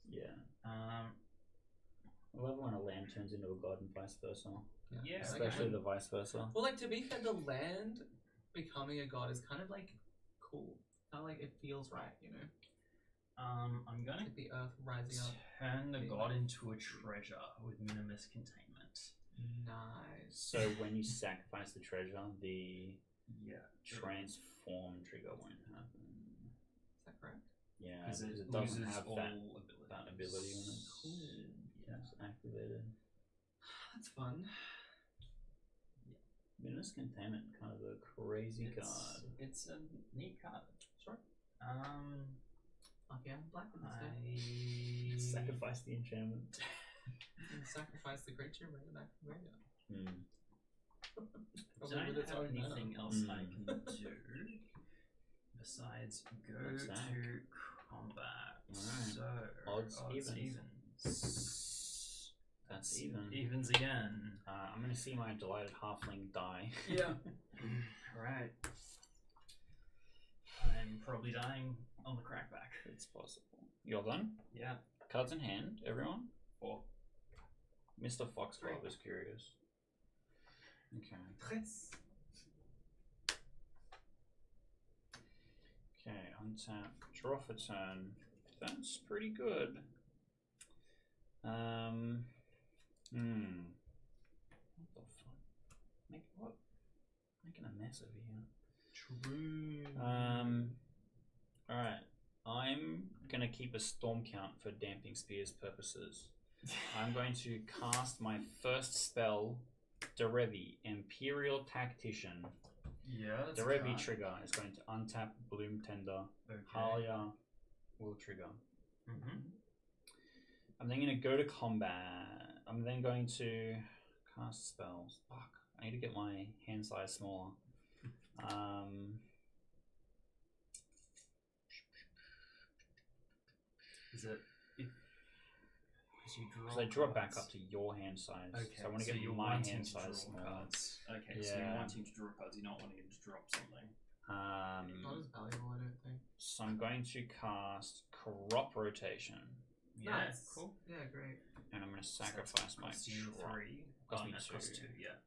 Yeah. I I love when a land turns into a god and vice versa. Yeah, Especially the vice versa. Well, like, to be fair, the land becoming a god is kind of like cool. Kind of like it feels right, you know? I'm going Like the earth rising to up. turn the god into a treasure with minimus containment. Nice. So when you sacrifice the treasure, the Yeah. transform trigger won't happen. Is that correct? Yeah, Because because it it doesn't loses have all that abilities. ability when it's, Cool. Yeah. it's activated. That's fun. Menace Containment, kind of a crazy card. It's a neat card. Sure. Okay, I'm black in this day. Sacrifice the enchantment. And sacrifice the creature, bring it back from graveyard. Don't Probably with its have own anything mana. else I can do besides go What's that? to combat. Alright. So Odds, evens. evens. That's even. Evens again. I'm going to see my delighted halfling die. Yeah. Right. I'm probably dying on the crackback. It's possible. You're done? Yeah. Cards in hand, everyone? 4. Mr. Foxglove is curious. Okay. Tres. Okay, untap, draw for turn. That's pretty good. What the fuck? Making a mess over here. True. Alright. I'm gonna keep a storm count for damping spears purposes. I'm going to cast my first spell, Derevi, Imperial Tactician. Yeah. That's Derevi trigger is going to untap Bloom Tender. Okay. Halia will trigger. Mm-hmm. I'm then going to go to combat. I'm then going to cast spells. Fuck. I need to get my hand size smaller. Is it if you draw? Because I draw it back cards? up to your hand size. Okay, So I want to get you're my wanting hand to size draw smaller. cards. Okay, so you're Yeah. wanting to draw cards. You're not wanting to drop something. Not as valuable, I don't think. So I'm going to cast Crop Rotation. Yeah, Nice. cool. Yeah, great. And I'm going to So that's sacrifice my cost you crop. 3. Cost Oh, me no, cost 2. 2. Yeah.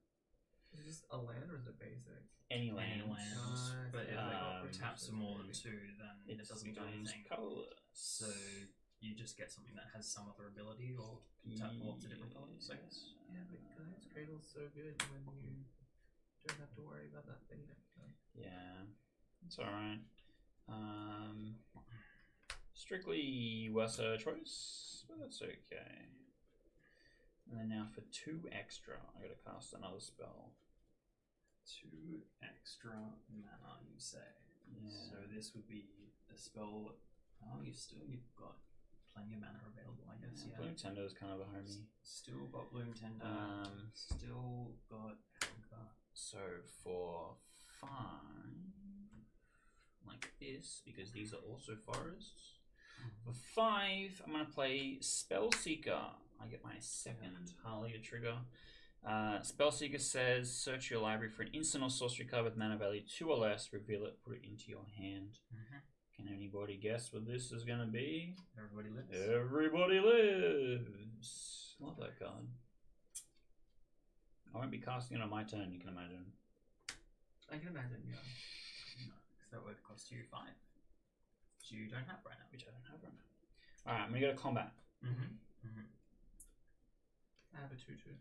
Is it just a land or is it basic? Any Any land. land. Nice. But if Um, it taps for more than 2, then it It doesn't do becomes anything. colorless. So you just get something that has some other ability or can tap lots of different colors, I guess. Yeah, but guys, Cradle's so good when you don't have to worry about that thing next time. Yeah, it's alright. Strictly worse choice, but that's okay. And then now for 2 extra, I gotta cast another spell. 2 extra mana, you say. Yeah. So this would be a spell. Oh, you've got plenty of mana available, I guess. Yeah. Bloom Tender is kind of a homie. Still got Bloom Tender. Still got Helga. So for 5, like this, because these are also forests. For 5, I'm gonna play Spellseeker. I get my second Harlia trigger. Spellseeker says, search your library for an instant or sorcery card with mana value 2 or less, reveal it, put it into your hand. Can anybody guess what this is going to be? Everybody lives. Everybody lives. Love that card. I won't be casting it on my turn, you can imagine. I can imagine, yeah. Because that would cost you 5. Which you don't have right now. Which I don't have right now. Alright, I'm going to go to combat. I have a 2/2.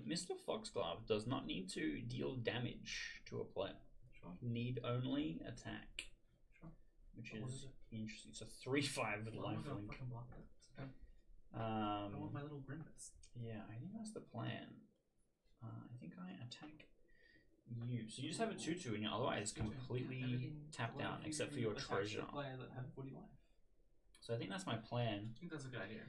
Mr. Foxglove does not need to deal damage to a player. Sure. Need only attack. Sure. Which What is is it? interesting. It's a 3/5 with I'm not gonna lifelink. fucking block it. It's okay. I want my little Grimace. Yeah, I think that's the plan. I think I attack you. So you just have a 2/2 and you're otherwise completely tapped down except for your treasure. Player that had 40 life. So I think that's my plan. I think that's a good idea.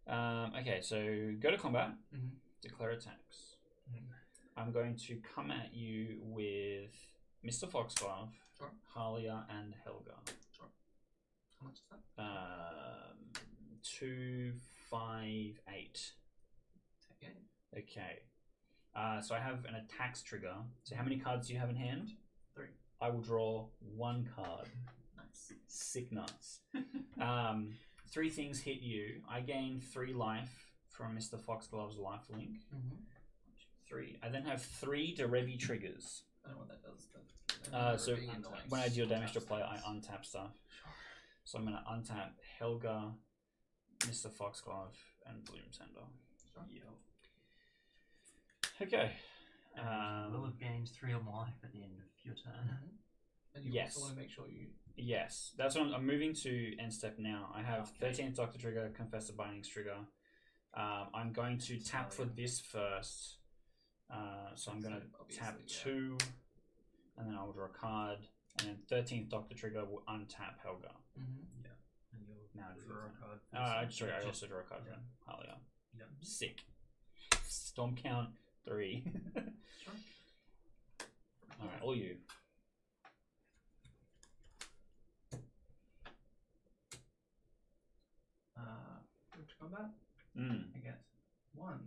Yeah. Okay, so go to combat. Mhm. Declare attacks. Mhm. I'm going to come at you with Mr. Foxglove, Sure. Harlia, and Helga. Sure. How much is that? 2, 5, 8. Take it. Okay. So I have an attacks trigger. So how many cards do you have in hand? 3. I will draw 1 card. Nice. Sick nuts. 3 things hit you. I gain 3 life from Mr. Foxglove's lifelink. 3. I then have 3 Derevi triggers. I don't know what that does, but So being annoying. when I deal damage to a player, I Untap untap stuff. Sure. So I'm going to untap Helga, Mr. Foxglove, and Bloom Tender. Sure. Yo. Okay. You will have gained 3 or more life at the end of your turn. And you Yes. also want to make sure you. Yes, that's what I'm moving to end step now. I have Okay. 13th Doctor trigger, Confess the Bindings trigger. I'm going to tap for this first. So I'm going to tap Obviously, 2, and then I'll draw a card, and then 13th Doctor trigger will untap Helga. Mm-hmm. Yeah. And you'll Now do draw your a turn. card. for this Sorry, I one. also draw a card Yeah. from Harlia. Yep. Sick. Storm count 3. Sure. Alright, all you. Which combat? I get 1.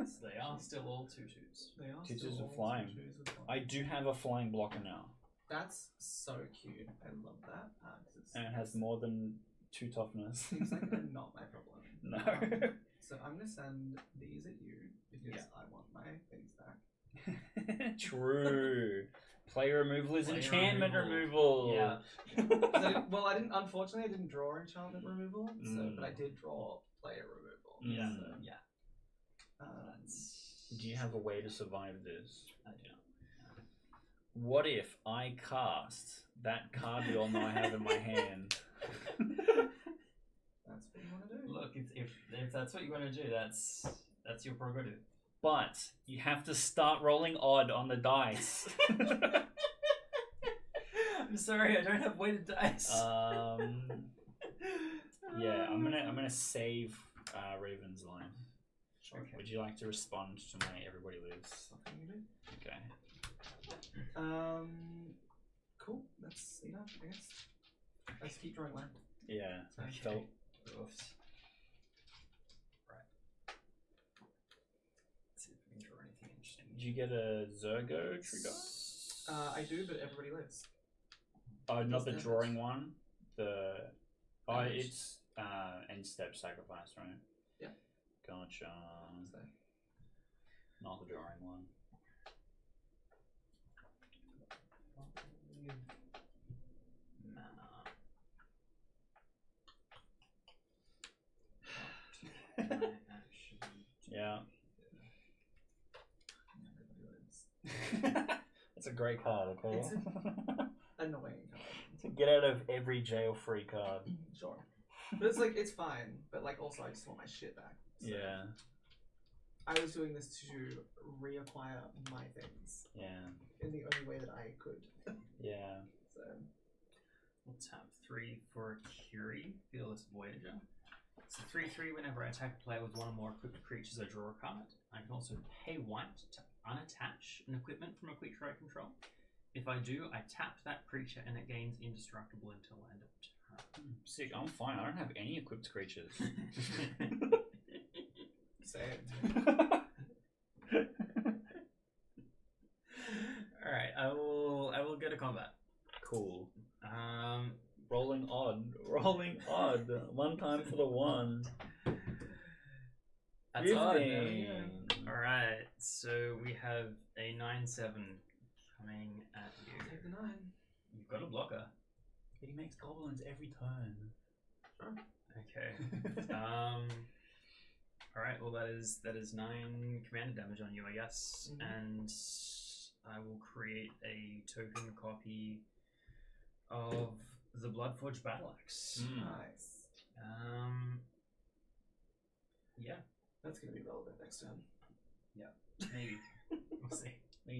So they are still all 2/2s. They are 2/2s still of all flying. 2/2s of flying. I do have a flying blocker now, That's so cute. I love that. 'Cause it's, and it has more than 2 toughness. seems like they're not my problem. No. So I'm gonna send these at you because Yeah. I want my things back. True. Player removal is Player enchantment removal. removal. Yeah. 'Cause I didn't. Unfortunately, I didn't draw enchantment removal. So, but I did draw player removal. Yeah. So, Yeah. Do you have a way to survive this? I do not. What if I cast that card we all know I have in my hand? that's what you want to do. Look, if that's what you want to do, that's your prerogative. But you have to start rolling odd on the dice. I'm sorry, I don't have weighted dice. Yeah, I'm gonna save Raven's line. Sure. Would you like to respond to my Everybody Lives? Something you do. Okay. Cool. That's enough, I guess. Let's keep drawing land. Yeah, I Okay. felt. Oofs. Right. Let's see if we can draw anything interesting. Did you get a Zergo trigger? I do, but everybody lives. Oh, not the Does that- drawing one. The Damage. it's end step sacrifice, right? Yeah. Gotcha. So, Not the drawing one. Mana. Yeah. That's a great card, okay? It's annoying card. It's a get out of every jail free card. Sure. But it's like, it's fine. But like, also, I just want my shit back. So Yeah. I was doing this to reacquire my things Yeah. in the only way that I could. Yeah. So We'll tap 3 for Curie, Fearless Voyager. So 3/3 whenever I attack a player with one or more equipped creatures, I draw a card. I can also pay white to unattach an equipment from a creature I control. If I do, I tap that creature and it gains indestructible until end of turn. Sick, I'm fine. I don't have any equipped creatures. say Alright, I will go to combat. Cool. Rolling odd. One time for the one. That's odd. 15. Alright, so we have a 9/7 coming at you. take the 9. You've got a blocker. He makes goblins every turn. Sure. Okay. Alright, well that is 9 commander damage on you, I guess. Mhm. And I will create a token copy of the Bloodforged Battle Axe. Nice. Yeah, That's gonna be relevant next turn. maybe. We'll see.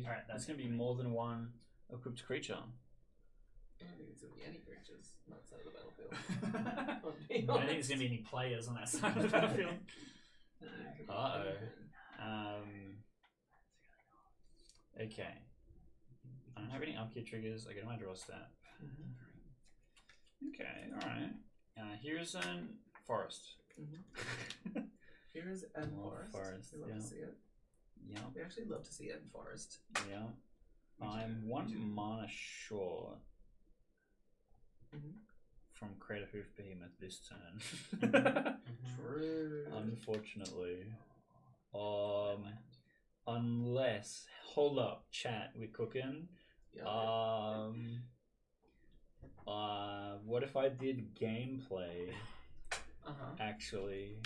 Alright, That's going to be more than one equipped creature. I don't think it's gonna be any creatures on that side of the battlefield. I don't think there's going to be any players on that side of the battlefield. Okay. I don't have any upkeep triggers. I get my draw stat. Okay, alright. Here's an forest. Here's End More Forest. forest, We love yeah. to see it. Yeah, We actually love to see End Forest. yeah. I'm one mana short from Crater Hoof Behemoth this turn. True. Unfortunately. Unless, hold up, chat, we're cooking. What if I did gameplay? Actually,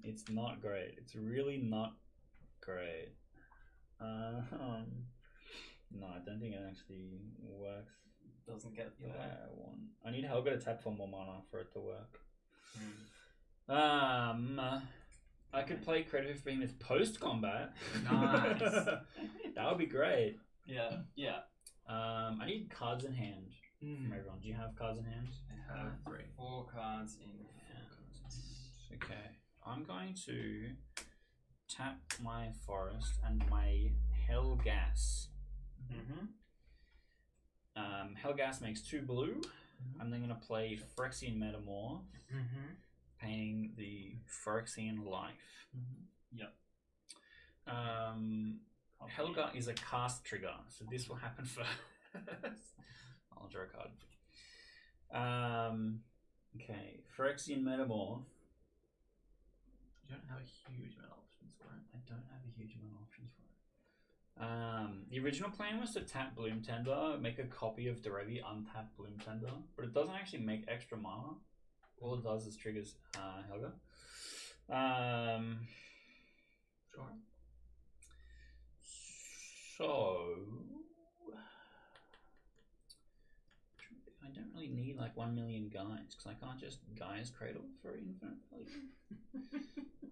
it's not great. It's really not great. No, I don't think it actually works. Doesn't get the the way I want. I need Helga to tap for more mana for it to work. I could play Credit for Behemoth post combat. Nice. That would be great. Yeah. I need cards in hand from everyone. Do you have cards in hand? I have 4 cards in hand. Okay. I'm going to tap my forest and my Hellgas. Hellgas makes 2 blue. I'm then going to play Phyrexian Metamorph, paying the Phyrexian life. Yep. Helga is a cast trigger, so this will happen first. I'll draw a card. Okay, Phyrexian Metamorph. You don't have a huge amount of options for it. I don't have a huge amount of options for it. The original plan was to tap Bloom Tender, make a copy of Derevi, untap Bloom Tender, but it doesn't actually make extra mana. All it does is triggers Helga. Sure. So I don't really need like 1 million guys because I can't just Gaia's Cradle for infinite value.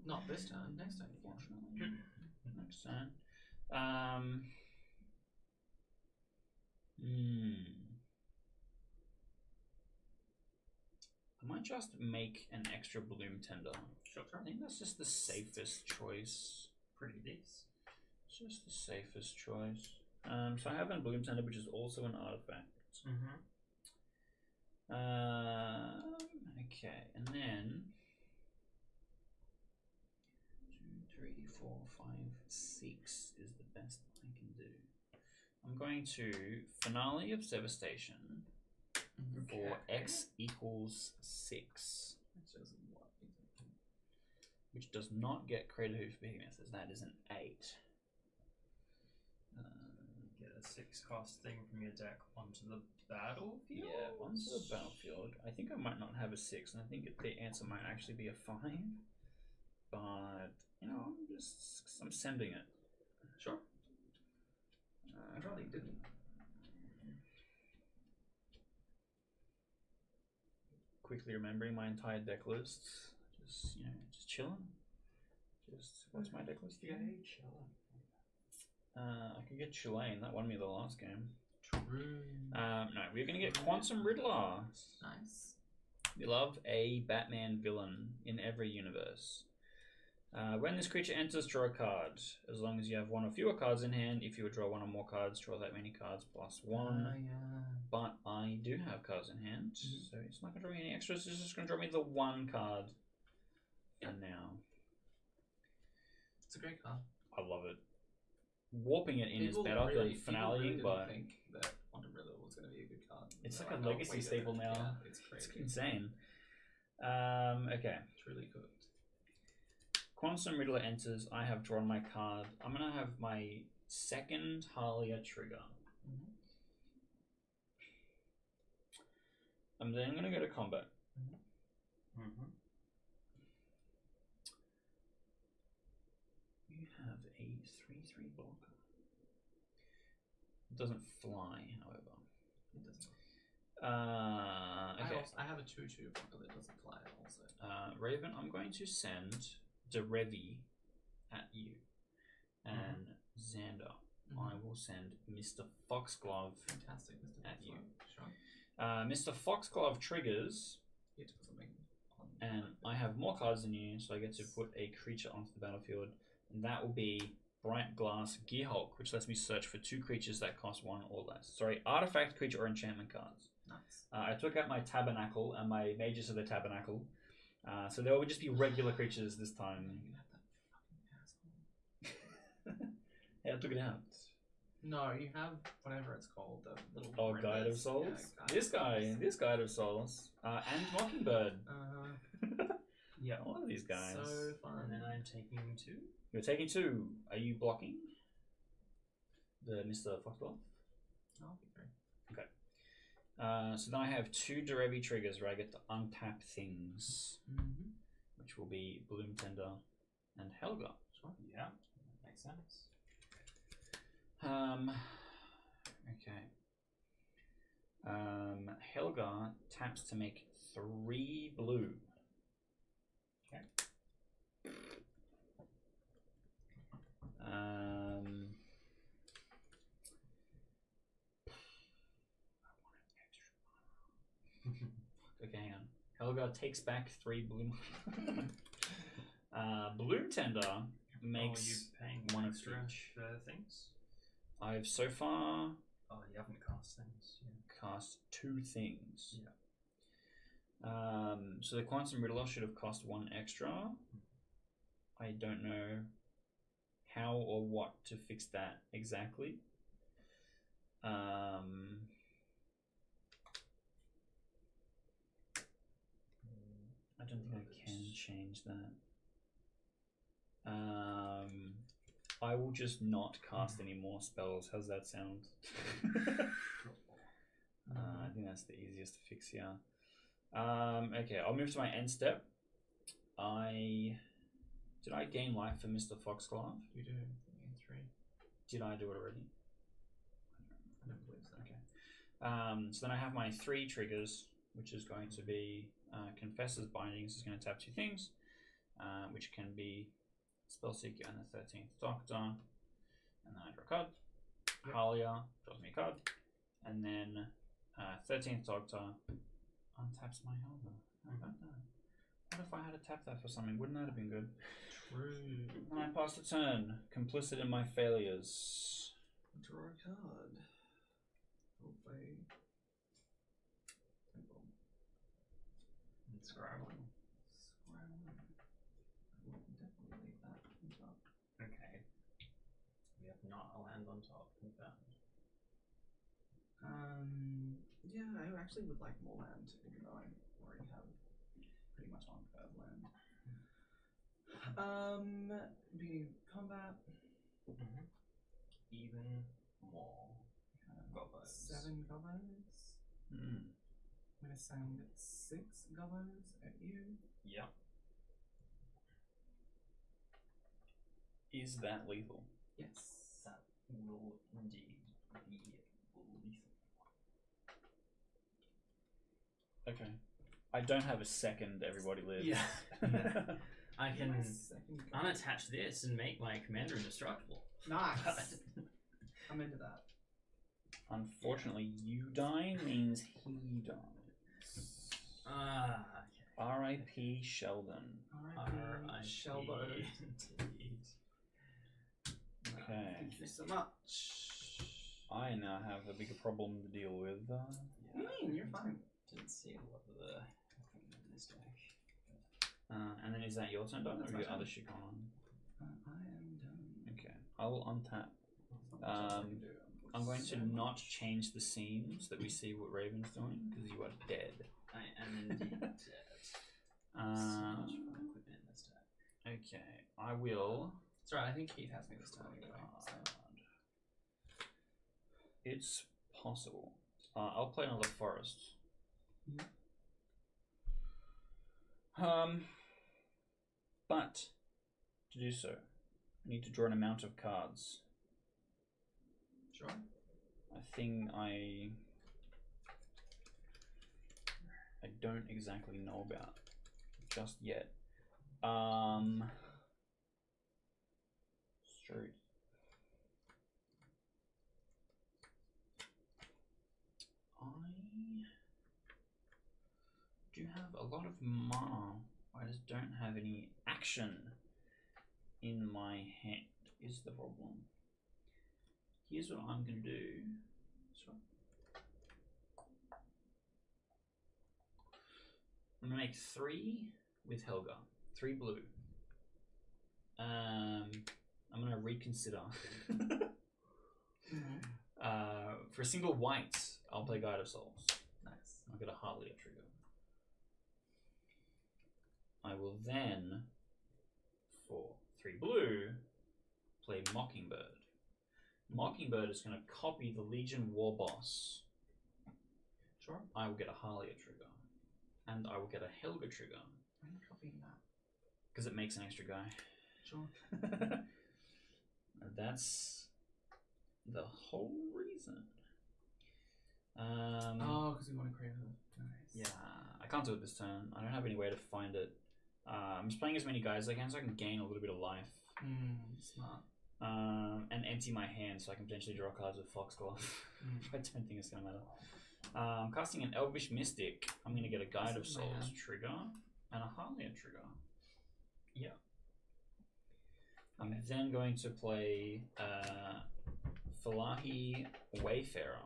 Not this turn. Next turn, Unfortunately. Next turn. I might just make an extra Bloom Tender. Sure. I think that's just the safest choice. Pretty decent. It's just the safest choice. So I have a Bloom Tender, which is also an artifact. Okay, and then 2, 3, 4, 5, 6 is the best I can do. I'm going to Finale of Devastation for X equals 6, which does not get Crater Hoof Behemoth, as that is an 8. Get a 6-cost thing from your deck onto the battlefield? Yeah, onto the battlefield. I think I might not have a 6, and I think the answer might actually be a 5. But, you know, I'm sending it. Sure. I'd rather you didn't. Quickly remembering my entire deck lists. Just, you know, just chilling. Just, what's my deck list again? I could get Chillane. That won me the last game. True. No, we're going to get Quantum Riddler. Nice. We love a Batman villain in every universe. When this creature enters, draw a card. As long as you have one or fewer cards in hand, if you would draw one or more cards, draw that many cards plus 1. Yeah. But I do have cards in hand, so it's not going to draw me any extras. It's just going to draw me the 1 card for now. It's a great card. I love it. Warping it in is better than Finale, really but didn't think that Quantum Riddler was going to be a good card. it's They're like a "Oh, legacy wait staple minute." now. Yeah, it's crazy. It's insane. Okay. Truly cooked. Quantum Riddler enters. I have drawn my card. I'm going to have my second Halia trigger. I'm then going to go to combat. You have a 3/3 blocker. It doesn't fly, however. It doesn't. Okay. I have a 2/2 blocker that doesn't fly also. Raven, I'm going to send Derevi at you. And Xander, I will send Mr. Foxglove Fantastic, Mr. at you. Sure. Mr. Foxglove triggers, You have to put something on. and I have more cards than you, so I get to put a creature onto the battlefield, and that will be Bright Glass Gearhulk, which lets me search for 2 creatures that cost 1 or less. Sorry, artifact, creature, or enchantment cards. Nice. I took out my Tabernacle and my Mages of the Tabernacle, so there will just be regular creatures this time. You have that fucking asshole. Yeah, I took it out. No, you have whatever it's called, the little. Oh, red Guide of birds. Souls? Yeah, This Guide of Souls. And Mockingbird. Yeah. All of these guys. So fun. And then I'm taking 2. You're taking 2. Are you blocking the Mr. Foxglove? I'll be great. So then I have 2 Derevi triggers where I get to untap things, which will be Bloom Tender and Helga. Sure. Yeah. Makes sense. Okay. Helga taps to make 3 blue. Okay. Okay, hang on. Helga takes back 3 blue. Bloom Tender makes you paying 1 of extra each. for things? I've so far Oh, you haven't cast things. Yeah. cast 2 things. Yeah. So the Quantum Riddler should have cost 1 extra. I don't know how or what to fix that exactly. I don't think I can change that. I will just not cast any more spells. How's that sound? I think that's the easiest to fix here. Okay, I'll move to my end step. Did I gain life for Mr. Foxglove? You do. In 3. Did I do it already? I don't believe so. Okay. So then I have my 3 triggers, which is going to be Confessor's Bindings is going to tap 2 things, which can be Spellseeker and the 13th Doctor, and then I draw a card. Yep. Halia draws me a card, and then 13th Doctor untaps my Helga. How about that? What if I had to tap that for something? Wouldn't that have been good? True. And I pass the turn, complicit in my failures. Draw a card. We'll play. Temple. Scrabble. Scrabble. I will definitely leave that on top. Okay. We have not a land on top. Confirmed. Yeah, I actually would like more land, even though I already have pretty much on-curve land. Beginning combat. Even more. Gobos. 7 gobos. Hmm. I'm going to send 6 gobos at you. Yep. Is that lethal? Yes. That will indeed be lethal. Okay. I don't have a second. Everybody lives. Yeah. I can Second gobo. unattach this and make my commander indestructible. Nice. I'm into that. Unfortunately, you dying means he dies. Ah, R.I.P. Sheldon. R.I.P. Shelbo. Indeed. Okay. Thank you so much. I now have a bigger problem to deal with. What do you mean? You're fine. Didn't see a lot of the equipment in this deck. And then is that your turn, Don? Or That's have my you got other turn. shit going on? I am done. Okay. I will untap. There's not much else I can do. I'm going So to not much. change the seams that we see what Raven's doing because you are dead. I am indeed dead. So much fun equipment in this deck. Okay. I will. It's alright, I think Keith has me this time anyway. So. It's possible. I'll play another forest. But to do so, I need to draw an amount of cards. Sure. A thing I don't exactly know about just yet. Straight. I do have a lot of mana. I just don't have any action in my hand is the problem. Here's what I'm gonna do. So I'm gonna make 3 with Helga. 3 blue. I'm gonna reconsider. For a single white, I'll play Guide of Souls. Nice. I'll get a Harley trigger. I will then, for 3 blue, play Mockingbird. Mockingbird is going to copy the Legion War Boss. Sure. I will get a Harley trigger. And I will get a Helga trigger. Why are you copying that? Because it makes an extra guy. Sure. And that's the whole reason. Oh, because we want to create a... Nice. Yeah, I can't do it this turn. I don't have any way to find it. I'm just playing as many guys as I can so I can gain a little bit of life. Smart. And empty my hand so I can potentially draw cards with Foxglove. I don't think it's going to matter. I'm casting an Elvish Mystic. I'm going to get a Guide of This is my Souls hand. trigger and a Harley trigger. Yeah. I'm then going to play Falahi Wayfarer.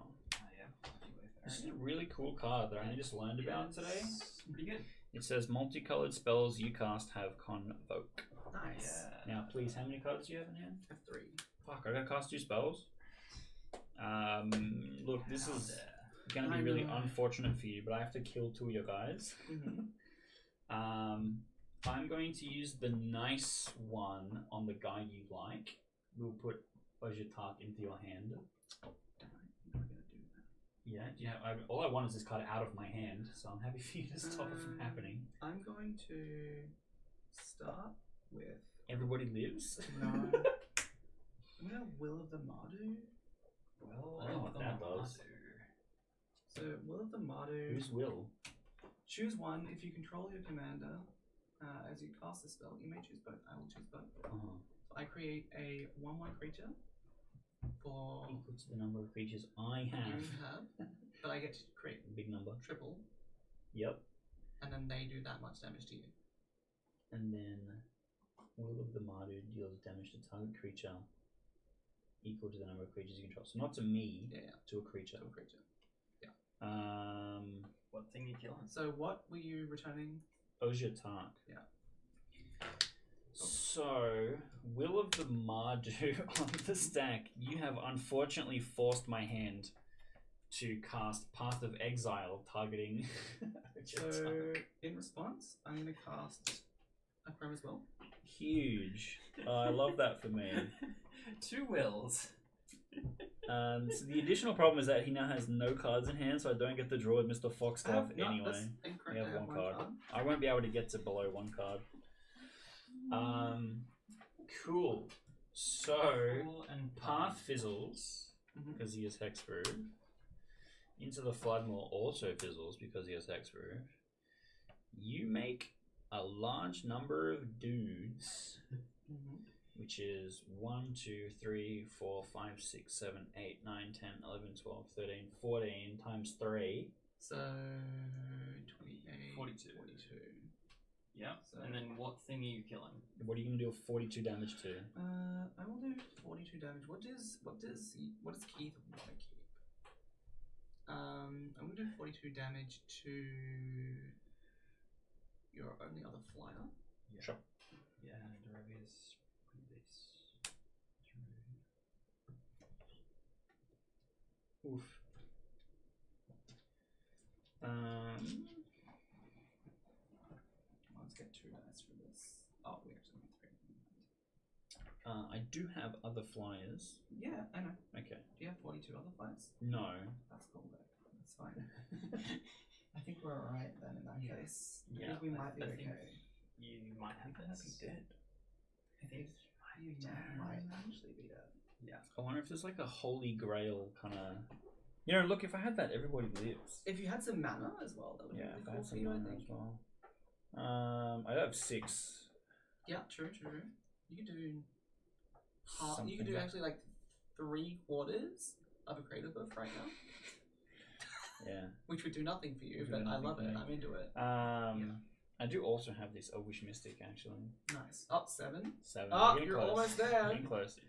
This is a really cool card that I only just learned about today. Pretty good. It says multicolored spells you cast have Convoke. Nice. Now, please, how many cards do you have in hand? I have 3. Fuck, I gotta cast 2 spells. Look, this is gonna be I really know. unfortunate for you, but I have to kill 2 of your guys. I'm going to use the nice one on the guy you like. We'll put Ojitak into your hand. Oh, damn it. I'm not going to do that. Yeah, do you have, all I want is this card out of my hand, so I'm happy for you to stop it from happening. I'm going to start with... Everybody lives? No. I'm going to Will of the Mardu. Well, I don't know what that does. So, Will of the Mardu... Who's Will? Choose one. If you control your commander, as you cast a spell, you may choose both. I will choose both. Uh-huh. So I create a 1/1 creature for Equal to the number of creatures I you have. have, but I get to create Big number. triple, Yep. and then they do that much damage to you. And then Will of the Mardu deals damage to target creature equal to the number of creatures you control. So not to me, Yeah, to a creature. to a creature. What thing you killing? So what were you returning? Ojitak. Yeah. So, Will of the Mardu on the stack, you have unfortunately forced my hand to cast Path of Exile targeting So Ojitak. in response, I'm going to cast a Chrome as well. Huge. I love that for me. 2 wills. So the additional problem is that he now has no cards in hand, so I don't get to draw with Mr. Foxglove anyway. That's incorrect. We have I one card. I won't be able to get to below one card. Cool. So Cool and Path fizzles because he has Hexproof. Into the Floodmaw also fizzles because he has Hexproof. You make a large number of dudes, which is 1, 2, 3, 4, 5, 6, 7, 8, 9, 10, 11, 12, 13, 14 times 3. So 28, 42. 42. Yeah. So, And then what thing are you killing? What are you going to do with 42 damage to? I will do 42 damage. What does Keith want to keep? I'm gonna do 42 damage to your only other flyer. Yeah. Sure. Yeah, Derivius. This. Oof. Let's get 2 dice for this. Oh, we actually need 3. I do have other flyers. Yeah, I know. Okay. Do you have 42 other flyers? No. That's cool, though. That's fine. I think we're alright then in that case. I Yeah, think we might be I think okay. You might have Might this. be dead. I think You might actually be dead. Yeah. I wonder if there's like a holy grail kind of. You know, look, if I had that, everybody lives. If you had some mana as well, that would Yeah, be if really I cool had for some you, I mana think. as well. I have 6. Yeah, true. You could do half. You could Something. do actually like 3/4 of a crater buff right now, Yeah. which would do nothing for you, Would do but I nothing love for it. me. I'm into it. I do also have this Elvish Mystic actually. Nice. Up 7. 7. Oh, Getting you're close. almost there. Getting close.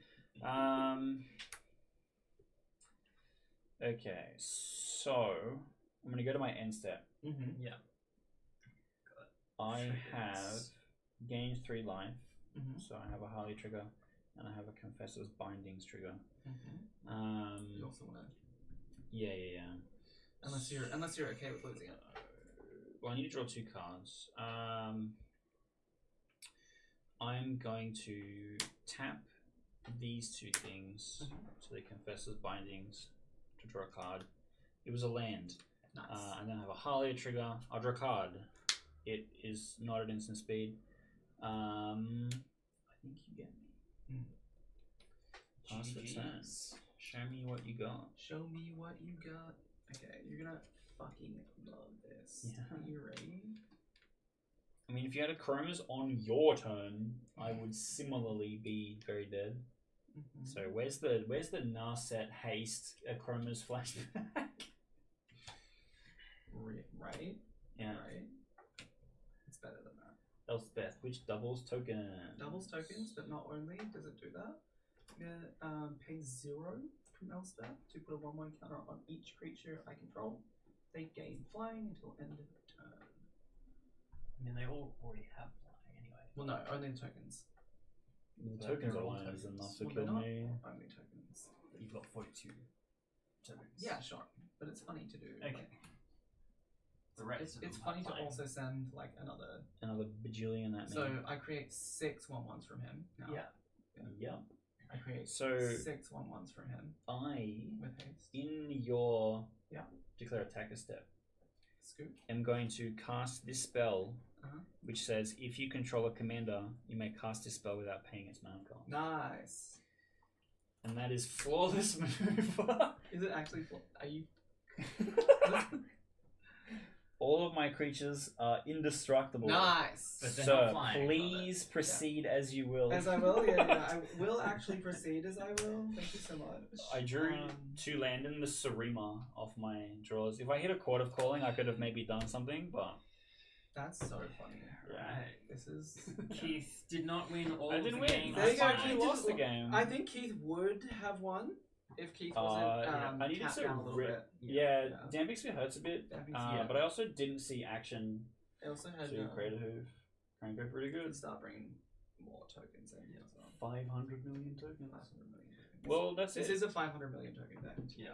Okay, so I'm gonna go to my end step. Mm-hmm. Yeah. I Triggers. have gained 3 life, Mm-hmm. so I have a Harley trigger, and I have a Confessor's Bindings trigger. Mm-hmm. You also want to, Yeah. unless you're okay with losing it. Well, I need to draw 2 cards. I'm going to tap these 2 things to the Confessor's Bindings to draw a card. It was a land. Nice. And then I have a Harley trigger. I'll draw a card. It is not at instant speed. I think you get me. Pass the turn. Show me what you got. Show me what you got. Okay, you're gonna fucking love this. Yeah. Are you ready? I mean, if you had a Chromas on your turn, I would similarly be very dead. Mm-hmm. So where's the Narset haste Chromas flashback? Right? Yeah. Right. It's better than that. Elspeth, which doubles token? Doubles tokens, but not only does it do that. Pay 0 from Elspeth to put a 1/1 counter on each creature I control. They gain flying until end of turn. I mean, they all already have flying anyway. Well, no, only the tokens. The So tokens they're all alone is tokens. enough to Well, kill they're not me. only tokens. You've got 42 tokens. Yeah, sure, but it's funny to do. Okay. Like, The rest it's of them funny have to flying. also send like another. Another bajillion at me. So I create 6 1/1s from him. Now. Yeah. Yep. I create So 6 1/1s from him I, with haste. in your Yeah. declare attacker step, Scoop. am going to cast this spell, Uh-huh. which says if you control a commander, you may cast this spell without paying its mana cost. Nice. And that is flawless maneuver. Is it actually? Are you? All of my creatures are indestructible. Nice. But they're So not flying. please proceed as you will. As I will, yeah. I will actually proceed as I will. Thank you so much. I drew 2 land in the Sarima off my draws. If I hit a Court of Calling, I could have maybe done something, but That's so funny. Right. This is. Keith did not win all I of didn't the win. games. There you go, I Keith lost the didn't- game. I think Keith would have won if Keith wasn't I needed capped to down a little bit. Yeah, Damping Spear hurts a bit, Yeah. but I also didn't see action They also had to Crater Hoof. Crank go pretty good. start bringing more tokens in as well. 500 million tokens. 500 million tokens. Well, that's This it. is a 500 million token deck. Yeah.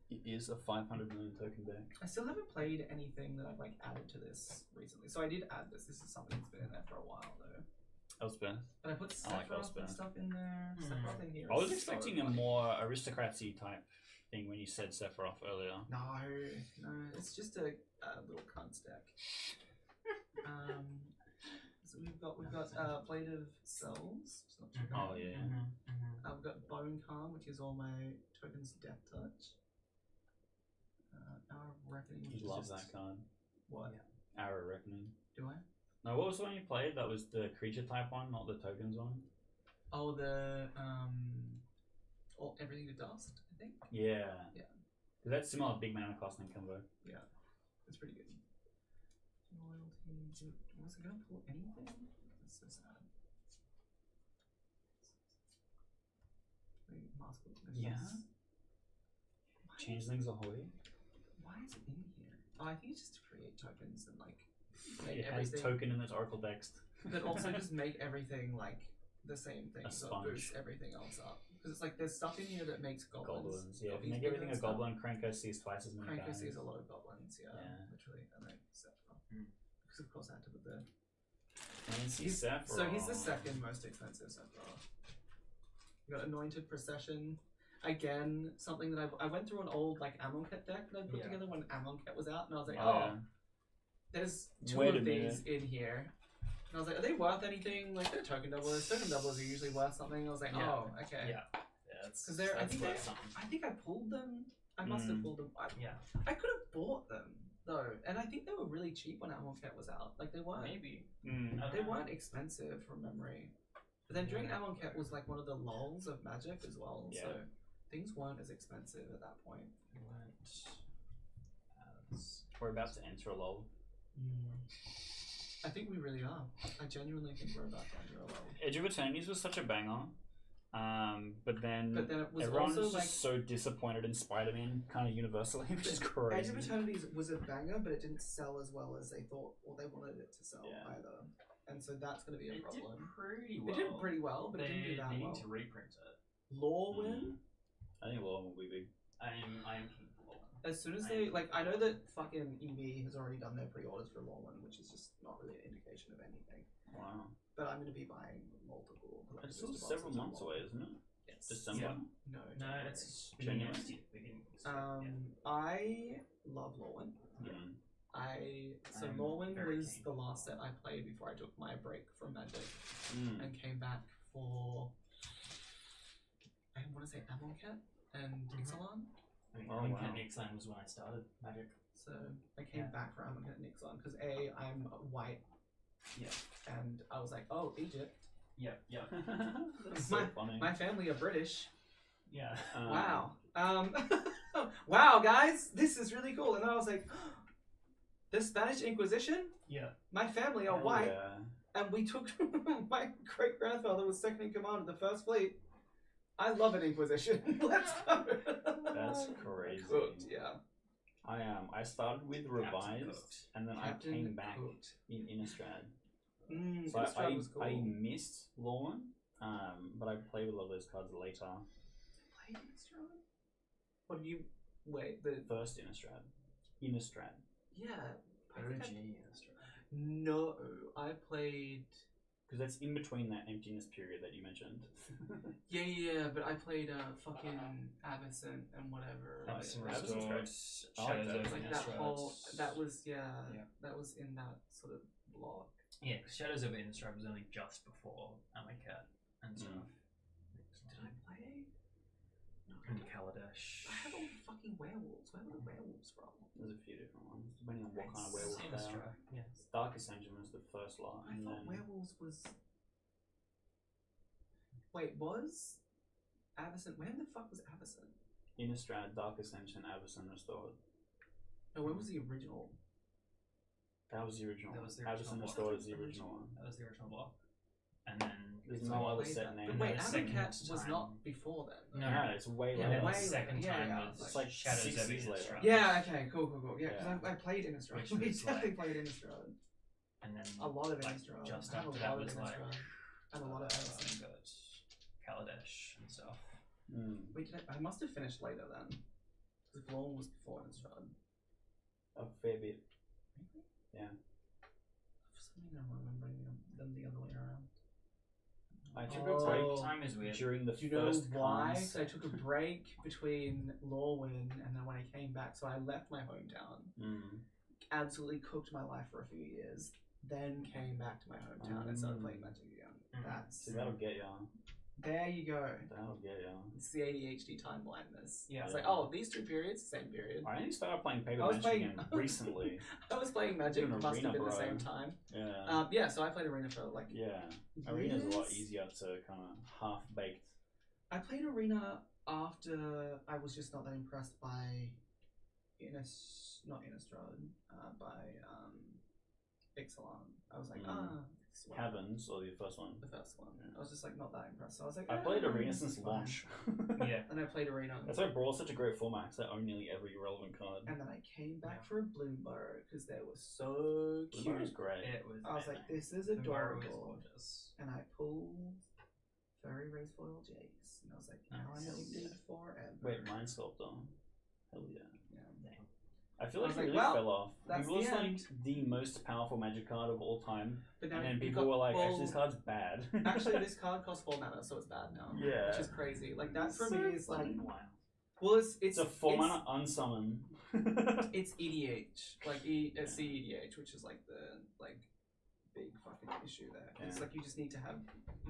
It is a 500 million token deck. I still haven't played anything that I've like added to this recently. So I did add this. This is something that's been in there for a while though. Elspeth. But I put I like Sephiroth Elspeth. and stuff in there. Sephiroth in here. I was is expecting so a funny. more aristocracy type thing when you said Sephiroth earlier. No, it's just a little cunt stack. So we've got Blade of Cells. It's not too bad. Oh yeah. We've got Bone Calm, which is all my tokens Death Touch. Hour of Reckoning. Which You is love just, that card. What? Arrow Reckoning. Do I? No, what was the one you played? That was the creature type one, not the tokens one. Oh, the Everything to Dust, I think. Yeah. Yeah. Because that's similar big mana cost and combo. Yeah, it's pretty good. Loyalty. Was it gonna pull anything? That's so sad. Wait, Mask of Witnesses. Yeah. Changelings Ahoy. Why is it in here? Oh, I think it's just to create tokens and like make It has everything. token in its Oracle text. But also just make everything like the same thing, A so it sponge. boosts everything else up. Because it's like there's stuff in here that makes goblins. Goblins. Yeah, if you Goblins make bigger everything and a stuff. goblin, Cranko sees twice as many Cranko guys. sees a lot of goblins, yeah. Yeah. Literally, and then Sephiroth. Mm. Because of course I had to put the. Fancy Sephiroth. So he's the second most expensive Sephiroth. We got Anointed Procession. Again, something that I went through an old like Amonkhet deck that I put together when Amonkhet was out, and I was like, Oh, there's two Wait a of these minute. in here. And I was like, are they worth anything? Like, they're token doublers. Token doublers are usually worth something. I was like, Yeah. oh, okay. Yeah. That's 'Cause they're- I that's think worth they- something. I think I pulled them. I must have pulled them. Yeah. I could have bought them though, and I think they were really cheap when Amonkhet was out. Like they weren't. Maybe. They weren't expensive from memory. But then during Amonkhet was like one of the lulls of Magic as well. Yeah. So things weren't as expensive at that point. We're about to enter a lull. I think we really are. I genuinely think we're about to enter a lull. Edge of Eternities was such a banger. But then it was everyone's also just so disappointed in Spider-Man kind of universally, which is Edge crazy. of Eternities was a banger, but it didn't sell as well as they thought or they wanted it to sell Yeah. either. And so that's going to be a It did problem. pretty It well. did pretty well, but it didn't do that They well. need to reprint it. Lorwyn, I think Law will be big. I am keen for Lorwyn. as soon as they like, I know that fucking EV has already done their pre-orders for Lorwyn, which is just not really an indication of anything. Wow. But I'm going to be buying multiple. It's still several months away, isn't it? Yes. December. Yeah. No, January. it's January. next year, beginning next year, I love Lorwyn. Mm. So I'm Lorwyn very was keen. the last set I played before I took my break from Magic Mm. and came back for I want to say Amonkhet and Ixalan. I mean, Oh, Amonkhet wow. and Ixalan was when I started Magic. So I came back for Amonkhet and Ixalan because I'm white. Yeah. And I was like, oh, Egypt. Yep. Yep. That's so funny. My family are British. Yeah. Wow. Wow, guys, this is really cool. And then I was like, the Spanish Inquisition? Yeah. My family are Hell white. yeah. And we took my great grandfather was second in command of the First Fleet. I love an Inquisition. Let's go. That's crazy. Cooked, yeah. I started with Revised, Cooked. and then Captain I came back Cooked. in Innistrad. So Innistrad was cool. I missed Lorwyn, but I played with a lot of those cards later. Played Innistrad? What did you wait? The First Innistrad. yeah. I OG think Innistrad. no, I played. Because that's in between that emptiness period that you mentioned. Yeah, but I played fucking Avacyn and whatever. Oh, like, Avacyn Restored, great. Shadows that. over like that Innistrad. whole that was Yeah. that was in that sort of block. Yeah, 'cause Shadows over Innistrad was only just before Amonkhet and stuff. Did I play? No. And Kaladesh. I had all the fucking werewolves. Where were the werewolves from? There's a few different ones, depending on what kind of werewolf they are. Innistrad. Yes. Dark Ascension was the first lot, I and thought then werewolves was. Wait, was Avacyn? When the fuck was Avacyn? Innistrad, Dark Ascension, Avacyn Restored. No, when was the original? That was the original. That was the Avacyn original Restored block. is the original one. That was the original block. And then There's So no I other played set that. name. But wait, And then the Amonkhet second was time- not before then. No. No, it's way Yeah, later. the way second later. Yeah, time yeah, was it's like Shadows over 6 years later. Innistrad. Yeah, okay, cool. Yeah, because Yeah. I played Innistrad. Which We was definitely like- played Innistrad. And then A lot of like, Innistrad. just I have after a that lot of was like Innistrad. And a lot of Avacyn. got Kaladesh and stuff. Mm. Wait, I must have finished later then. Because Vlorn was before Innistrad. A fair bit. Maybe? Yeah. For some reason I'm remembering them the other way around. I took Oh. a break Time is weird. during the Do you know first why? cons. So I took a break between Lorwyn and then when I came back, so I left my hometown, absolutely cooked my life for a few years, then came back to my hometown and started playing Magic again. That's See, that'll get ya. there you go. That'll get ya. It's the ADHD time blindness. Yeah. It's like, oh, these two periods, same period. I only started playing Paper I was Magic playing- again recently. I was playing Magic, Doing must Arena, have been the bro. same time. Yeah. Yeah, so I played Arena for like Yeah. Arena's a lot years. easier to kind of half baked. I played Arena after I was just not that impressed by not Innistrad, by Ixalan. I was like, this is what- Caverns, or the first one. the first one. Yeah. I was just like not that impressed. So I was like, I played Arena this since is fine. launch. Yeah. And I played Arena. That's why Brawl's such a great format, because they own nearly every relevant card. And then I came back for a Bloomburrow because they were so Blue is cute. great. It was. I was like, amazing. this is The Burrow is adorable. gorgeous. And I pulled Furry Race Foil Jace. And I was like, now I'm Nice. addicted forever. Wait, Mind Sculptor. Hell yeah. Yeah. I feel I like was he like, really well, fell off. He that's was the like end. the most powerful Magic card of all time. But now And then you've people got were like, full- actually, this card's bad. Actually, this card costs 4 mana, so it's bad now. Yeah. Which is crazy. Like, that for So me is like. Fucking wild. Well, it's It's a 4 mana unsummon. It's EDH, like it's CEDH, which is like the big fucking issue there. It's Yeah. like you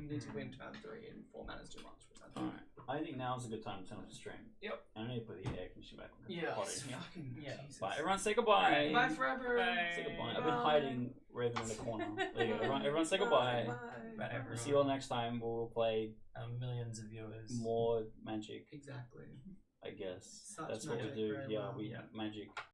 need to win turn 3 and 4 mana is too much. Alright. I think now's a good time to turn off the stream. Yep. I need to put the air conditioner back on. Yeah. Potty. Fucking Yeah. Jesus. Bye. Everyone say goodbye. Bye forever. Bye. Say goodbye. I've been Bye. hiding Raven in the corner. There you go. Everyone say goodbye. Bye. Bye, everyone. We'll see you all next time. We'll play Millions of viewers. more Magic, Exactly. I guess. Such That's what we Magic, do. very Yeah, well. we Yeah. Magic.